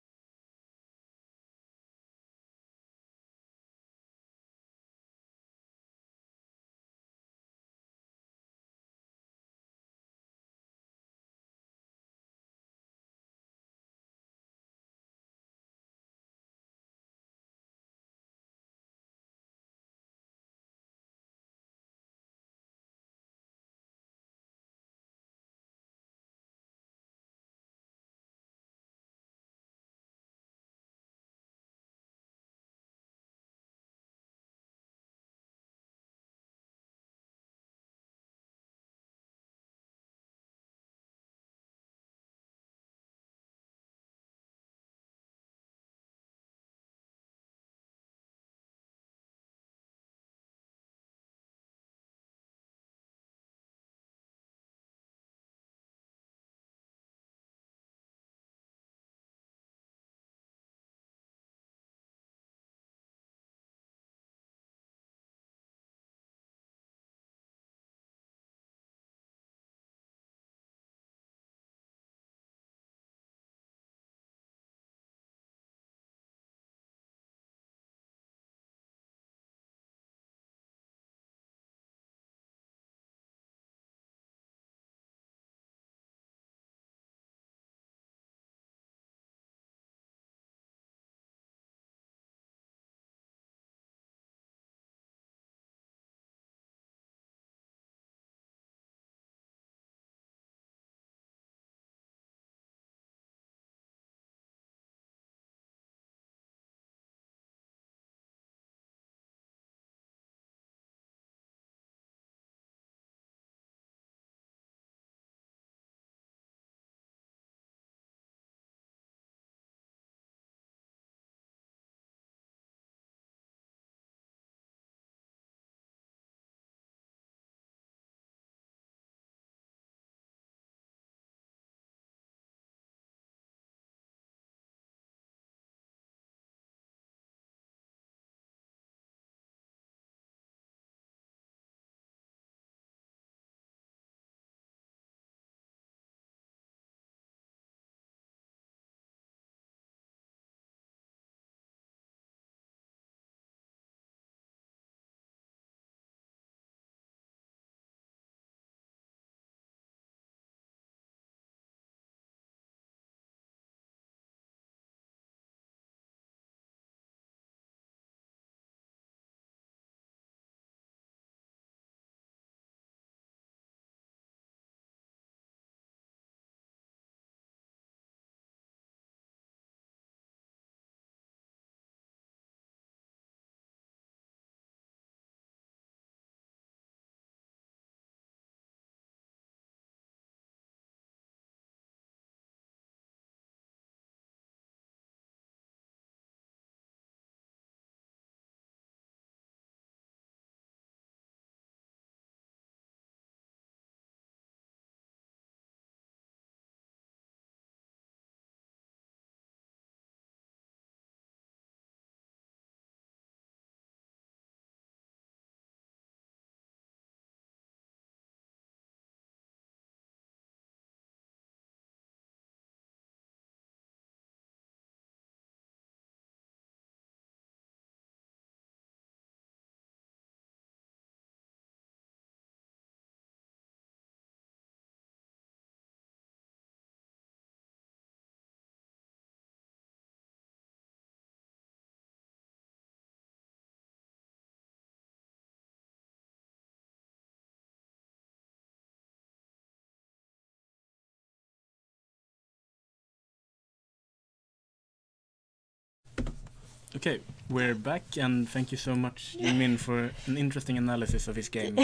Okay, we're back, and thank you so much, Min, for an interesting analysis of his game.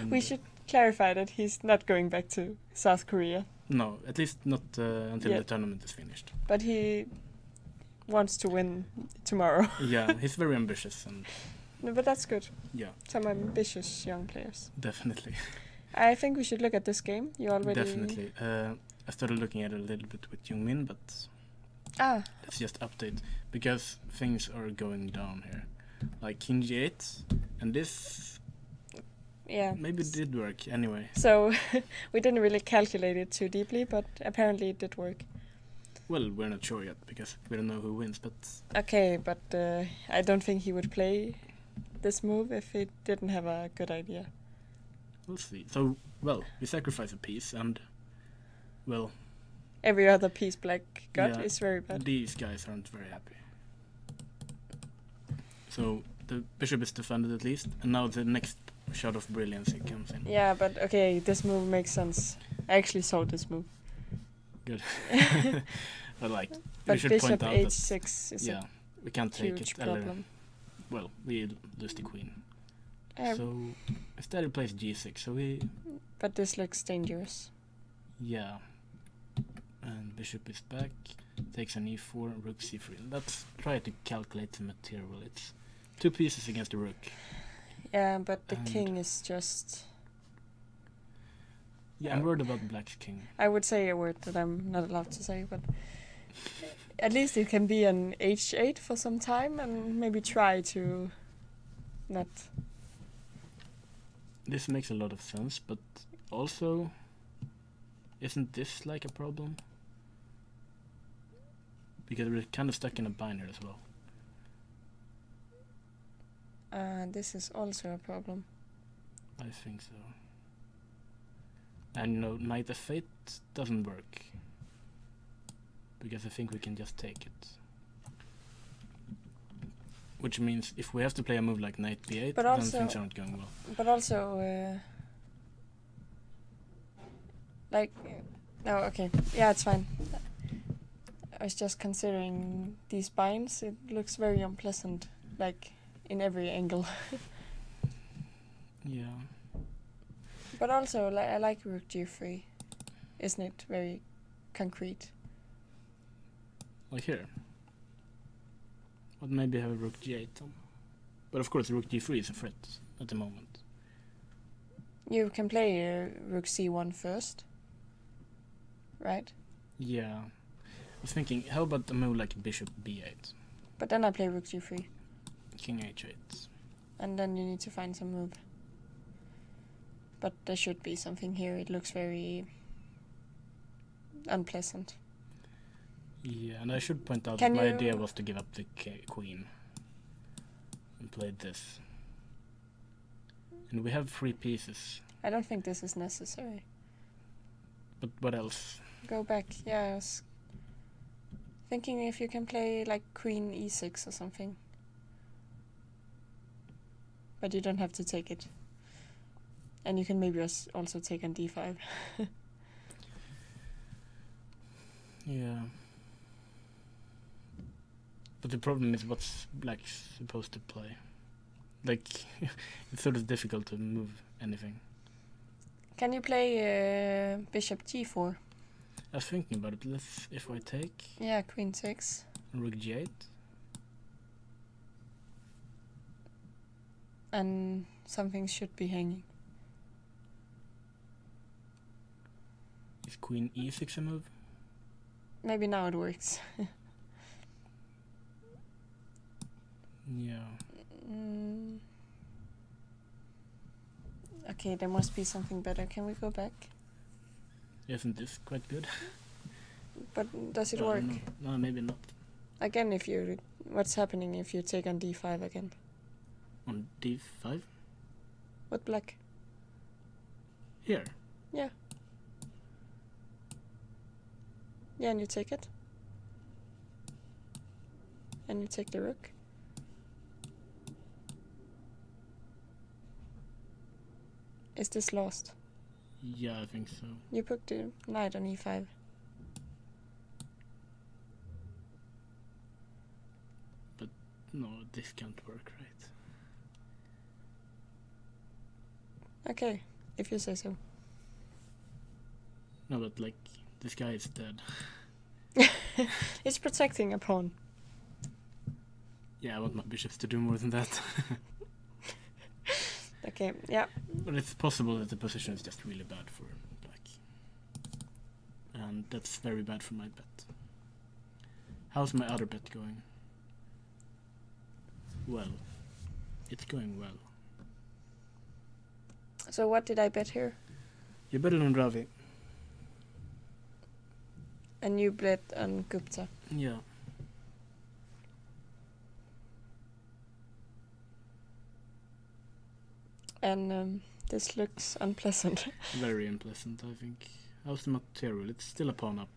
We should clarify that he's not going back to South Korea. No, at least not until Yeah. the tournament is finished. But he wants to win tomorrow. Yeah, he's very ambitious, and No, but that's good. yeah, Some ambitious young players. definitely. I think we should look at this game. You already... Definitely. I started looking at it a little bit with Jungmin, but let's just update, because things are going down here. Like King G8, and this Yeah. maybe did work anyway. So we didn't really calculate it too deeply, but apparently it did work. Well, we're not sure yet, because we don't know who wins, but Okay, but I don't think he would play this move if he didn't have a good idea. we'll see. So, well, we sacrifice a piece, and, well, Every other piece black got Yeah, is very bad. these guys aren't very happy. So, the bishop is defended at least, and now the next shot of brilliance comes in. Yeah, but okay, this move makes sense. I actually saw this move. Good. But like, we But should bishop point out that, h6 is yeah, we can't a take huge it. Eller, problem. well, we lose the queen. Um, So, instead he plays g6, so we, But this looks dangerous. yeah. And bishop is back, takes an e4, rook c3. Let's try to calculate the material. It's 2 pieces against the rook. Yeah, but the And- king is just... Yeah, I'm worried about black's king. I would say a word that I'm not allowed to say, but at least it can be an h8 for some time and maybe try to not... This makes a lot of sense, but also, isn't this like a problem? Because we're kind of stuck in a bind here as well. This is also a problem. I think so. And knight f8 doesn't work. Because I think we can just take it. Which means if we have to play a move like knight b8, But then also- things aren't going well. But also, like, no, okay, yeah, it's fine. I was just considering these binds. It looks very unpleasant, like in every angle. Yeah. But also, I like rook g3. Isn't it very concrete? Like here. But maybe have a rook g8 then. But of course rook g3 is a threat at the moment. You can play rook c1 first, right? Yeah. I was thinking, how about a move like bishop b8? But then I play rook g3, King h8. and then you need to find some move. But there should be something here. It looks very unpleasant. Yeah, and I should point out Can that my you- idea was to give up the queen. And played this. And we have 3 pieces. I don't think this is necessary. But what else? Go back. Yeah, I was thinking if you can play like queen e6 or something. But you don't have to take it. And you can maybe also take on d5. Yeah. But the problem is what's black's supposed to play. Like, it's sort of difficult to move anything. Can you play bishop g4? I was thinking about it. Let's, if I take Yeah, queen 6. rook g8. And something should be hanging. Is queen e6 a move? Maybe now it works. Yeah. Mm. Okay, there must be something better. Can we go back? Isn't this quite good? But does it I work? don't know. No, maybe not. Again, if you... What's happening if you take on d5 again? On d5? With black? Here. Yeah. Yeah, and you take it. And you take the rook. Is this lost? Yeah, I think so. You put the knight on e5. But No, this can't work, right? Okay, if you say so. No, but like, this guy is dead. It's protecting a pawn. Yeah, I want my bishops to do more than that. Okay, yeah. But it's possible that the position is just really bad for black. And that's very bad for my bet. How's my other bet going? Well, it's going well. So what did I bet here? You bet on Ravi. And you bet on Gupta. Yeah. And this looks unpleasant. Very unpleasant, I think. How's the material? It's still a pawn up.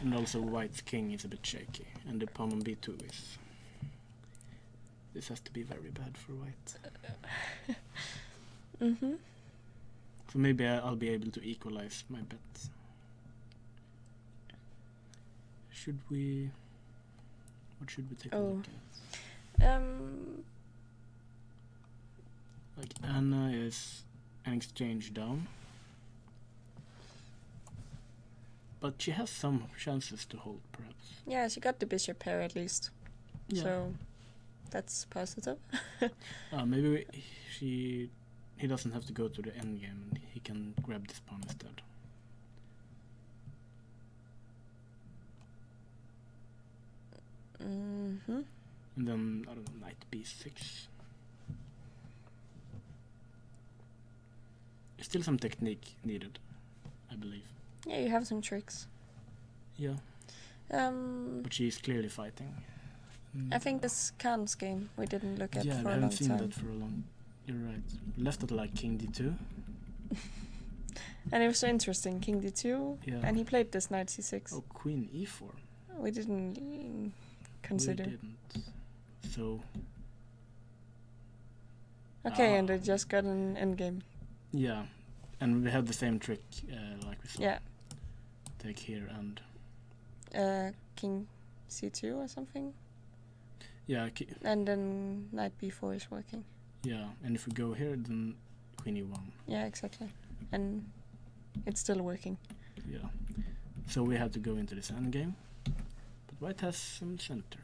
And also white's king is a bit shaky. And the pawn on b2 is... This has to be very bad for white. Mm-hmm. So maybe I'll be able to equalize my bet. Should we... What should we take a look at? Like Anna is an exchange down. But she has some chances to hold, perhaps. Yeah, she got the bishop pair at least. Yeah. So that's positive. Maybe he doesn't have to go to the endgame and he can grab this pawn instead. Mm-hmm. And then, I don't know, knight b6. Still some technique needed, I believe. Yeah, you have some tricks. Yeah, but she's clearly fighting. I think this Khan's game we didn't look at Yeah, for I a long haven't seen time. that for a long... You're right. Left at like king d2. And it was so interesting, king d2, Yeah. and he played this knight c6. Oh, queen e4. We didn't consider. We didn't. So... Okay, and they just got an endgame. Yeah, and we had the same trick like we saw. Yeah. Take here and... King c2 or something. Yeah, And then knight b4 is working. yeah, and if we go here, then queen e1. Yeah, exactly. And it's still working. Yeah. So we had to go into this endgame. But white has some center.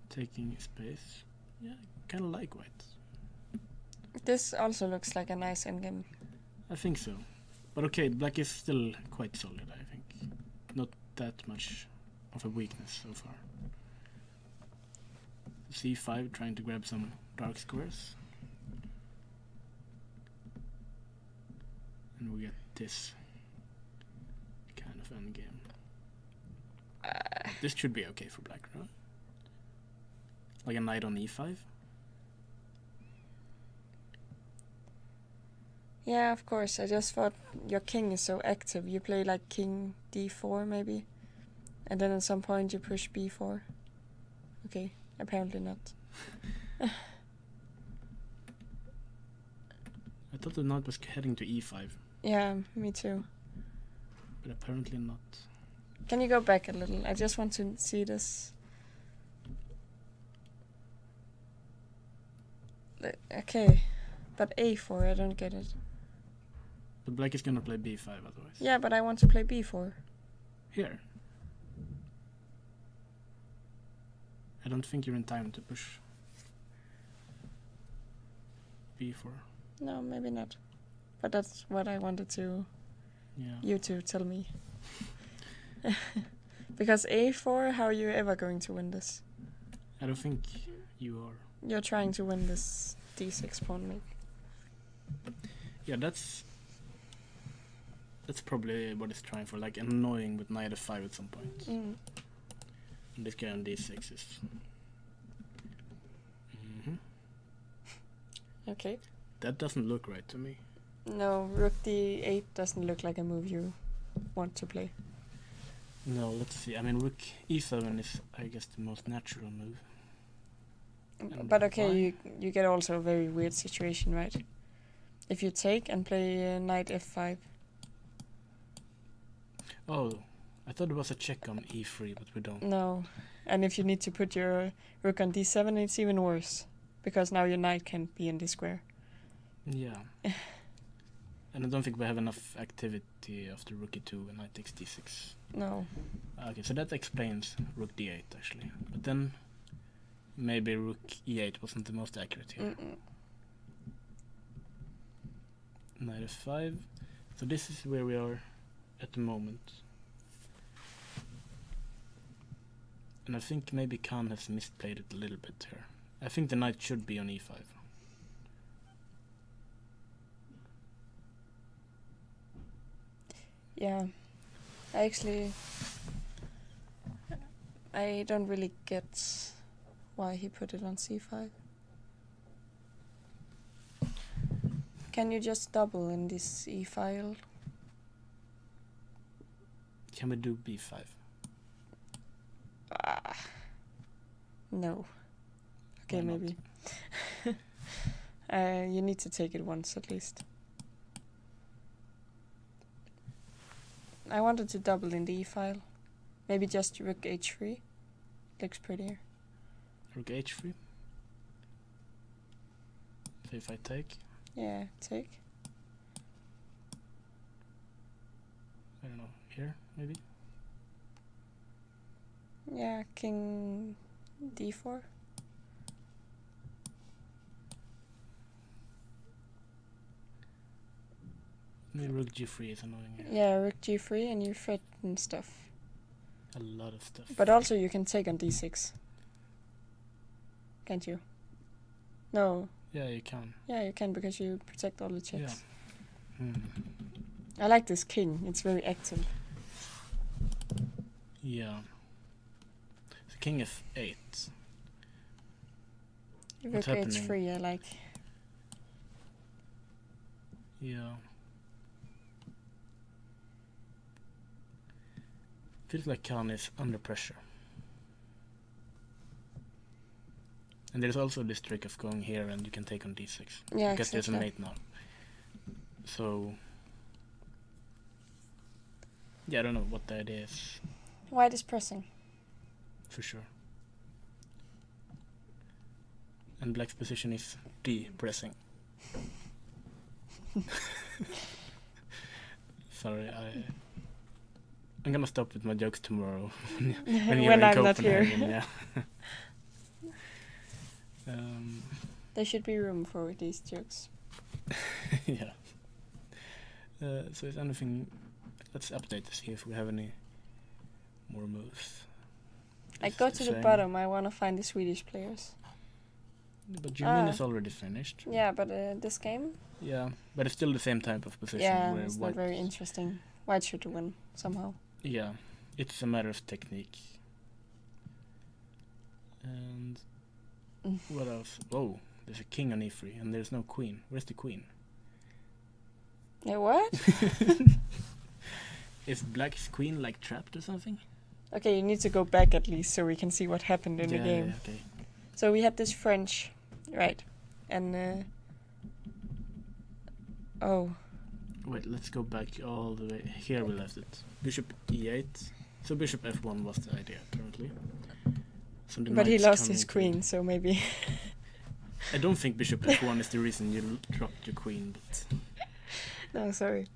Taking space. Yeah, kind of like white. This also looks like a nice endgame. I think so. But okay, black is still quite solid, I think. Not that much of a weakness so far. c5, trying to grab some dark squares. And we get this kind of endgame. This should be okay for black, right? Like a knight on e5. Yeah, of course. I just thought your king is so active. You play like king d4 maybe. And then at some point you push b4. Okay, apparently not. I thought the knight was heading to e5, Yeah, me too. but apparently not. Can you go back a little? I just want to see this. Okay, but a4, I don't get it. The black is gonna play b5 otherwise. Yeah, but I want to play b4. Here. I don't think you're in time to push b4. No, maybe not. But that's what I wanted to Yeah. you to tell me. Because a4, how are you ever going to win this? I don't think you are. You're trying to win this d6 pawn mate. Yeah, that's probably what it's trying for, like annoying with knight f5 at some point. Mm. And this guy on d6 is... Okay. That doesn't look right to me. No, rook d8 doesn't look like a move you want to play. No, let's see. I mean, rook e7 is, I guess, the most natural move. And But okay, why? you get also a very weird situation, right? If you take and play knight f5. Oh, I thought it was a check on e3, but we don't. No. And if you need to put your rook on d7, it's even worse. Because now your knight can't be in the square. Yeah. And I don't think we have enough activity after rook e2 and knight takes d6. No. Okay, so that explains rook d8 actually. But then maybe rook e8 wasn't the most accurate here. Knight f5. So this is where we are at the moment. And I think maybe Khan has misplayed it a little bit here. I think the knight should be on e5. Yeah. I don't really get why he put it on c5. Can you just double in this e file? Can we do b5? No. Okay, Why not? maybe. You need to take it once at least. I wanted to double in the e file. Maybe just rook h3. Looks prettier. Rook h3. So if I take, Yeah, take. I don't know, here maybe? Yeah, king d4. Maybe rook g3 is annoying here. Yeah, rook g3 and you threaten stuff. A lot of stuff. But also you can take on d6. Can't you? No. Yeah, you can. Yeah, you can because you protect all the checks. Yeah. Hmm. I like this king. It's very active. Yeah. So king f8. Rook What's happening? h3 I like. Yeah. Feels like Khan is under pressure. And there's also this trick of going here and you can take on d6. Yeah, because there's a exactly. mate now. So yeah, I don't know what the idea is White is pressing. for sure. And black's position is D pressing. Sorry, I'm gonna stop with my jokes tomorrow when you're When in I'm not here. Copenhagen, yeah. There should be room for these jokes. Yeah. So is anything? Let's update to see if we have any more moves. I It's go to the same. bottom. I want to find the Swedish players. But Jimin is already finished. Yeah, but this game? Yeah, but it's still the same type of position. Yeah, where it's white, not very interesting. White should win somehow. Yeah, it's a matter of technique. And what else? Oh, there's a king on e3 and there's no queen. Where's the queen? Yeah, what? Is black's queen like trapped or something? Okay, you need to go back at least so we can see what happened in the game. Yeah, okay. So we had this French, right? And oh, Wait, let's go back all the way. Here we left it. Bishop e8. So bishop f1 was the idea, apparently. So the but he knight's lost coming his to- queen, so maybe. I don't think bishop f1 is the reason you dropped your queen, but No, sorry.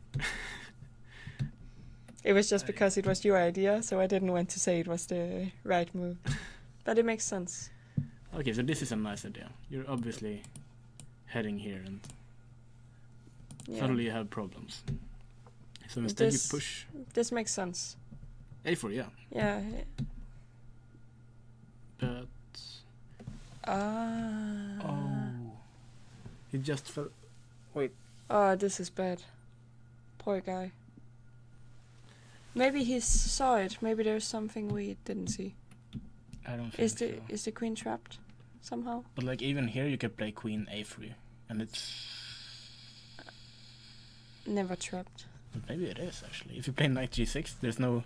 It was just because it was your idea, so I didn't want to say it was the right move. But it makes sense. okay, so this is a nice idea. You're obviously heading here and Yeah. suddenly you have problems. So instead This- you push This makes sense. a4, yeah. Yeah. But Ah. oh, he just fell. Oh, this is bad. Poor guy. Maybe he saw it. Maybe there's something we didn't see. I don't think Is the so. is the queen trapped somehow? But like even here you could play queen a3, and it's Never trapped. but maybe it is actually. If you play knight g6, there's no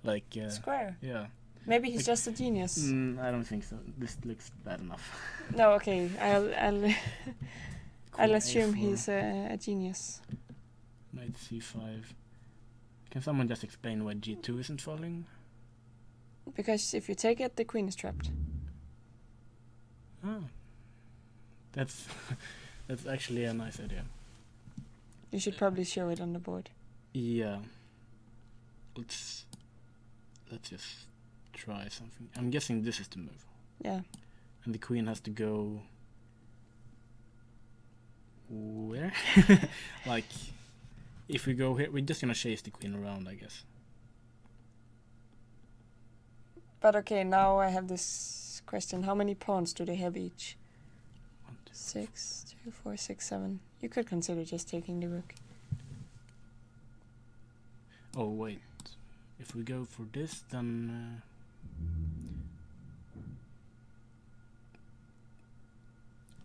like Square. yeah. Maybe he's Like- just a genius. I don't think so. This looks bad enough. No, okay. I'll Queen assume a4, he's a genius. knight c5. Can someone just explain why g2 isn't falling? Because if you take it, the queen is trapped. Oh. That's that's actually a nice idea. You should probably show it on the board. Yeah. Let's just try something. I'm guessing this is the move. Yeah. And the queen has to go where? Like, if we go here, we're just gonna chase the queen around, I guess. But okay, now I have this question. How many pawns do they have each? 1, 2, 6, 2, 4, 6, 7. You could consider just taking the rook. Oh wait, if we go for this, then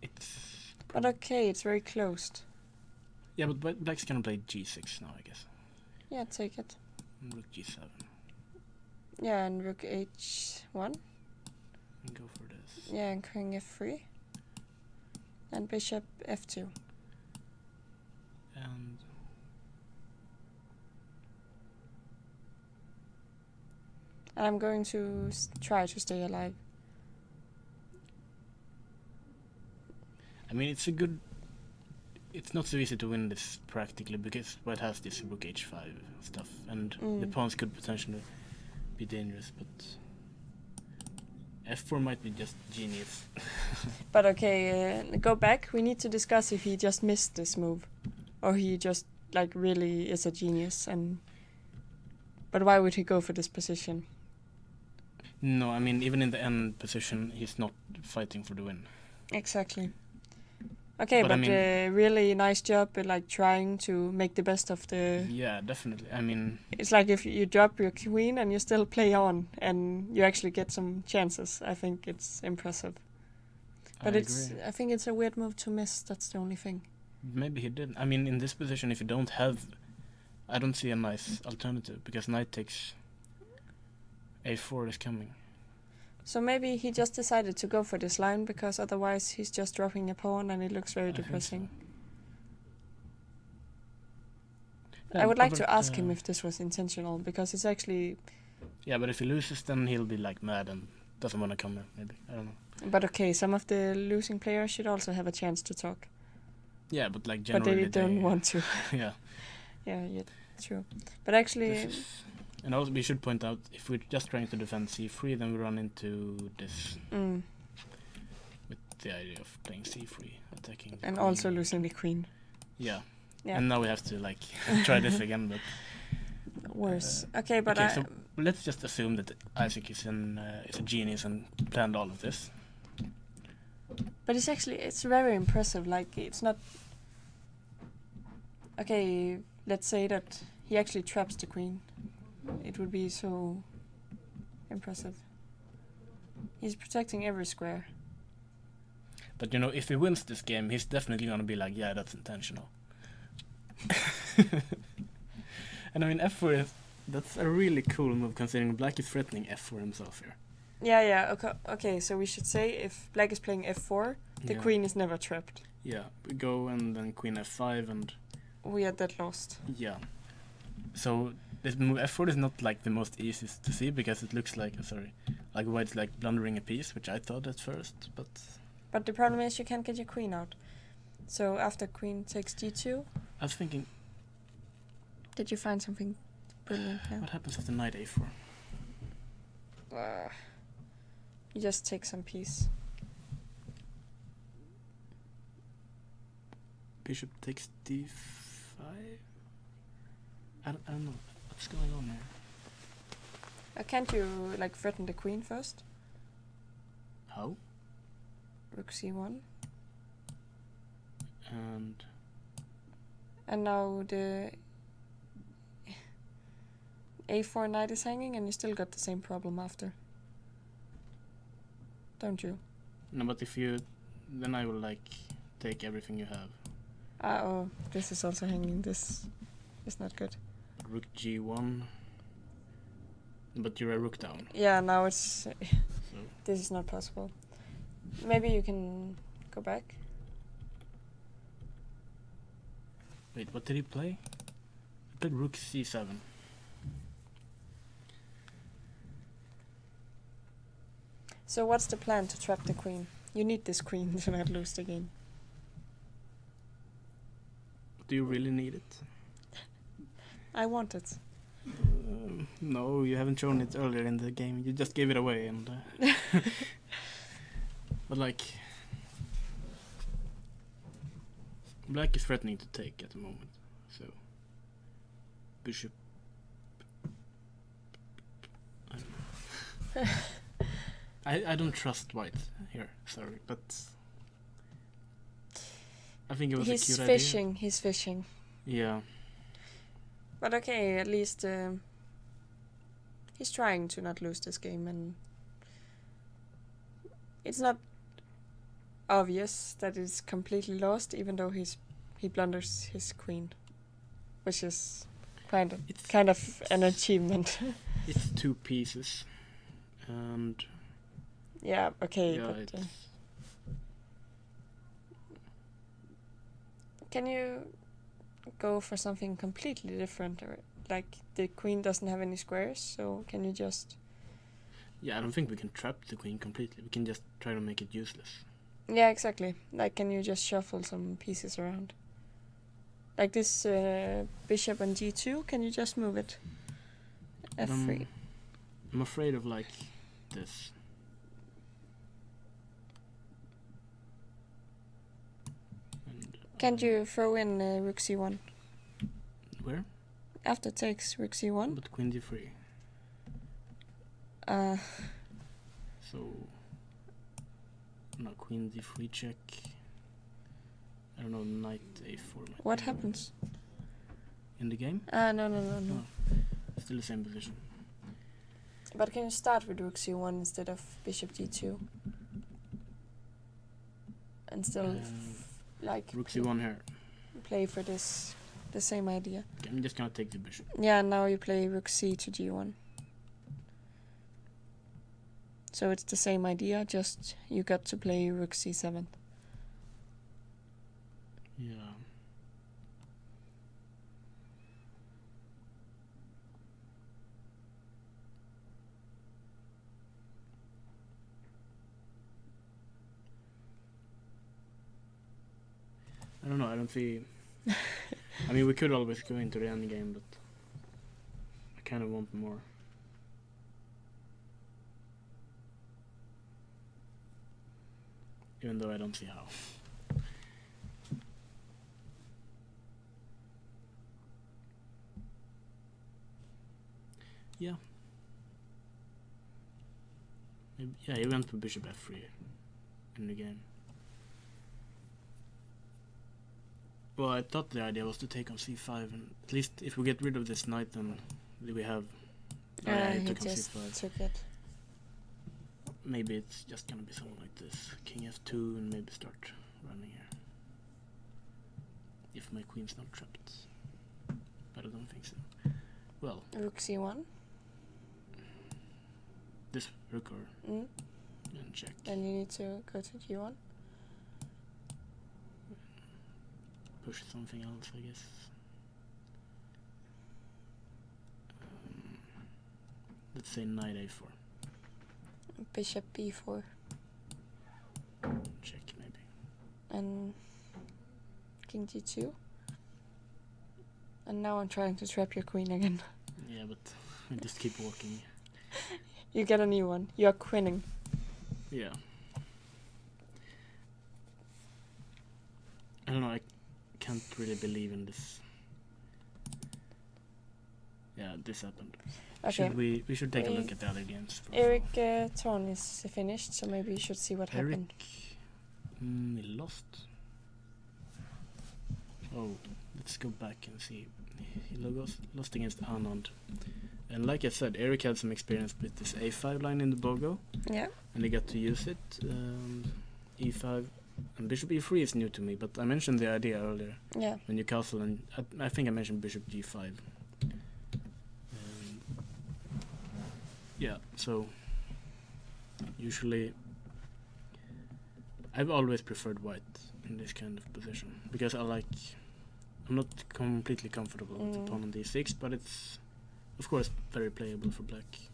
it's. But okay, it's very closed. Yeah, but black's gonna play g6 now, I guess. Yeah, take it. And rook g7. Yeah, and rook h1. And go for this. Yeah, and king f3. And bishop f2. And And I'm going to try to stay alive. I mean, it's not so easy to win this practically because white has this rook h5 stuff, and the pawns could potentially be dangerous, but f4 might be just genius. But okay, go back. We need to discuss if he just missed this move, or he just like really is a genius. But why would he go for this position? No, I mean, even in the end position, he's not fighting for the win. Exactly. Okay, But but I mean, really nice job at like trying to make the best of the. yeah, definitely. I mean, It's like if you drop your queen and you still play on and you actually get some chances. I think it's impressive. But I it's agree. I think it's a weird move to miss. That's the only thing. Maybe he did. I mean, in this position, if you don't have, I don't see a nice alternative because knight takes a4 is coming. So maybe he just decided to go for this line because otherwise he's just dropping a pawn and it looks very I think depressing. so. I would like to but, ask him if this was intentional because it's actually. Yeah, but if he loses, then he'll be like mad and doesn't want to come here. Maybe, I don't know. But okay, some of the losing players should also have a chance to talk. Yeah, but like But generally they don't want to. Yeah. Yeah, true. But actually, And also we should point out, if we're just trying to defend c3, then we run into this with the idea of playing c3, attacking the and queen. also losing the queen. Yeah. Yeah. And now we have to like try this again, but Worse. Okay, but okay, so let's just assume that Isaac is a genius and planned all of this. But it's very impressive. Like it's not. Okay, let's say that he actually traps the queen. It would be so impressive. He's protecting every square. But you know, if he wins this game, he's definitely gonna be like, yeah, that's intentional. And I mean, f4 that's a really cool move considering black is threatening f4 himself here. Yeah. Okay. So we should say if black is playing f4, the Yeah. queen is never trapped. Yeah, we go and then queen f5 and We are dead lost. yeah. So this move f4 is not like the most easiest to see because it looks like like white's like blundering a piece, which I thought at first, but But the problem is you can't get your queen out. So after queen takes d2, I was thinking, did you find something brilliant now? what happens after knight a4? You just take some piece. Bishop takes d5. I don't know what's going on here. Can't you like threaten the queen first? How? Rook c1. And now the a4 knight is hanging and you still got the same problem after. Don't you? no, but if you, then I will like take everything you have. Oh, this is also hanging. This is not good. Rook g1. But you're a rook down. Yeah, now it's. So This is not possible. Maybe you can go back. wait, what did he play? He played rook c7. So what's the plan to trap the queen? You need this queen to not lose the game. Do you really need it? I want it. No, you haven't shown it earlier in the game. You just gave it away, and but like, black is threatening to take at the moment, so bishop. I don't know. I don't trust white here. Sorry, but I think it was a cute idea. He's fishing. Yeah. But okay, at least he's trying to not lose this game, and it's not obvious that it's completely lost, even though he blunders his queen, which is kind of an achievement. It's 2 pieces, and yeah, okay, yeah, but can you go for something completely different, or like the queen doesn't have any squares, so can you just... Yeah, I don't think we can trap the queen completely. We can just try to make it useless. Yeah, exactly. Like, can you just shuffle some pieces around? Like this bishop on g2, can you just move it? f3. I'm afraid of like this. And, Can't you throw in rook c1? Where? After takes rook c1? But queen d3. So, no, queen d3 check. I don't know, knight a4. What happens? In the game? No. Still the same position. But can you start with rook c1 instead of bishop g2? And still, like... Rook c1 here. Play for this, the same idea. Okay, I'm just gonna take the bishop. Yeah, now you play rook c to g1. So it's the same idea, just you got to play rook c7. Yeah. I don't know, I don't see... I mean, we could always go into the end game, but I kind of want more. Even though I don't see how. Yeah. Maybe, yeah, he went for bishop f3 in the game. Well, I thought the idea was to take on c5, and at least if we get rid of this knight, then we have... He took on just c5. took it. Maybe it's just gonna be something like this. King f2 and maybe start running here. If my queen's not trapped. But I don't think so. Well... Rook c1? This rook or... Mm. And check. Then you need to go to g1. Push something else, I guess. Let's say knight a4. Bishop b4. Check, maybe. And king g2. And now I'm trying to trap your queen again. Yeah, but I just keep walking. You get a new one. You're queening. Yeah. I don't know, I can't really believe in this. Yeah, this happened. Okay. We should take a look at the other games. Eric turn is finished, so maybe you should see what happened. He lost. Oh, let's go back and see. He lost against Anand. And like I said, Eric had some experience with this a5 line in the Bogo. Yeah. And he got to use it. e5 and bishop e3 is new to me, but I mentioned the idea earlier. Yeah. When you castle, and I think I mentioned bishop g5. Yeah, so usually I've always preferred white in this kind of position because I'm not completely comfortable with pawn on d6, but it's of course very playable for black.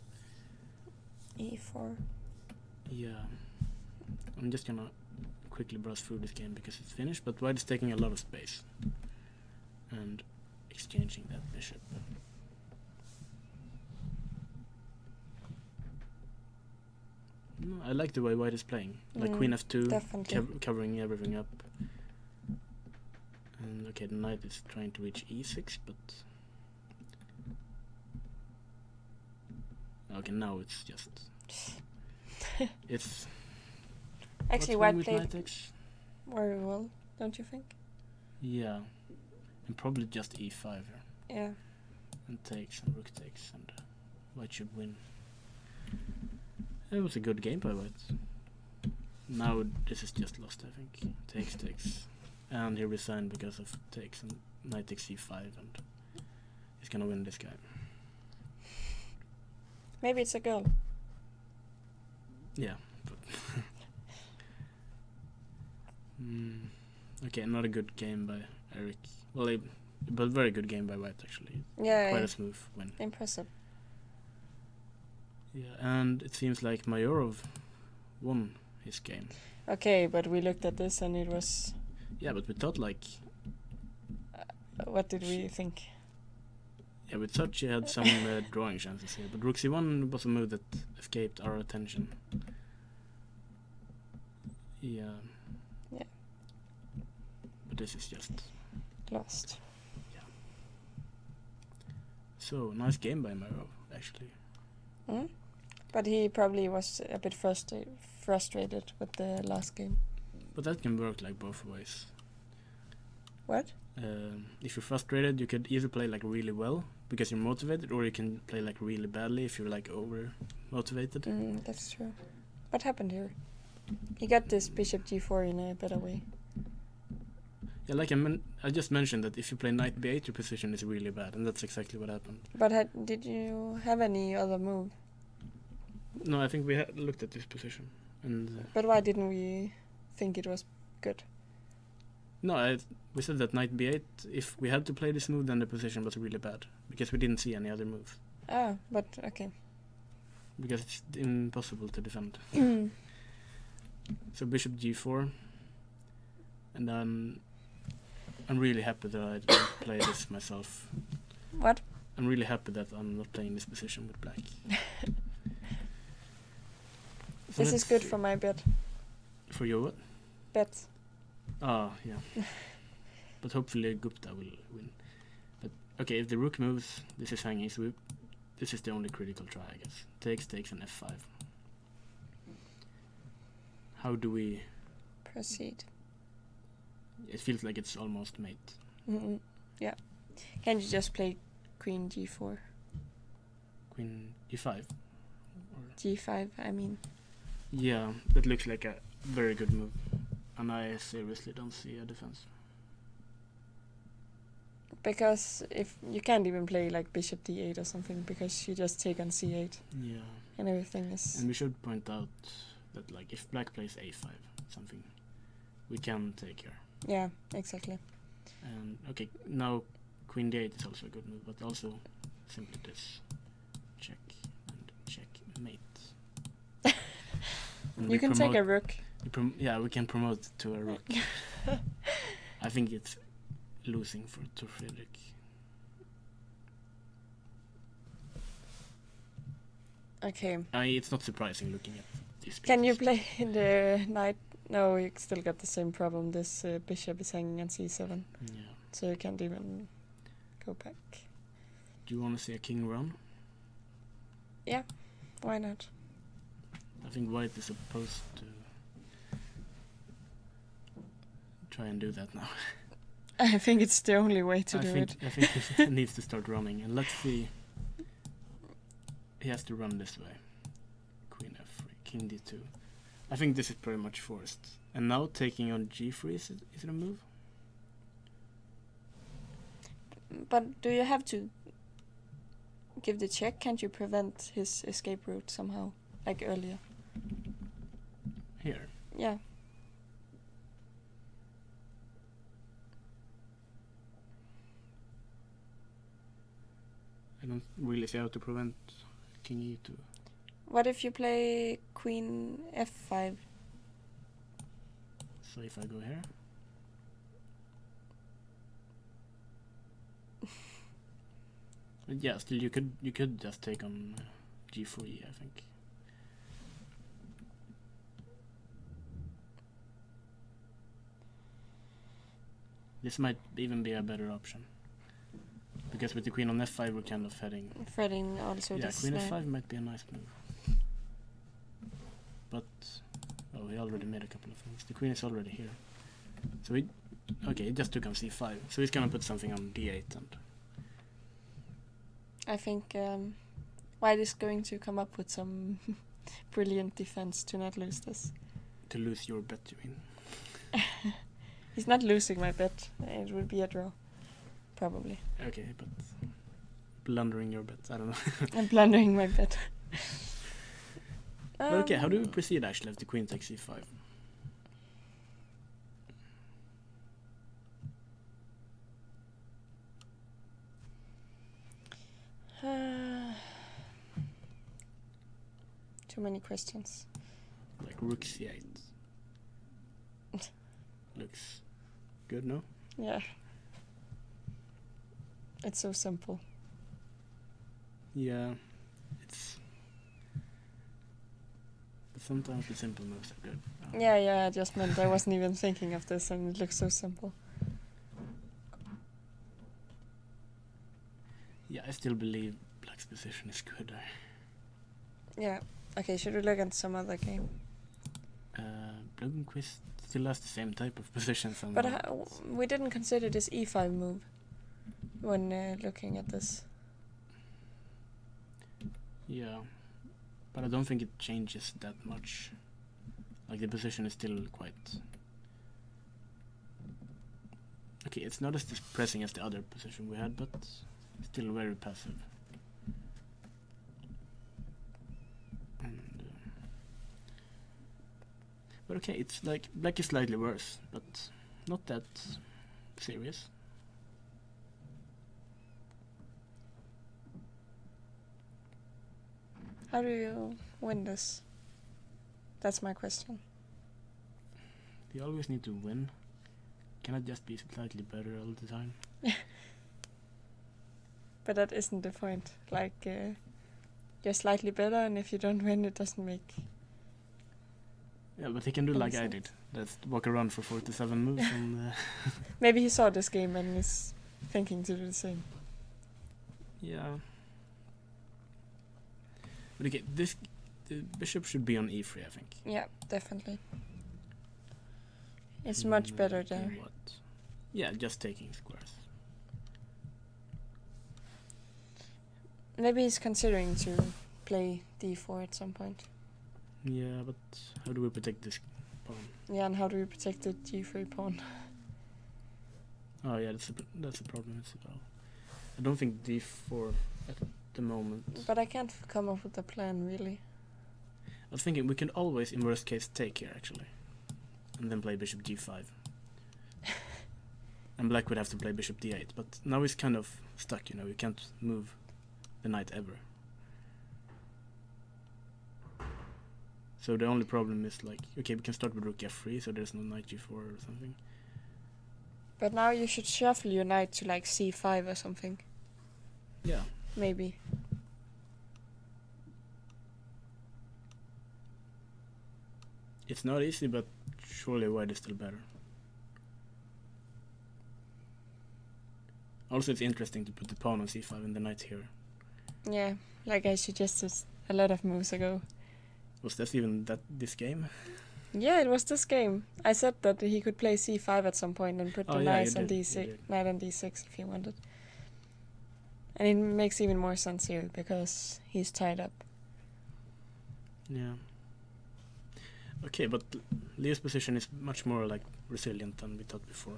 e4. Yeah. I'm just gonna quickly browse through this game because it's finished, but white is taking a lot of space and exchanging that bishop. No, I like the way white is playing. Like queen f2, covering everything up. And okay, the knight is trying to reach e6, but okay, now it's just it's actually white played very well, don't you think? Yeah, and probably just e5 here. Yeah. And takes and rook takes, and white should win. It was a good game by white. Now this is just lost, I think. Takes. And he resigned because of takes, and knight takes c5, and he's gonna win this guy. Maybe it's a girl. Yeah, but okay, not a good game by Eric. Well, but very good game by white, actually. Yeah. Quite a smooth win. Impressive. Yeah, and it seems like Mayorov won his game. Okay, but we looked at this and it was... Yeah, but we thought like... what did we think? Yeah, we thought she had some drawing chances here, but rook c1 was a move that escaped our attention. Yeah. Yeah. But this is just... lost. Yeah. So, nice game by Mayorov, actually. But he probably was a bit frustrated with the last game. But that can work like both ways. What? If you're frustrated, you could either play like really well because you're motivated, or you can play like really badly if you're like over motivated. That's true. What happened here? He got this bishop g4 in a better way. Yeah, like I just mentioned that if you play knight b8, your position is really bad, and that's exactly what happened. But did you have any other move? No, I think we looked at this position. And but why didn't we think it was good? No, we said that knight b8, if we had to play this move, then the position was really bad, because we didn't see any other move. Ah, but okay. Because it's impossible to defend. So bishop g4, and then I'm really happy that I didn't play this myself. What? I'm really happy that I'm not playing this position with black. So this is good for my bet. For your what? Bet. Ah, yeah. But hopefully Gupta will win. But okay, if the rook moves, this is hanging, so this is the only critical try, I guess. Takes, and f5. How do we proceed? It feels like it's almost mate. Yeah. Can you just play queen g4? Queen e5? G5, I mean. Yeah, that looks like a very good move. And I seriously don't see a defense. Because if you can't even play like bishop d8 or something, because you just take on c8. Yeah. And everything is... And we should point out that like if black plays a5, something, we can take her. Yeah, exactly. And okay, now queen d8 is also a good move, but also simply this. Check and checkmate. And you can take a rook. Yeah, we can promote to a rook. I think it's losing to Fredrik. Okay. It's not surprising looking at this. Can you play the knight? No, you still got the same problem. This bishop is hanging on c7. Yeah. So you can't even go back. Do you want to see a king run? Yeah, why not? I think white is supposed to try and do that now. I think it's the only way to do it. I think he needs to start running, and let's see. He has to run this way. Queen f3, king d2. I think this is pretty much forced. And now taking on g3, is it a move? But do you have to give the check? Can't you prevent his escape route somehow, like earlier? Here? Yeah. I don't really see how to prevent king e2. What if you play queen f5? So if I go here. But yeah, still you could just take on g4, I think. This might even be a better option. Because with the queen on f5 we're kind of heading... Threading also yeah, this queen line. f5 might be a nice move. But... oh, he already made a couple of things. The queen is already here. So he... okay, he just took on c5. So he's gonna put something on d8 and... I think White is going to come up with some brilliant defense to not lose this. to lose your bet, you mean? He's not losing my bet. It would be a draw. Probably. Okay, but... blundering your bet, I don't know. I'm blundering my bet. But okay, how do we proceed actually if the queen takes c5? Too many questions. Like rook c8. Looks good, no? Yeah. It's so simple. Yeah, it's... but sometimes the simple moves are good. Yeah, I just meant I wasn't even thinking of this and it looks so simple. Yeah, I still believe black's position is good. Yeah. Okay, should we look at some other game? Blumenquist still has the same type of position somehow. But we didn't consider this e5 move when looking at this. Yeah, but I don't think it changes that much. Like the position is still quite... okay, it's not as pressing as the other position we had, but still very passive. And, but okay, it's like black is slightly worse, but not that serious. How do you win this? That's my question. You always need to win. Cannot just be slightly better all the time. But that isn't the point. Like, you're slightly better, and if you don't win, it doesn't make... yeah, but he can do like I did. Just walk around for 47 moves and... maybe he saw this game and is thinking to do the same. yeah. But okay, the bishop should be on e3, I think. Yeah, definitely. It's much better then there. What? Yeah, just taking squares. Maybe he's considering to play d4 at some point. Yeah, but how do we protect this pawn? Yeah, and how do we protect the g3 pawn? Oh yeah, that's a problem as well. I don't think d4 at the moment. But I can't come up with a plan, really. I was thinking we can always, in worst case, take here actually, and then play bishop d5. And black would have to play bishop d8, but now he's kind of stuck, you know, you can't move the knight ever. So the only problem is like, okay, we can start with rook f3, so there's no knight g4 or something. But now you should shuffle your knight to like c5 or something. Yeah. Maybe. It's not easy, but surely white is still better. Also, it's interesting to put the pawn on c5 and the knight here. Yeah, like I suggested a lot of moves ago. Was that even this game? Yeah, it was this game. I said that he could play c5 at some point and put the knight on d6, knight on d6 if he wanted. And it makes even more sense here because he's tied up. Yeah. Okay, but Leo's position is much more like resilient than we thought before.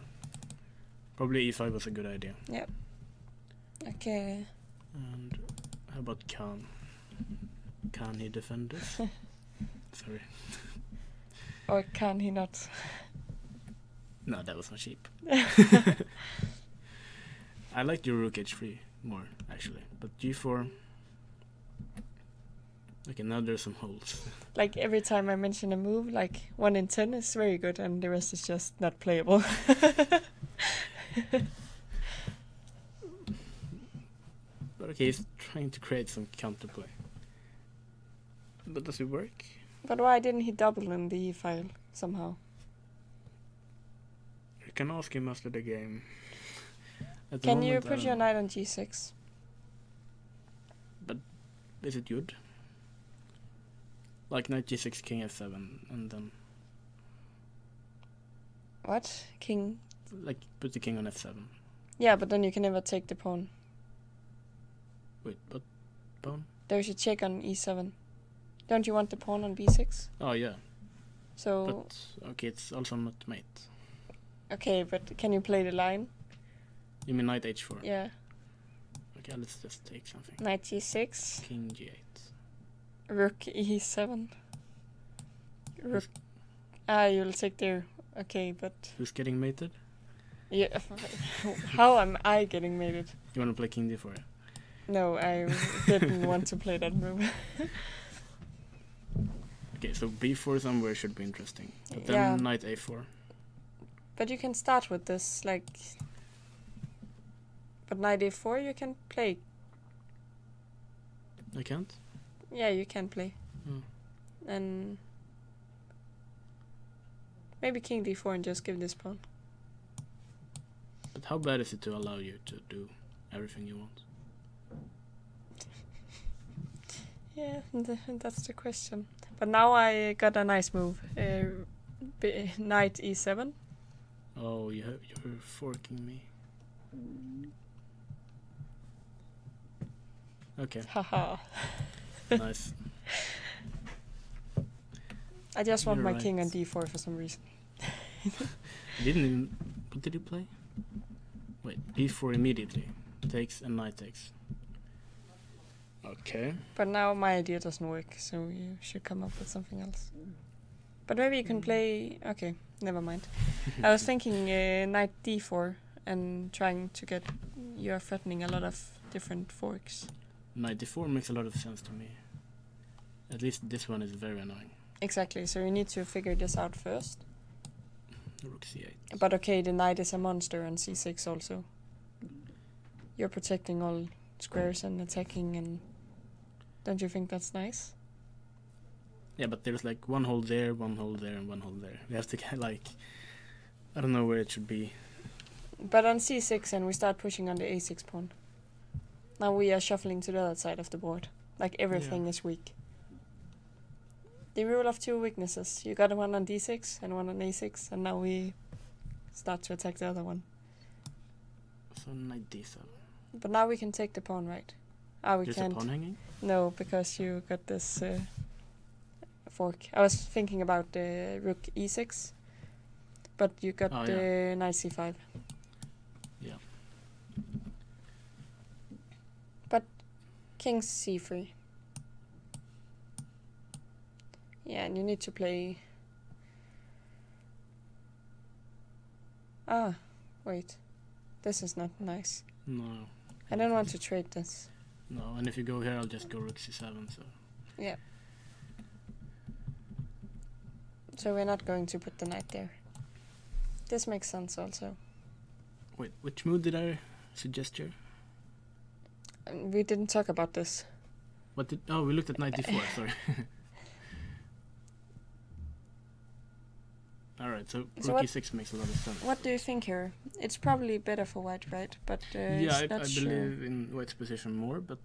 Probably e5 was a good idea. Yep. Okay. And how about Khan? Can he defend this? Sorry. Or can he not? No, that was not cheap. I liked your rook h3 more, actually. But g4... Okay, now there's some holes. Like every time I mention a move, like 1 in 10 is very good, and the rest is just not playable. But okay, he's trying to create some counterplay. But does it work? But why didn't he double in the E file somehow? You can ask him after the game. At the Can you moment, I put don't your know. knight on G6? Is it good? Like knight G6, king F7, and then What? King? like put the king on F7. Yeah, but then you can never take the pawn. Wait, what? Pawn? There's a check on E7. Don't you want the pawn on B6? Oh yeah, So, but okay, it's also not mate. okay, but can you play the line? You mean knight H4? Yeah. Okay, let's just take something. Knight G6. King G8. Rook E7. Rook. You'll take there. Okay, but Who's getting mated? yeah. How am I getting mated? You wanna play king D4? No, I didn't want to play that move. Okay, so B4 somewhere should be interesting. But then Yeah. knight A4. But you can start with this, like. But knight A4 you can play. I can't? Yeah, you can play. Hmm. And maybe king D4 and just give this pawn. But how bad is it to allow you to do everything you want? Yeah, that's the question. But now I got a nice move. Knight E7. Oh, you're forking me. Okay, Haha. nice. I just want You're my king on right. D4 for some reason. Didn't even. What did you play? Wait, B4 immediately. Takes and knight takes. Okay. But now my idea doesn't work, so you should come up with something else. But maybe you can play. Okay, never mind. I was thinking knight D4 and trying to get. You're threatening a lot of different forks. Knight D4 makes a lot of sense to me. At least this one is very annoying. Exactly, so you need to figure this out first. Rook C8. But okay, the knight is a monster on C6 also. You're protecting all squares and attacking, and don't you think that's nice? Yeah, but there's like one hole there, one hole there, and one hole there. We have to get like, I don't know where it should be. But on C6 and we start pushing on the A6 pawn. Now we are shuffling to the other side of the board. Like everything Yeah. is weak. The rule of two weaknesses. You got one on D6 and one on A6, and now we start to attack the other one. So knight D7. But now we can take the pawn, right? Ah, we There's can't. a pawn hanging? No, because you got this fork. I was thinking about the rook E6, but you got Oh, the knight C5. Yeah. But king C3. Yeah, and you need to play. Ah, wait. This is not nice. No. I don't want to trade this. No, and if you go here, I'll just go rook C7, so. Yeah. So we're not going to put the knight there. This makes sense also. Wait, which move did I suggest here? We didn't talk about this. What did. Oh, we looked at knight D4, sorry. Alright, so So rook what- E6 makes a lot of sense. What do you think here? It's probably better for white, right? But Yeah, it's I not sure. believe in white's position more, but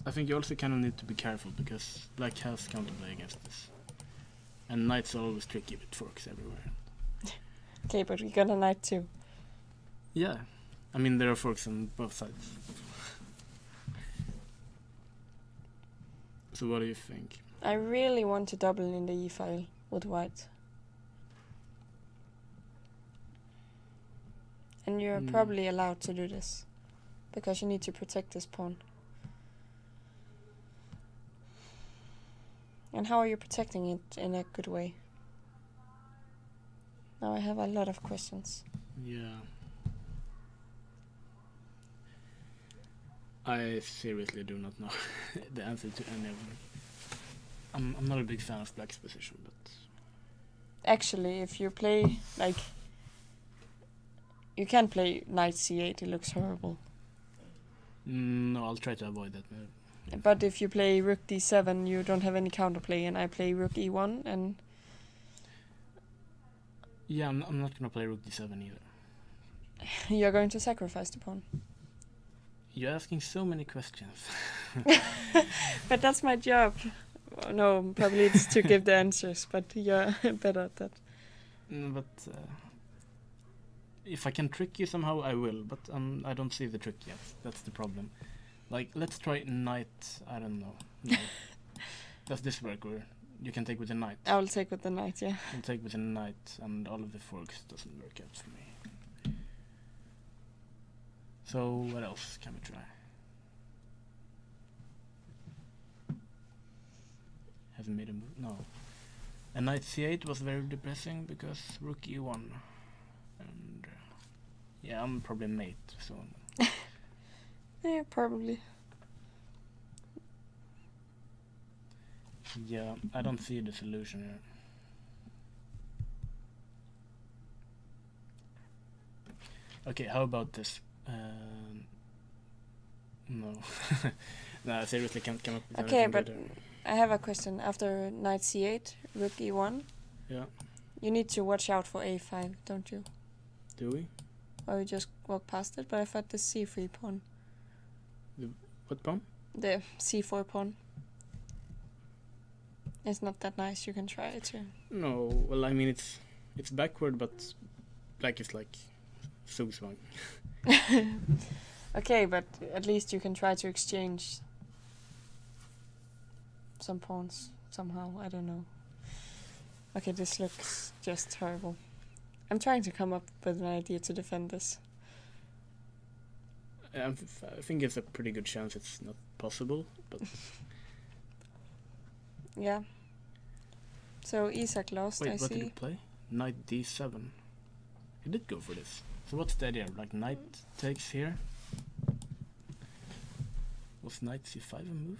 I think you also kind of need to be careful because black has counterplay against this. And knights are always tricky with forks everywhere. Okay, but we got a knight too. Yeah, I mean there are forks on both sides. So what do you think? I really want to double in the E file with white. And you're probably allowed to do this. Because you need to protect this pawn. And how are you protecting it in a good way? Now I have a lot of questions. Yeah. I seriously do not know the answer to any of them. I'm not a big fan of black's position, but Actually, if you play, like... You can't play knight c8, it looks horrible. no, I'll try to avoid that move. But if you play rook d7, you don't have any counterplay, and I play rook e1, and... Yeah, I'm not gonna play rook d7 either. You're going to sacrifice the pawn. You're asking so many questions. But that's my job. Well, no, probably it's to give the answers, but you're better at that. But if I can trick you somehow, I will. But I don't see the trick yet. That's the problem. Like, let's try knight. I don't know. No. Does this work, or you can take with the knight? I will take with the knight, yeah. I'll take with the knight, and all of the forks doesn't work out for me. So what else can we try? Hasn't made a move. No. And knight c8 was very depressing because rook e1, and yeah, I'm probably mate. So Yeah, probably. yeah, I don't see the solution here. Okay, how about this? No. No, I seriously can't come up with Okay, anything but better. I have a question. After knight c8, rook e1, Yeah, you need to watch out for a5, don't you? do we? Or you just walk past it, but I thought the c3 pawn. What pawn? The c4 pawn. It's not that nice, you can try it too. No, well, I mean, it's backward, but black is like so swung. Okay, but at least you can try to exchange some pawns somehow, I don't know. Okay, this looks just horrible. I'm trying to come up with an idea to defend this. I think it's a pretty good chance it's not possible, but Yeah. So Isak lost, I wait, what did see. he play? Knight d7. He did go for this. So what's the idea? Like knight takes here? Was knight c5 a move?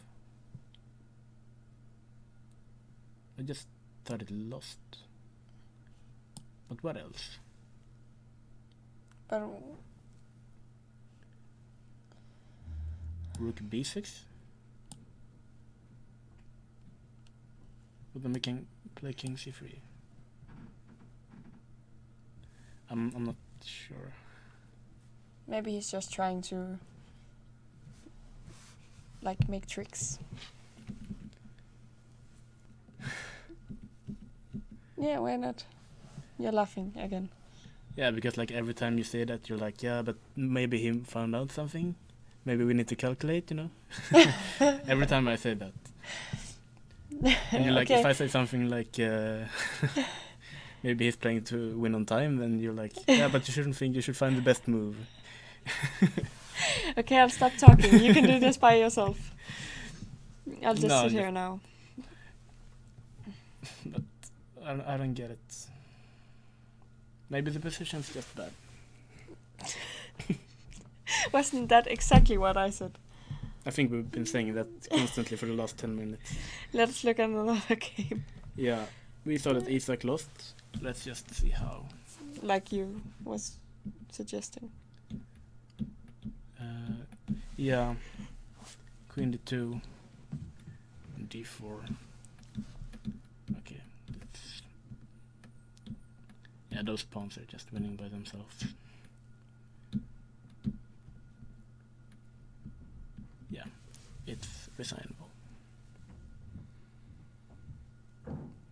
I just thought it lost. But what else? But Rook b6? But then we can play king c3. I'm not sure. maybe he's just trying to like make tricks. Yeah, why not? You're laughing again. Yeah, because like every time you say that, you're like, yeah, but maybe he found out something. Maybe we need to calculate, you know. Every time I say that, and you're like, Okay. if I say something like, maybe he's playing to win on time, then you're like, yeah, but you shouldn't think. You should find the best move. Okay, I'll stop talking. You can do this by yourself. I'll just No, sit you- here now. But I don't get it. Maybe the position's just bad. Wasn't that exactly what I said? I think we've been saying that constantly for the last 10 minutes. Let's look at another game. Yeah, we saw that Isak lost. Let's just see how. Like you was suggesting. Yeah, Queen d2, and d4. Okay, yeah, those pawns are just winning by themselves. Yeah, it's resignable.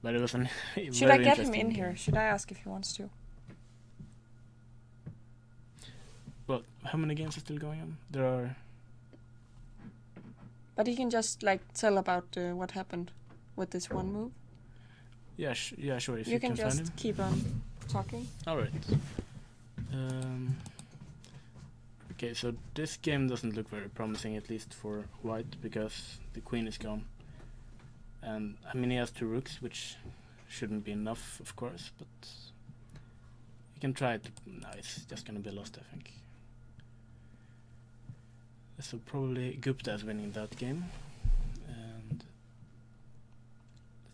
But it was an Should I very get him interesting in here? game. Should I ask if he wants to? Well, how many games are still going on? There are. But he can just like tell about what happened with this one move. Yeah, yeah, sure. If You can find him. just keep on talking. All right. Okay, so this game doesn't look very promising, at least for white, because the queen is gone. And I mean, he has two rooks, which shouldn't be enough, of course, but you can try it. No, it's just gonna be lost, I think. So probably Gupta is winning that game. And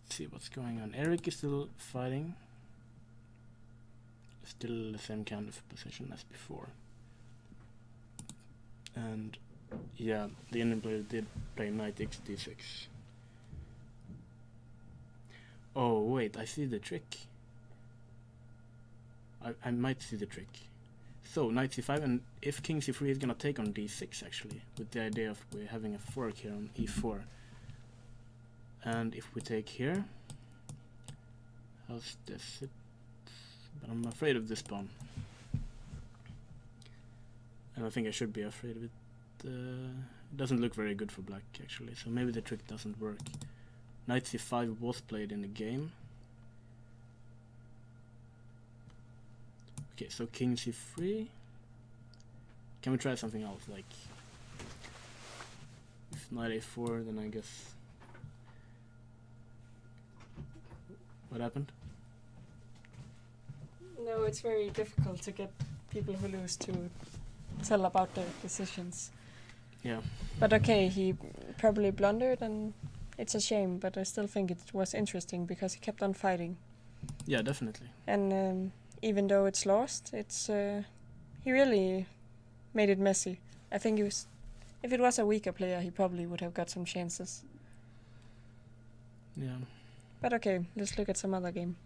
let's see what's going on. Eric is still fighting. Still the same kind of position as before. And yeah, the Indian player did play knight d6. Oh wait, I see the trick. I might see the trick. So knight c5, and if king c3 is gonna take on d6 actually, with the idea of we're having a fork here on e4. And if we take here, how's this? But I'm afraid of this pawn. And I think I should be afraid of it. It doesn't look very good for black actually, so maybe the trick doesn't work. Knight c5 was played in the game. Okay, so king c3. Can we try something else? Like, if knight a4, then I guess. What happened? No, it's very difficult to get people who lose to tell about their decisions. Yeah. But okay, he probably blundered, and it's a shame, but I still think it was interesting because he kept on fighting. Yeah, definitely. And even though it's lost, it's he really made it messy. I think if it was a weaker player, he probably would have got some chances. Yeah. But okay, let's look at some other game.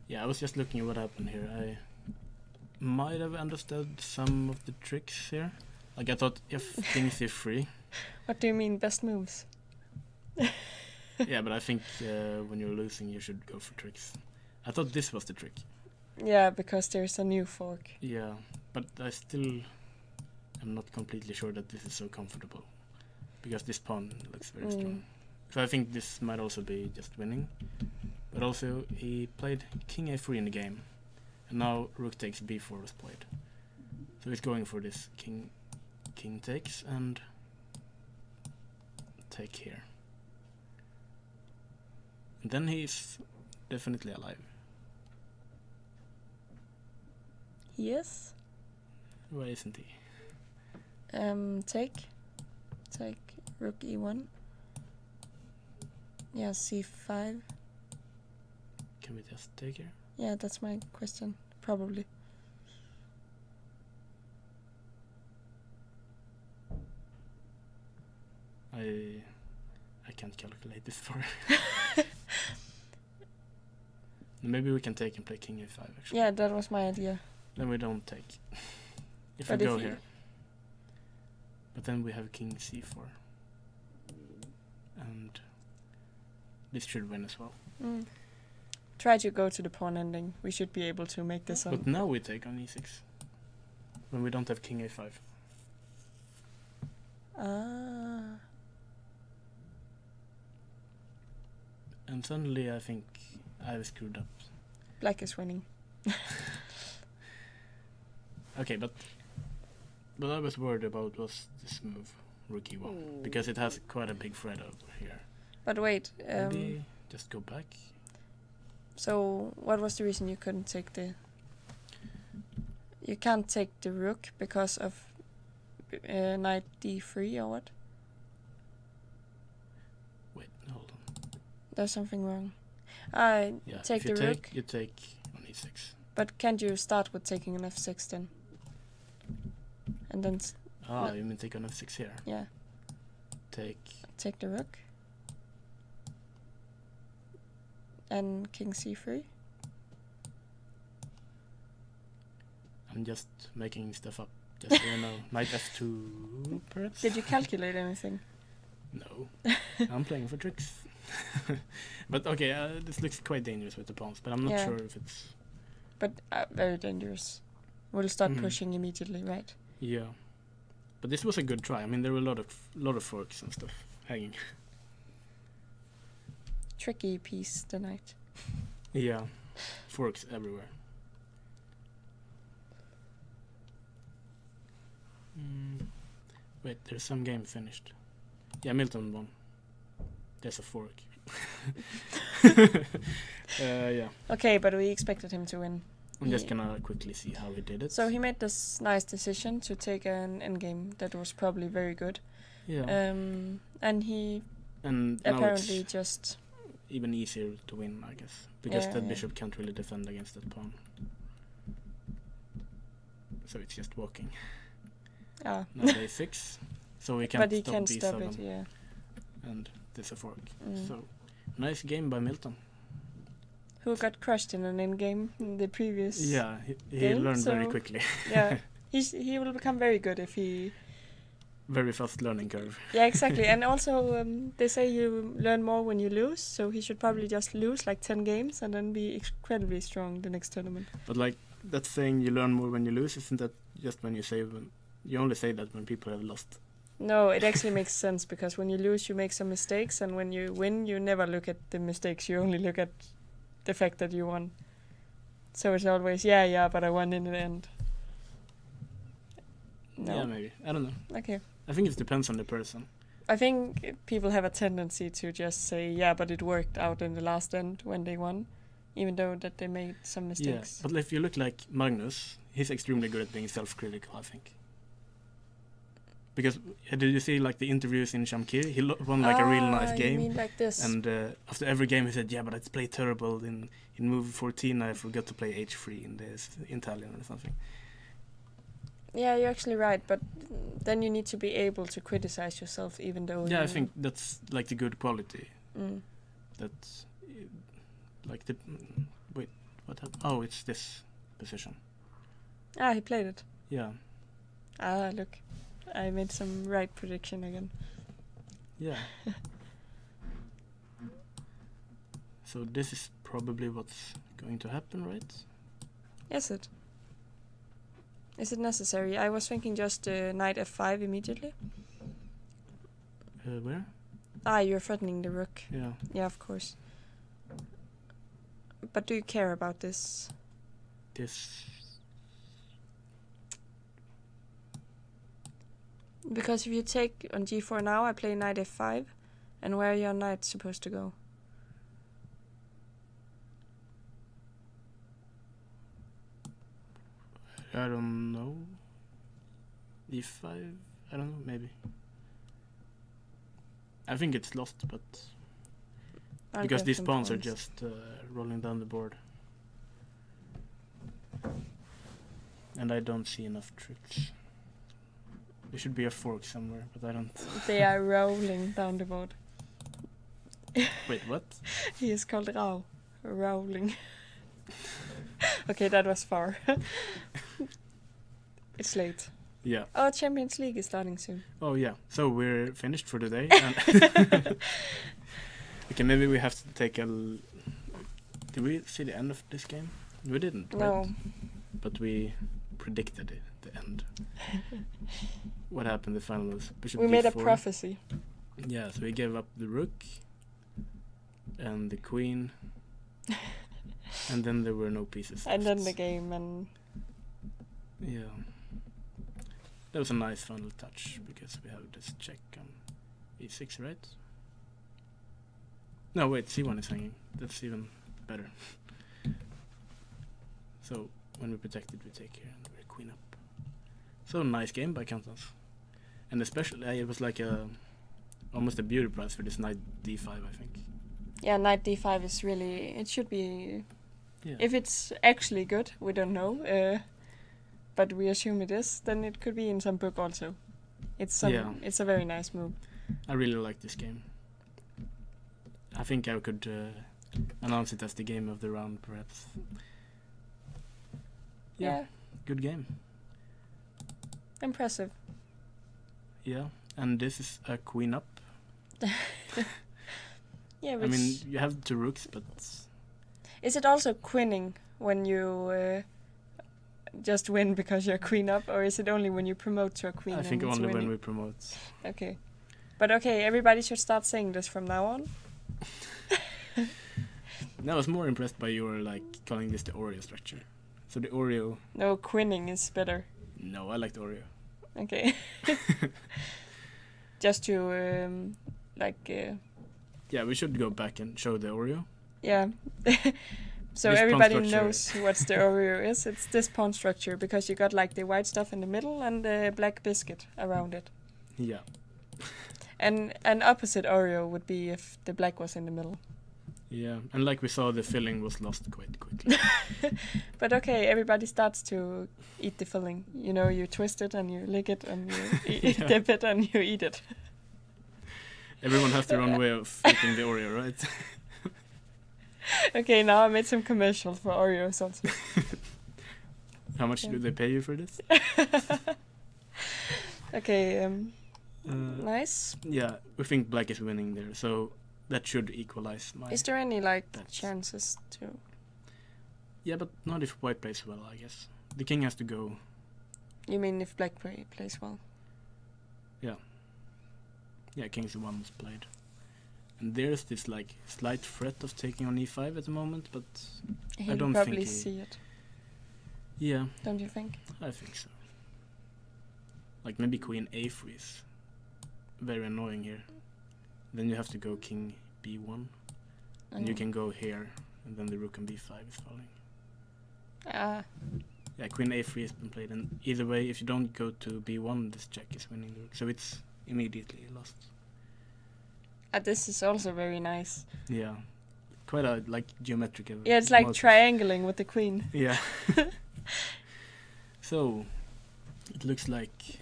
Yeah, I was just looking at what happened here. I might have understood some of the tricks here. Like I thought if king c3. What do you mean, best moves? Yeah, but I think when you're losing, you should go for tricks. I thought this was the trick. Yeah, because there's a new fork. Yeah, but I still am not completely sure that this is so comfortable. Because this pawn looks very strong. So I think this might also be just winning. But also, he played king a3 in the game. And now rook takes b4 was played. So he's going for this king takes and take here. And then he's definitely alive. Yes. Why isn't he? Take rook e1. Yeah, c5. Can we just take here? Yeah, that's my question. Probably. I can't calculate this far. Maybe we can take and play king a5 actually. Yeah, that was my idea. Then we don't take. If But we if go you- here. But then we have king c4. And this should win as well. Try to go to the pawn ending. We should be able to make this But on. now we take on e6. When we don't have king a5. Ah. And suddenly I think I've screwed up. Black is winning. Okay, but what I was worried about was this move, rook e1, because it has quite a big threat over here. But wait, Maybe just go back. so what was the reason you couldn't take the... You can't take the rook because of knight d3 or what? Wait, hold on. There's something wrong. Yeah, Take if you the take, rook. you take on e6. But can't you start with taking an f6 then? And then, Ah, No. you mean take on f6 here? yeah, Take the rook. And king c3. I'm just making stuff up. Just so you know, knight f2 perhaps? Did you calculate anything? No. I'm playing for tricks. But okay, this looks quite dangerous with the pawns, but I'm not Yeah. sure if it's... But very dangerous. We'll start Mhm. pushing immediately, right? Yeah. But this was a good try. I mean, there were a lot of forks and stuff hanging. Tricky piece, the knight. Yeah. Forks everywhere. Wait, there's some game finished. Yeah, Milton won. There's a fork. Yeah. Okay, but we expected him to win. I'm just gonna quickly see how he did it. So he made this nice decision to take an endgame that was probably very good. Yeah. And he And apparently now it's just even easier to win, I guess, because that Yeah. bishop can't really defend against that pawn. So it's just walking. ah. Now day 6, so we can't But he stop can B7, stop it. Yeah. and there's a fork. Mm. So nice game by Milton. Who got crushed in an endgame in the previous? Yeah, he game, learned very so- quickly. Yeah. He will become very good if he. Very fast learning curve. Yeah, exactly. And also, they say you learn more when you lose, so he should probably just lose like 10 games and then be incredibly strong the next tournament. But like that saying, you learn more when you lose, isn't that just when you say you only say that when people have lost? No, it actually makes sense because when you lose, you make some mistakes, and when you win, you never look at the mistakes. You only look at the fact that you won. So it's always, yeah, but I won in the end. No. Yeah, maybe. I don't know. Okay. I think it depends on the person. I think people have a tendency to just say, yeah, but it worked out in the last end when they won, even though that they made some mistakes. Yeah, but if you look like Magnus, he's extremely good at being self-critical, I think. Because did you see like the interviews in Shamkir? He won like a real nice You game. mean like this? And after every game he said, yeah, but I played terrible. In move 14 I forgot to play h3 in this Italian or something. Yeah, you're actually right, but then you need to be able to criticize yourself, even though. Yeah, I think that's like the good quality. Mm. That's like the... Wait, what happened? Oh, it's this position. Ah, he played it. Yeah. Ah, look. I made some right prediction again. Yeah. So this is probably what's going to happen, right? Is it? Is it necessary? I was thinking just knight f5 immediately. Where? Ah, you're threatening the rook. Yeah. Yeah, of course. But do you care about this? This... Because if you take on g4 now, I play knight f5, and where are your knight supposed to go? I don't know. e5? I don't know, maybe. I think it's lost, but... I'll because get these some pawns are points. just rolling down the board. And I don't see enough tricks. There should be a fork somewhere, but I don't... They are rolling down the board. Wait, what? He is called Rao. Rolling. Okay, that was far. It's late. Yeah. Oh, Champions League is starting soon. Oh, yeah. So we're finished for today. And okay, maybe we have to take a... Did we see the end of this game? We didn't, No. right? But we predicted it, the end. What happened? The final was bishop We made a d4. prophecy. Yeah, so we gave up the rook and the queen, and then there were no pieces And then left. the game, and Yeah. That was a nice final touch, because we have this check on e6, right? No, wait, c1 is hanging. That's even better. So, when we protect it, we take here, and we're queen up. So, nice game by Countess. And especially, it was like almost a beauty prize for this knight d5, I think. yeah, knight d5 is really... It should be... Yeah. If it's actually good, we don't know. But we assume it is, then it could be in some book also. It's a very nice move. I really like this game. I think I could announce it as the game of the round, perhaps. Yeah, good game. Impressive. Yeah, and this is a queen up. Yeah, I mean, you have two rooks, but... Is it also queening when you just win because you're queen up, or is it only when you promote to a queen? I think and it's only when winning? we promote. Okay. But okay, everybody should start saying this from now on. I was more impressed by your, like, calling this the Oreo structure. So the Oreo... No, queening is better. No, I like the Oreo. Okay. Just to, Yeah, we should go back and show the Oreo. yeah. So This pawn everybody structure- knows what's the Oreo is. It's this pawn structure because you got like the white stuff in the middle and the black biscuit around it. Yeah. And an opposite Oreo would be if the black was in the middle. Yeah, and like we saw, the filling was lost quite quickly. But okay, everybody starts to eat the filling. You know, you twist it and you lick it and you Yeah. dip it and you eat it. Everyone has their own way of eating the Oreo, right? Okay, now I made some commercials for Oreos also. How much Yeah. do they pay you for this? Okay, Nice. nice. Yeah, we think black is winning there, so that should equalize my... Is there any like That's- chances to? Yeah, but not if white plays well, I guess. The king has to go... You mean if black plays well? Yeah, king's the one that's played. And there's this like slight threat of taking on e5 at the moment, but He will don't probably think he- see it, yeah, don't you think? I think so. Like maybe queen a3 is very annoying here. Then you have to go king b1, and you can go here, and then the rook on b5 is falling. Ah, Yeah, queen a3 has been played, and either way, if you don't go to b1, this check is winning the rook, so it's immediately lost. this is also very nice. Yeah, quite a like geometrical. Yeah, it's like motif. triangling with the queen. Yeah. So it looks like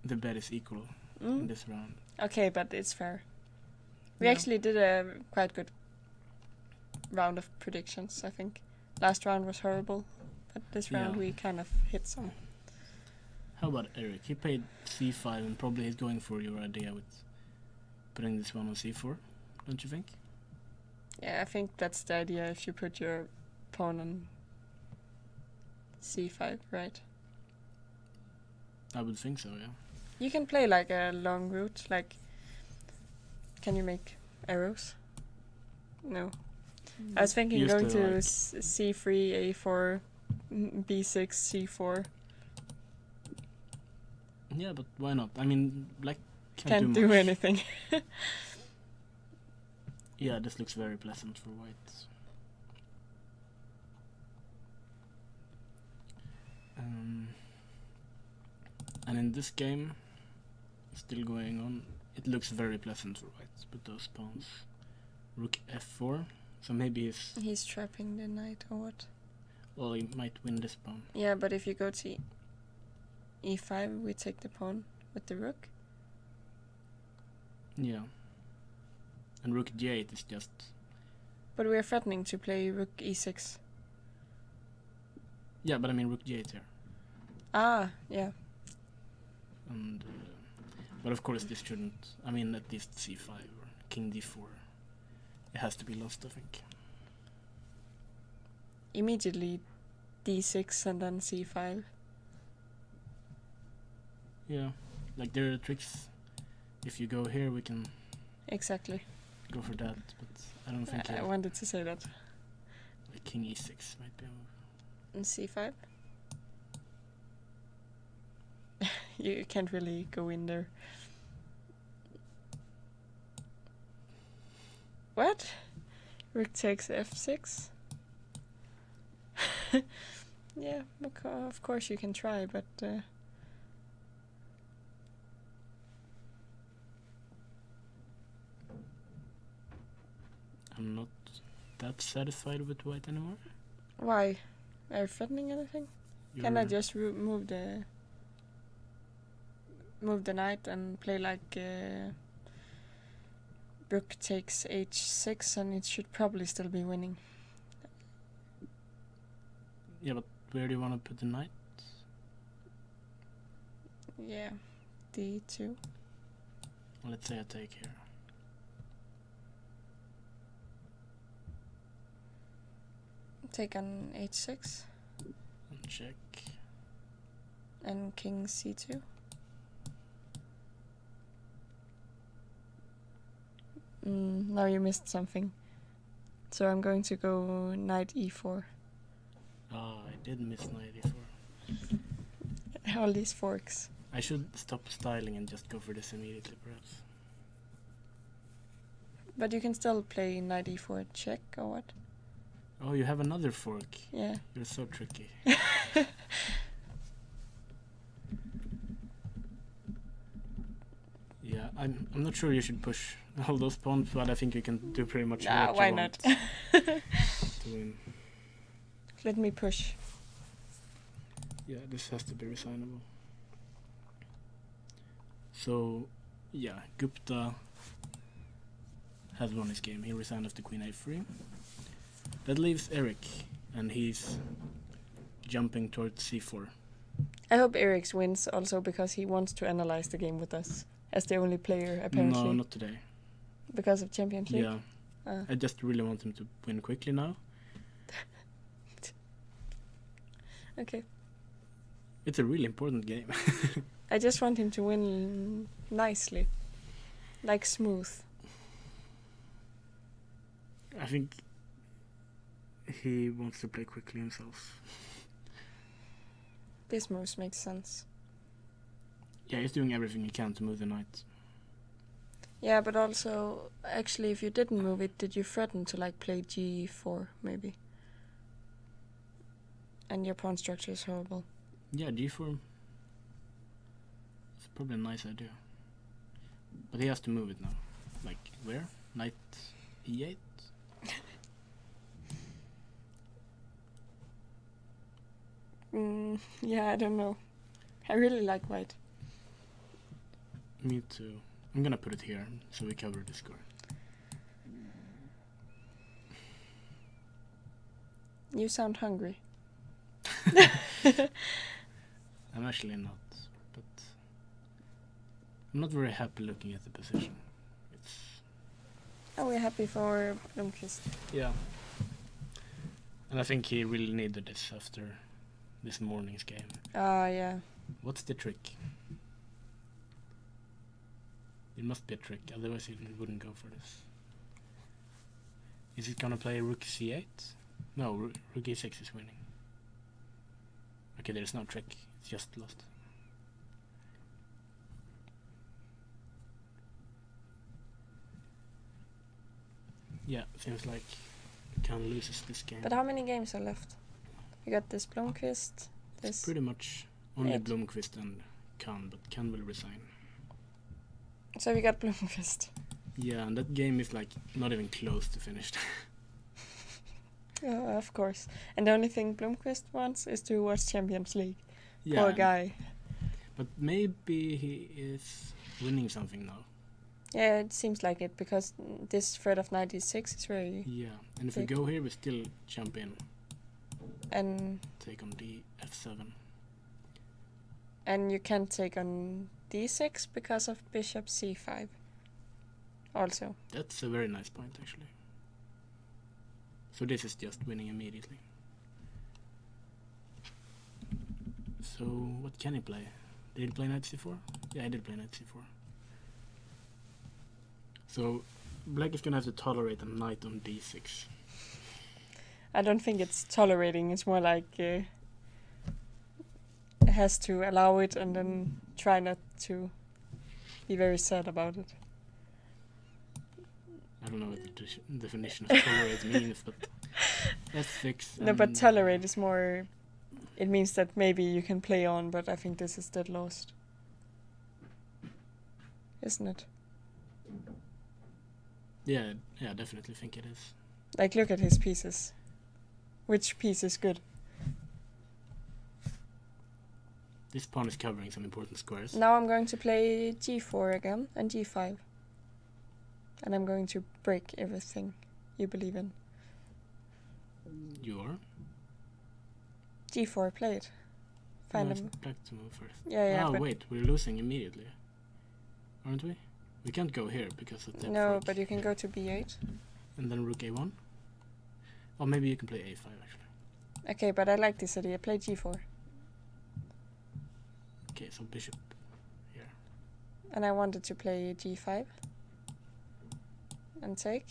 the bet is equal in this round. Okay, but it's fair. We Yeah. actually did a quite good round of predictions, I think. Last round was horrible, but this round Yeah. we kind of hit some. How about Eric? He played c5, and probably he's going for your idea with putting this one on c4, don't you think? Yeah, I think that's the idea if you put your pawn on c5, right? I would think so, yeah. You can play like a long route, like... Can you make arrows? No. I was thinking Used going to, to like- c3, a4, b6, c4. Yeah, but why not? I mean, black Can't do do much. anything. Yeah, this looks very pleasant for white. And in this game, still going on, it looks very pleasant for white with those pawns. Rook f4, so maybe He's trapping the knight or what? well, he might win this pawn. Yeah, but if you go to e5, we take the pawn with the rook. Yeah. And rook g8 is just... But we're threatening to play rook e6. Yeah, but I mean rook g8 here. Ah, yeah. And, but of course this shouldn't... I mean at least c5 or king d4. It has to be lost, I think. Immediately d6 and then c5. Yeah, like there are tricks. If you go here, we can Exactly. go for that, but I don't think I wanted to say that. like king e6 might be a move. And c5. You can't really go in there. What? Rook takes f6? Yeah, of course you can try, but... I'm not that satisfied with white anymore. Why? Are you threatening anything? Can I You're- just move the knight and play like rook takes h6 and it should probably still be winning. Yeah, but where do you want to put the knight? Yeah, d2. Well, let's say I take here. Take on h6 And check. and king c2. Now you missed something. So I'm going to go knight e4. Ah, I did miss knight e4. All these forks. I should stop styling and just go for this immediately, perhaps. But you can still play knight e4 check or what? Oh, you have another fork. Yeah. You're so tricky. Yeah, I'm not sure you should push all those pawns, but I think you can do pretty much what why you not? want to win. Let me push. Yeah, this has to be resignable. So, yeah, Gupta has won his game. He resigned after queen a3. That leaves Eric, and he's jumping towards c4. I hope Eric wins also because he wants to analyze the game with us as the only player apparently. No, not today. Because of Champions League? Yeah. I just really want him to win quickly now. Okay. It's a really important game. I just want him to win nicely. Like smooth. I think he wants to play quickly himself. This move makes sense. Yeah, he's doing everything he can to move the knight. Yeah, but also, actually, if you didn't move it, did you threaten to like play g4 maybe? And your pawn structure is horrible. Yeah, g4. It's probably a nice idea. But he has to move it now. Like, where? Knight e8? Yeah, I don't know. I really like white. Me too. I'm gonna put it here so we cover the score. You sound hungry. I'm actually not, but I'm not very happy looking at the position. Are we happy for Blomqvist? Yeah. And I think he really needed this after this morning's game. Yeah. What's the trick? It must be a trick, otherwise he wouldn't go for this. Is it gonna play rook c8? No, rook e6 is winning. Okay, there's no trick, it's just lost. Yeah, seems like Khan loses this game. But how many games are left? You got this Blomqvist, It's pretty much only 8. Blomqvist and Khan, but Khan will resign. So we got Blomqvist. Yeah, and that game is like not even close to finished. Of course. And the only thing Blomqvist wants is to watch Champions League. Yeah, Poor guy. but maybe he is winning something now. Yeah, it seems like it because this threat of knight e6 is very... Yeah, and if we big. go here, we still jump in, And take on d f7. you can't take on d6 because of bishop c5. Also. That's a very nice point, actually. So this is just winning immediately. So what can he play? Did he play knight c4? Yeah, he did play knight c4. So black is gonna have to tolerate a knight on d6. I don't think it's tolerating. It's more like has to allow it and then try not to be very sad about it. I don't know what the definition of tolerate means, but f6. No, but tolerate is more... It means that maybe you can play on, but I think this is dead lost. Isn't it? Yeah, I definitely think it is. Like, look at his pieces. Which piece is good? This pawn is covering some important squares. Now I'm going to play g4 again and g5. And I'm going to break everything you believe in. You are? g4, play it. Find No, him. it's black to move first. Yeah, Oh, but wait, we're losing immediately. Aren't we? We can't go here because of that. no, fork. but you can go to b8. And then rook a1? Or maybe you can play a5 actually. Okay, but I like this idea. Play g4. Okay, so bishop here. And I wanted to play g5. And take.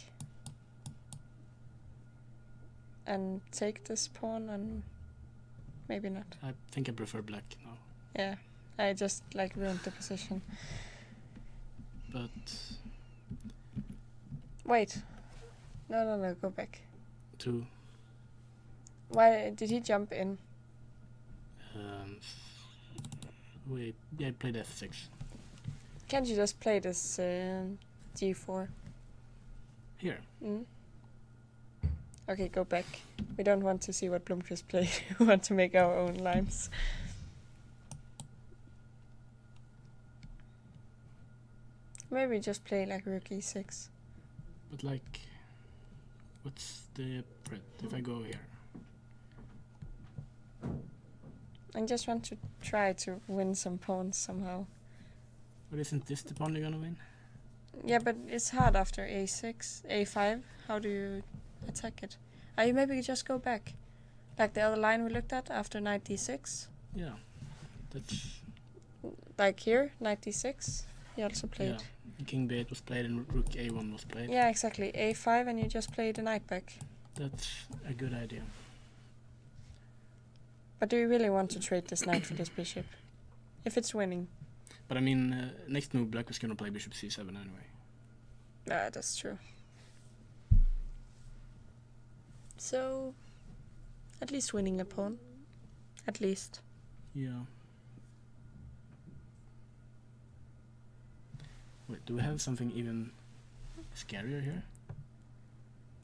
And take this pawn and maybe not. I think I prefer black now. Yeah, I just like ruined the position. But Wait. No, go back. 2. Why did he jump in? Wait, yeah, I played f6. Can't you just play this g4? Here. Mm. Okay, go back. We don't want to see what Blomqvist played. We want to make our own lines. Maybe just play like rook e6. But like, what's the threat if I go here? I just want to try to win some pawns somehow. But isn't this the pawn you're gonna win? Yeah, but it's hard after a6, a5. How do you attack it? You maybe just go back. Like the other line we looked at after knight d6. Yeah, that's... Like here, knight d6. He also played. Yeah, king b8 was played and rook a1 was played. Yeah, exactly. a5 and you just play the knight back. That's a good idea. But do you really want to trade this knight for this bishop? If it's winning. But I mean, next move black was gonna play bishop c7 anyway. Ah, that's true. So, at least winning a pawn. At least. Yeah. Wait, do we have something even scarier here?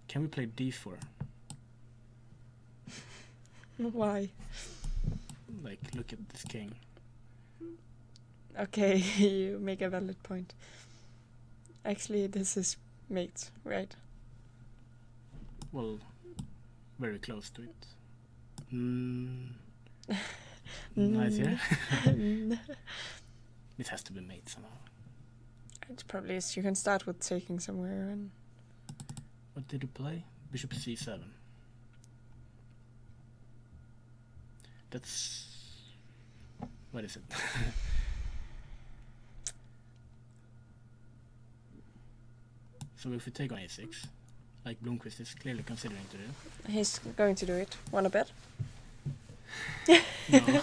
Can we play d4? Why? Like, look at this king. Okay, you make a valid point. Actually, this is mate, right? Well, very close to it. Nice here. It has to be mate somehow. It probably is. You can start with taking somewhere and... What did you play? Bishop c7. That's... What is it? So if we take on a6, like Blomqvist is clearly considering to do. He's going to do it. Wanna bet? No.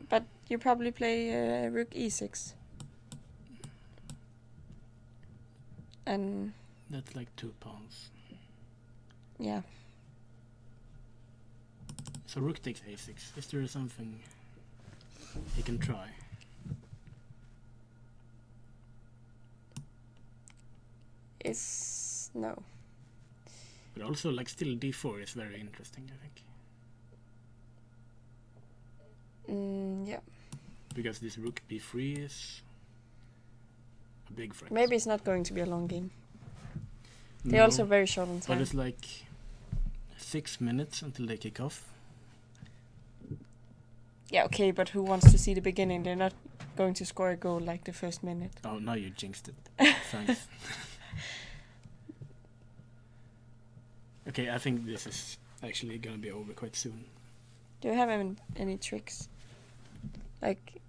But you probably play rook e6. And... That's like 2 pawns. yeah. So rook takes a6. Is there something he can try? Is... no. But also, like, still d4 is very interesting, I think. Yeah. Because this rook b3 is a big threat. Maybe it's not going to be a long game. They're No, also very short on time. but it's like 6 minutes until they kick off. Yeah, okay, but who wants to see the beginning? They're not going to score a goal like the first minute. Oh, now you jinxed it. Thanks. Okay, I think this is actually gonna be over quite soon. Do you have any tricks? Like...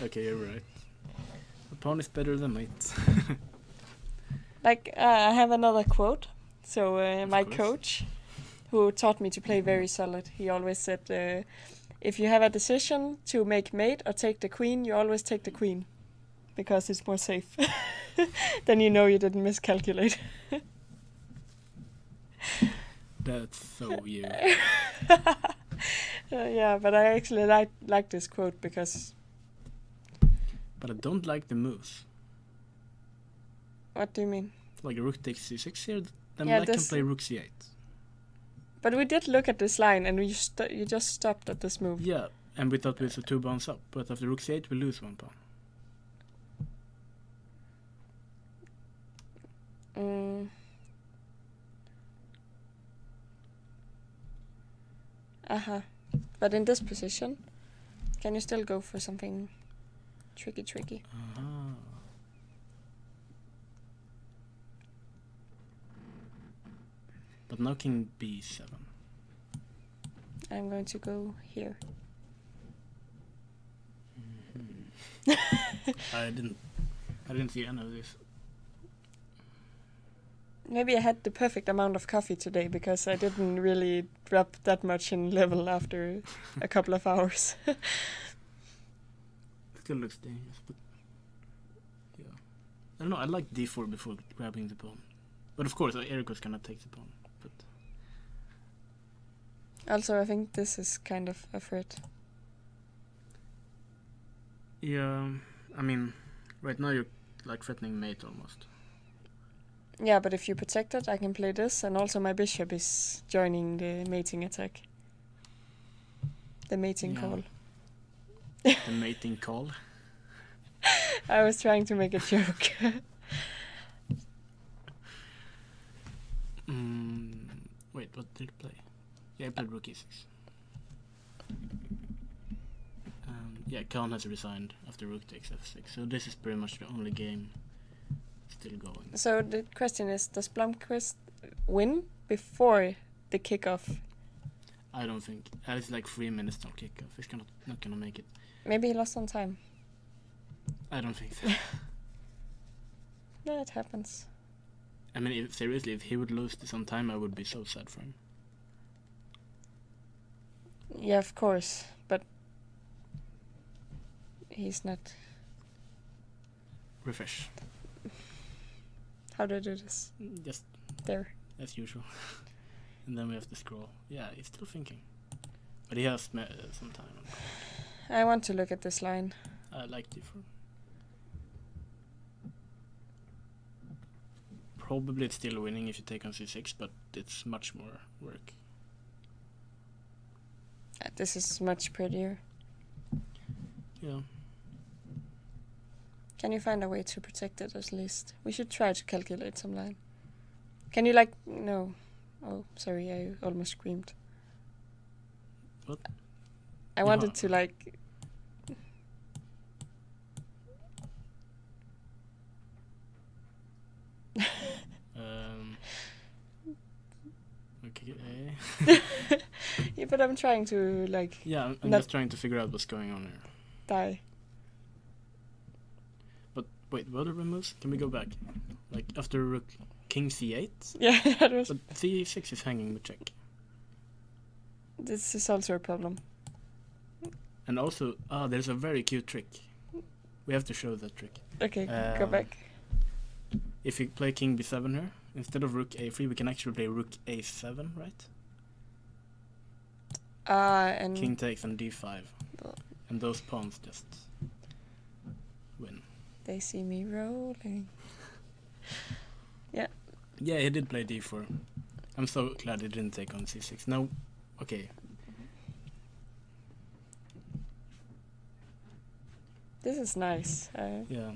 Okay, you're right. The pawn is better than mate. Like, I have another quote. So, my course. coach, who taught me to play very solid, he always said, if you have a decision to make mate or take the queen, you always take the queen. Because it's more safe. Then you know you didn't miscalculate. That's so you. Yeah, but I actually like this quote because... But I don't like the moves. What do you mean? Like rook takes c6 here, then Yeah, black can this- play rook c8. But we did look at this line and you just stopped at this move. Yeah, and we thought we were 2 pawns up, but after rook c8 we lose 1 pawn. But in this position, can you still go for something tricky? But now king b7. I'm going to go here. I didn't see any of this. Maybe I had the perfect amount of coffee today because I didn't really drop that much in level after a couple of hours. still looks dangerous, but yeah. I don't know, I like d4 before grabbing the pawn. But of course, Eric was gonna take the pawn. But Also, I think this is kind of a threat. yeah, I mean, right now you're like threatening mate almost. Yeah, but if you protect it, I can play this, and also my bishop is joining the mating attack. The mating Yeah. call. The mating call. I was trying to make a joke. Wait, what did he play? Yeah, he played rook e6. Yeah, Khan has resigned after rook takes f6, so this is pretty much the only game still going. So the question is, does Blomqvist win before the kickoff? I don't think. It's like 3 minutes till kickoff. He's not gonna make it. Maybe he lost on time. I don't think so. Yeah, it happens. I mean, seriously, if he would lose this on time, I would be so sad for him. Yeah, of course, but he's not. Refresh. How do I do this? Just There. as usual. And then we have to scroll. Yeah, he's still thinking. But he has some time. I want to look at this line. I like d4. Probably it's still winning if you take on c6, but it's much more work. This is much prettier. Yeah. Can you find a way to protect it at least? We should try to calculate some line. Can you like... No. Oh, sorry, I almost screamed. What? I wanted to like... Okay. Yeah, but I'm trying to like... Yeah, I'm not just trying to figure out what's going on here. die. But wait, what other moves? Can we go back? Like after rook, king c8? Yeah, that was... But c6 is hanging with check. This is also a problem. And also, there's a very cute trick. We have to show that trick. Okay, go back. If we play king b7 here, instead of rook a3, we can actually play rook a7, right? And... King takes on d5. Oh. And those pawns just win. They see me rolling. Yeah. Yeah, he did play d4. I'm so glad he didn't take on c6. No, okay. This is nice. Yeah.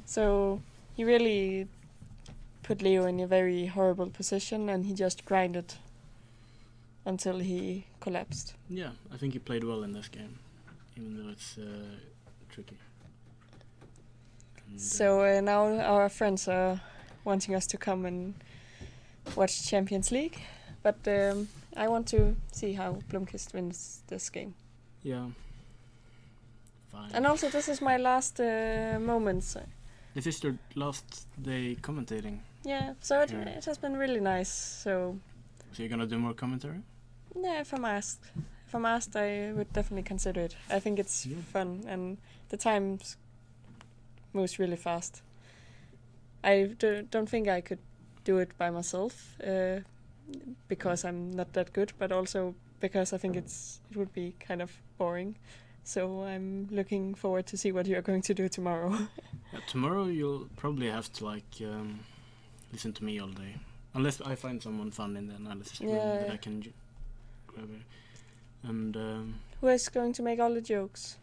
So he really put Leo in a very horrible position, and he just grinded until he collapsed. Yeah, I think he played well in this game, even though it's tricky. And, So now our friends are wanting us to come and watch Champions League, but I want to see how Blomqvist wins this game. yeah. Fine. And also, this is my last moments. This is your last day commentating. Yeah, so it, Yeah. it has been really nice. So So you're gonna do more commentary? yeah, if I'm asked, I would definitely consider it. I think it's Yeah. fun, and the time moves really fast. I don't think I could do it by myself because I'm not that good, but also because I think it would be kind of boring. So I'm looking forward to see what you're going to do tomorrow. Yeah, tomorrow you'll probably have to listen to me all day, unless I find someone fun in the analysis room that Yeah. I can grab it. And Who is going to make all the jokes?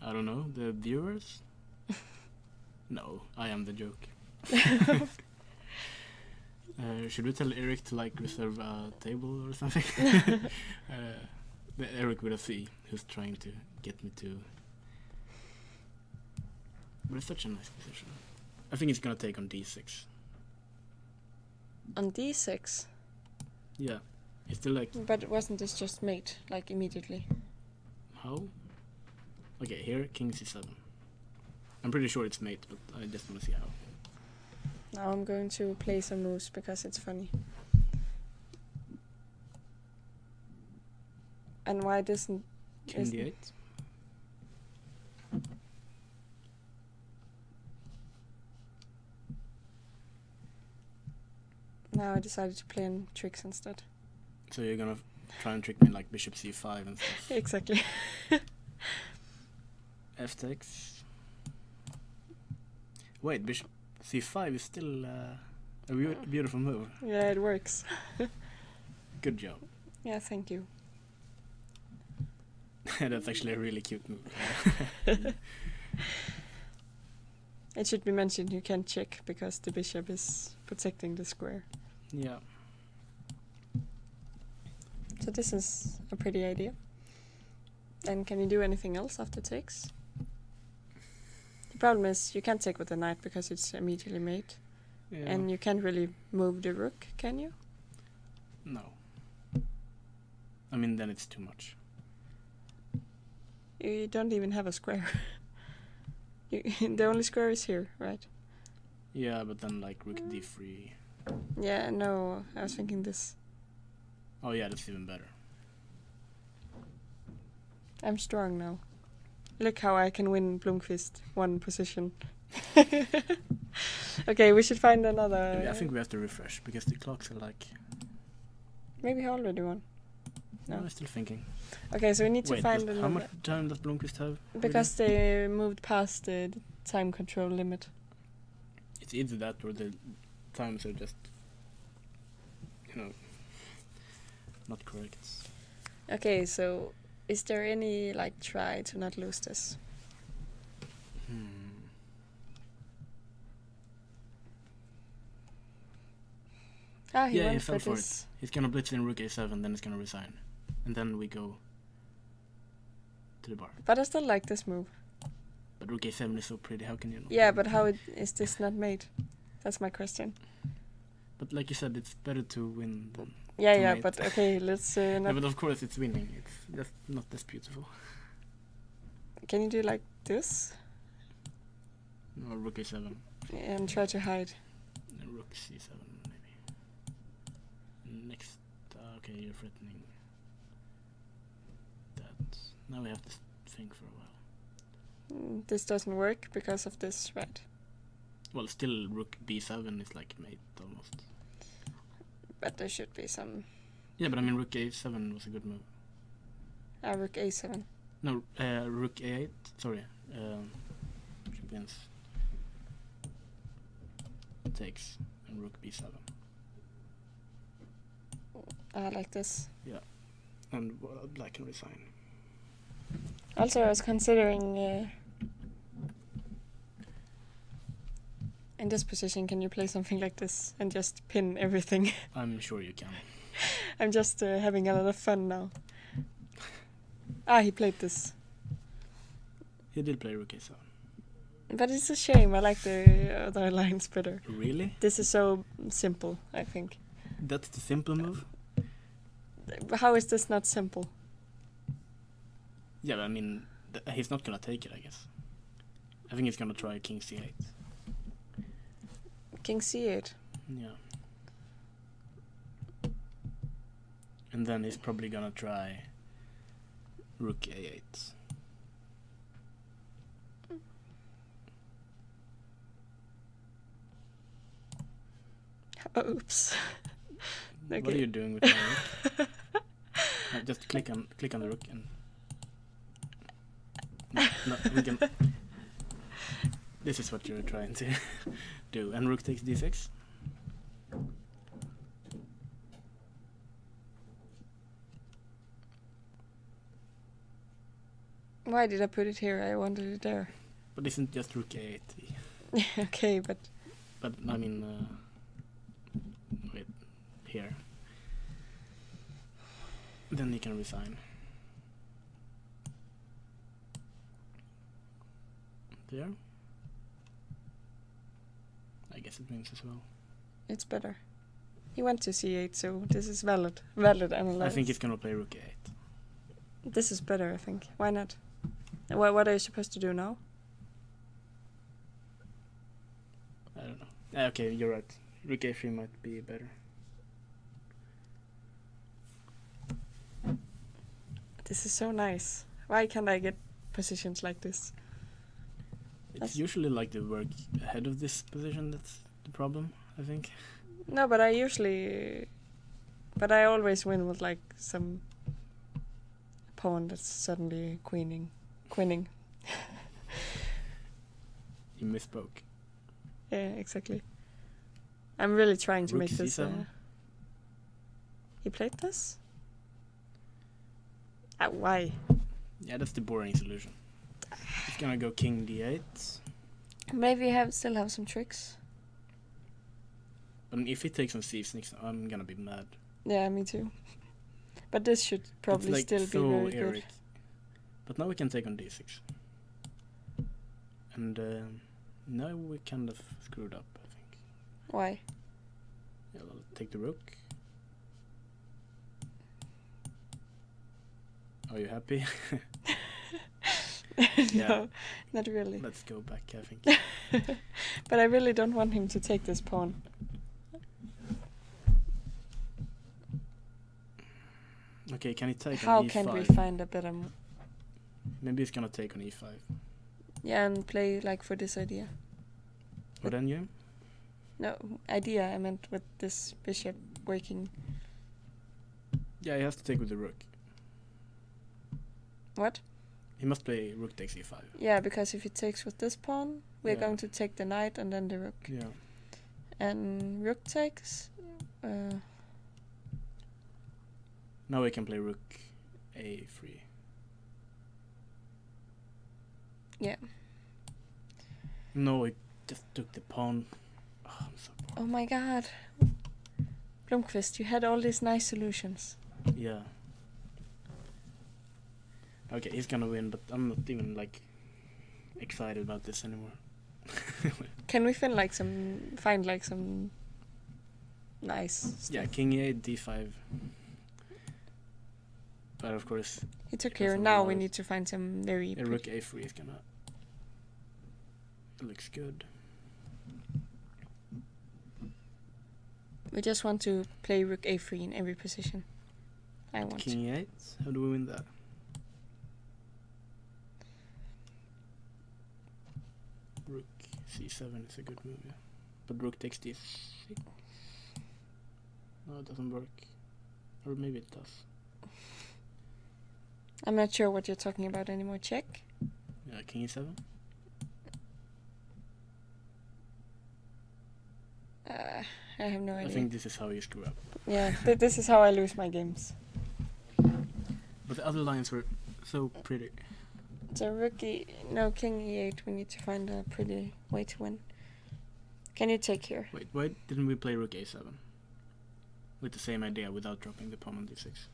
I don't know, the viewers. No, I am the joke. Should we tell Eric to reserve a table or something? Eric with a C, who's trying to get me to. But it's such a nice position. I think he's gonna take on d6. On d6? Yeah, it's still But wasn't this just mate, immediately? how? Okay, here king c7. I'm pretty sure it's mate, but I just want to see how. Now I'm going to play some moves because it's funny. And why King d8. Now I decided to play in tricks instead. So you're gonna try and trick me like bishop c5 and stuff. Exactly. F takes. Wait, bishop c5 is still a beautiful move. Yeah, it works. Good job. Yeah, thank you. That's actually a really cute move. It should be mentioned you can't check because the bishop is protecting the square. Yeah. So this is a pretty idea. And can you do anything else after takes? The problem is you can't take with the knight because it's immediately mate. Yeah. And you can't really move the rook, can you? No. I mean, then it's too much. You don't even have a square. The only square is here, right? Yeah, but then like rook d3. Yeah, no, I was thinking this. Oh yeah, that's even better. I'm strong now. Look how I can win Blomqvist one position. Okay, we should find another. I think we have to refresh because the clocks are like. Maybe I already won. No. I'm still thinking. Okay, so we need to Wait, find another. how much time does Blomqvist have? Because they moved past the time control limit. It's either that or the times are just, not correct. Okay, so is there any like try to not lose this? Ah, he Yeah, he went fell for this. it. He's gonna blitz in rook a7, then he's gonna resign, and then we go to the bar. But I still like this move. But rook a7 is so pretty. How can you not? Yeah, but how is this not made? That's my question. But like you said, it's better to win than. Yeah, to yeah, mate. but okay, let's Yeah, not. but of course it's winning. It's just not as beautiful. Can you do like this No, rook a7, and try to hide? and rook c7 maybe. Next, okay, you're threatening that. Now we have to think for a while. This doesn't work because of this, right? Well, still rook b7 is like mate almost. But there should be some. Yeah, but I mean rook a7 was a good move. Rook a7. No, rook a8. Sorry, she wins. Takes and rook b7. Like this. And black can resign. Also, I was considering in this position, can you play something like this and just pin everything? I'm sure you can. I'm just having a lot of fun now. He played this. He did play rook a7. But it's a shame, I like the other lines better. Really? This is so simple, I think. That's the simple move? How is this not simple? Yeah, but I mean, he's not gonna take it, I guess. I think he's gonna try king c8. King c8. Yeah. And then he's probably gonna try rook a8. Oops. Okay. What are you doing with my rook? Just click on the rook and no, we can. This is what you're trying to do. And rook takes d6. Why did I put it here? I wanted it there. But isn't just rook a8? Okay, but But I mean, wait, here. Then he can resign. There. I guess it wins as well. it's better. He went to c8, so this is valid analysis. I think he's gonna play rook a8. This is better, I think. Why not? What are you supposed to do now? I don't know. Okay, you're right. Rook a3 might be better. This is so nice. Why can't I get positions like this? It's usually like the work ahead of this position that's the problem, I think. No, but I always win with like some pawn that's suddenly queening. You misspoke. Yeah, exactly. I'm really trying to Rook make this. C7? He played this? Why? Yeah, that's the boring solution. He's gonna go king d8. Maybe still have some tricks. But if he takes on c6, I'm gonna be mad. Yeah, me too. But this should probably it's like still so be very good. But now we can take on d6. And now we kind of screwed up, I think. Why? Yeah, I'll take the rook. Are you happy? No, not really. Let's go back, I think. But I really don't want him to take this pawn. Okay, can he take How on e5? can we find a better... Maybe he's gonna take on e5. Yeah, and play like for this idea. What then you? No, idea I meant with this bishop working. Yeah, he has to take with the rook. What? He must play rook takes e5. Yeah, because if he takes with this pawn, we're Yeah. going to take the knight and then the rook. Yeah. And rook takes... Now we can play rook a3. Yeah. No, he just took the pawn. Oh, I'm so bored. Oh my god. Blomqvist, you had all these nice solutions. Yeah. Okay, he's gonna win, but I'm not even like excited about this anymore. Can we find like some nice stuff? Yeah, king e8, d5. But of course, He took it here. doesn't Now allow we it. need to find some very... a rook a3 is gonna... It looks good. We just want to play rook a3 in every position. I want King e8, how do we win that? Rook c7 is a good move, yeah. But rook takes d6. No, it doesn't work. Or maybe it does. I'm not sure what you're talking about anymore. Check. Yeah, king e7. I have no I idea. think this is how you screw up. Yeah, this is how I lose my games. But the other lines were so pretty. So no, king e8. We need to find a pretty way to win. Can you take here? Wait, why didn't we play rook a7? With the same idea without dropping the pawn on d6.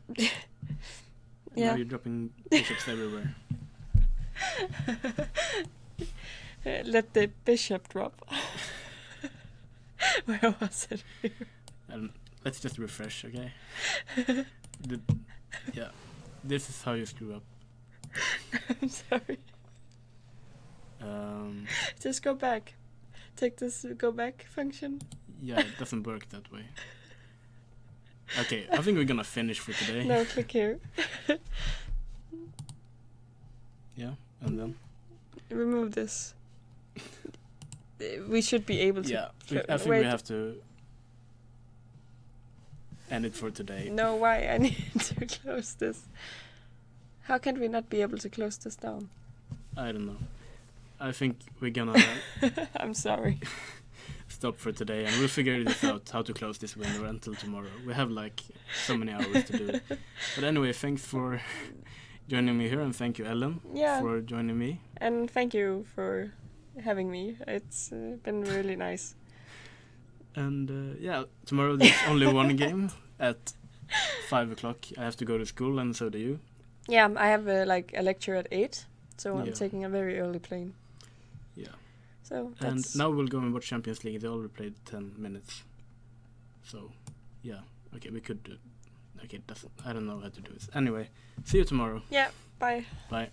Yeah. Now you're dropping bishops everywhere. Let the bishop drop. Where was it? Let's just refresh, okay? Yeah, this is how you screw up. I'm sorry. Just go back. Take this go back function. Yeah, it doesn't work that way. Okay, I think we're gonna finish for today. No, click here. Yeah, and then? Remove this. We should be able to... Yeah, I think we have to end it for today. No, why? I need to close this. How can we not be able to close this down? I don't know. I think we're gonna I'm sorry. stop for today, and we'll figure this out, how to close this window until tomorrow. We have like so many hours to do it. But anyway, thanks for joining me here, and thank you, Ellen, for joining me. And thank you for having me. It's been really nice. And yeah, tomorrow there's only one game at 5 o'clock. I have to go to school, and so do you. Yeah, I have a lecture at 8, so I'm taking a very early plane. Yeah. So and now we'll go and watch Champions League. They already played 10 minutes. So, yeah. Okay, we could do it. Okay, I don't know how to do this. Anyway, see you tomorrow. Yeah, bye. Bye.